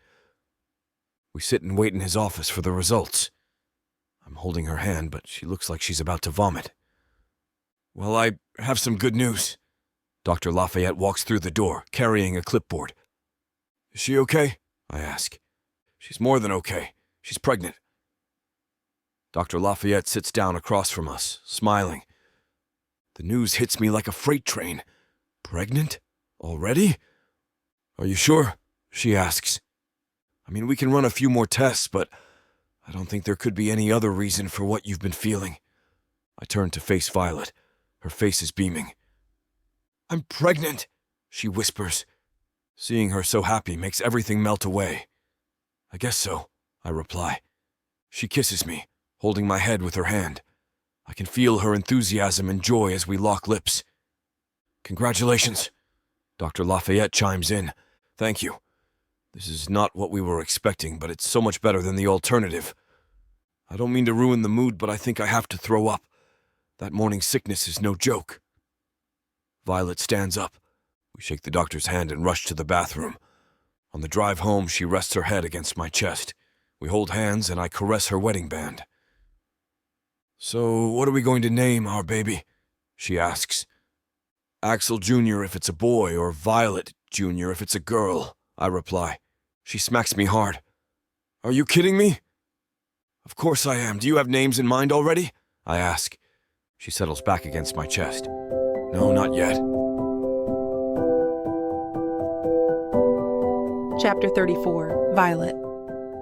We sit and wait in his office for the results. I'm holding her hand, but she looks like she's about to vomit. Well, I have some good news. Dr. Lafayette walks through the door, carrying a clipboard. Is she okay? I ask. She's more than okay. She's pregnant. Dr. Lafayette sits down across from us, smiling. The news hits me like a freight train. Pregnant? Already? Are you sure? She asks. I mean, we can run a few more tests, but I don't think there could be any other reason for what you've been feeling. I turn to face Violet. Her face is beaming. I'm pregnant, she whispers. Seeing her so happy makes everything melt away. I guess so, I reply. She kisses me, holding my head with her hand. I can feel her enthusiasm and joy as we lock lips. Congratulations. Dr. Lafayette chimes in. Thank you. This is not what we were expecting, but it's so much better than the alternative. I don't mean to ruin the mood, but I think I have to throw up. That morning sickness is no joke. Violet stands up. We shake the doctor's hand and rush to the bathroom. On the drive home, she rests her head against my chest. We hold hands and I caress her wedding band. So, what are we going to name our baby? She asks. Axel Jr. if it's a boy, or Violet Jr. if it's a girl, I reply. She smacks me hard. Are you kidding me? Of course I am. Do you have names in mind already? I ask. She settles back against my chest. No, not yet. Chapter 34, Violet.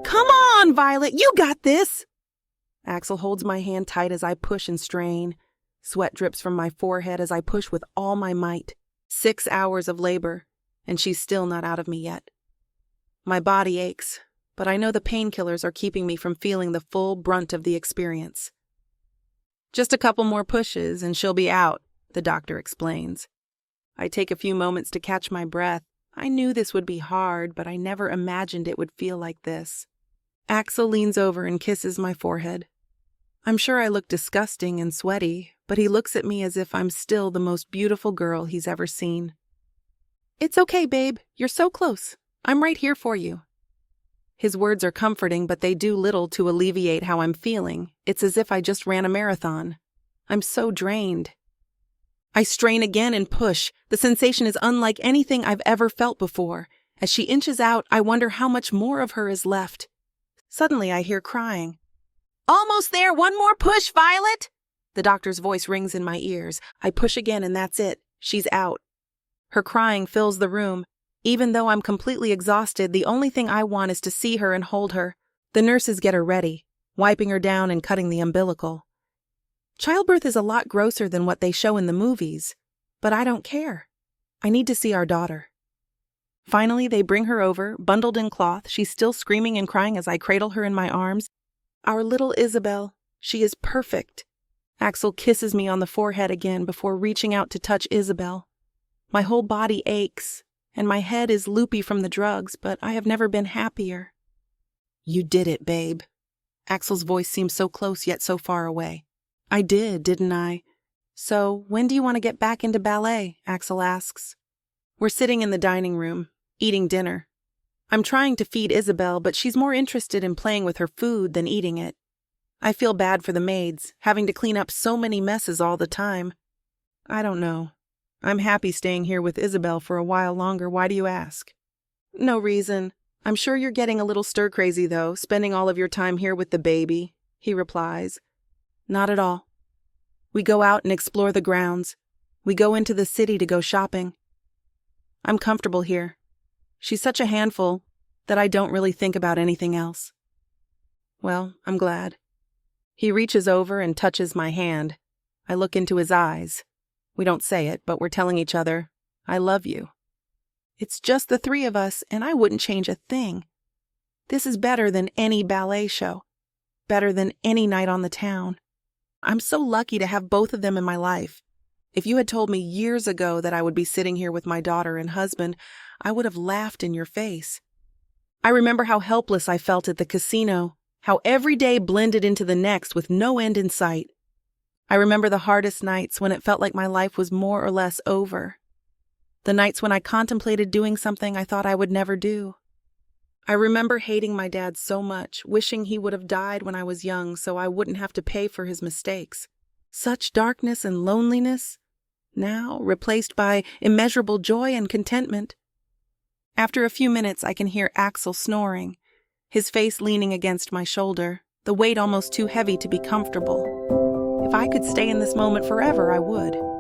Come on, Violet, you got this! Axel holds my hand tight as I push and strain. Sweat drips from my forehead as I push with all my might. 6 hours of labor, and she's still not out of me yet. My body aches, but I know the painkillers are keeping me from feeling the full brunt of the experience. Just a couple more pushes and she'll be out, the doctor explains. I take a few moments to catch my breath. I knew this would be hard, but I never imagined it would feel like this. Axel leans over and kisses my forehead. I'm sure I look disgusting and sweaty, but he looks at me as if I'm still the most beautiful girl he's ever seen. It's okay, babe. You're so close. I'm right here for you. His words are comforting, but they do little to alleviate how I'm feeling. It's as if I just ran a marathon. I'm so drained. I strain again and push. The sensation is unlike anything I've ever felt before. As she inches out, I wonder how much more of her is left. Suddenly, I hear crying. Almost there, one more push, Violet! The doctor's voice rings in my ears. I push again and that's it. She's out. Her crying fills the room. Even though I'm completely exhausted, the only thing I want is to see her and hold her. The nurses get her ready, wiping her down and cutting the umbilical. Childbirth is a lot grosser than what they show in the movies, but I don't care. I need to see our daughter. Finally, they bring her over, bundled in cloth. She's still screaming and crying as I cradle her in my arms. Our little Isabel, she is perfect. Axel kisses me on the forehead again before reaching out to touch Isabel. My whole body aches, and my head is loopy from the drugs, but I have never been happier. You did it, babe. Axel's voice seems so close yet so far away. I did, didn't I? So, when do you want to get back into ballet? Axel asks. We're sitting in the dining room, eating dinner. I'm trying to feed Isabel, but she's more interested in playing with her food than eating it. I feel bad for the maids, having to clean up so many messes all the time. I don't know. I'm happy staying here with Isabel for a while longer. Why do you ask? No reason. I'm sure you're getting a little stir-crazy, though, spending all of your time here with the baby, he replies. Not at all. We go out and explore the grounds. We go into the city to go shopping. I'm comfortable here. She's such a handful that I don't really think about anything else. Well, I'm glad. He reaches over and touches my hand. I look into his eyes. We don't say it, but we're telling each other, I love you. It's just the three of us, and I wouldn't change a thing. This is better than any ballet show. Better than any night on the town. I'm so lucky to have both of them in my life. If you had told me years ago that I would be sitting here with my daughter and husband, I would have laughed in your face. I remember how helpless I felt at the casino, how every day blended into the next with no end in sight. I remember the hardest nights when it felt like my life was more or less over. The nights when I contemplated doing something I thought I would never do. I remember hating my dad so much, wishing he would have died when I was young so I wouldn't have to pay for his mistakes. Such darkness and loneliness, now replaced by immeasurable joy and contentment. After a few minutes, I can hear Axel snoring, his face leaning against my shoulder, the weight almost too heavy to be comfortable. If I could stay in this moment forever, I would.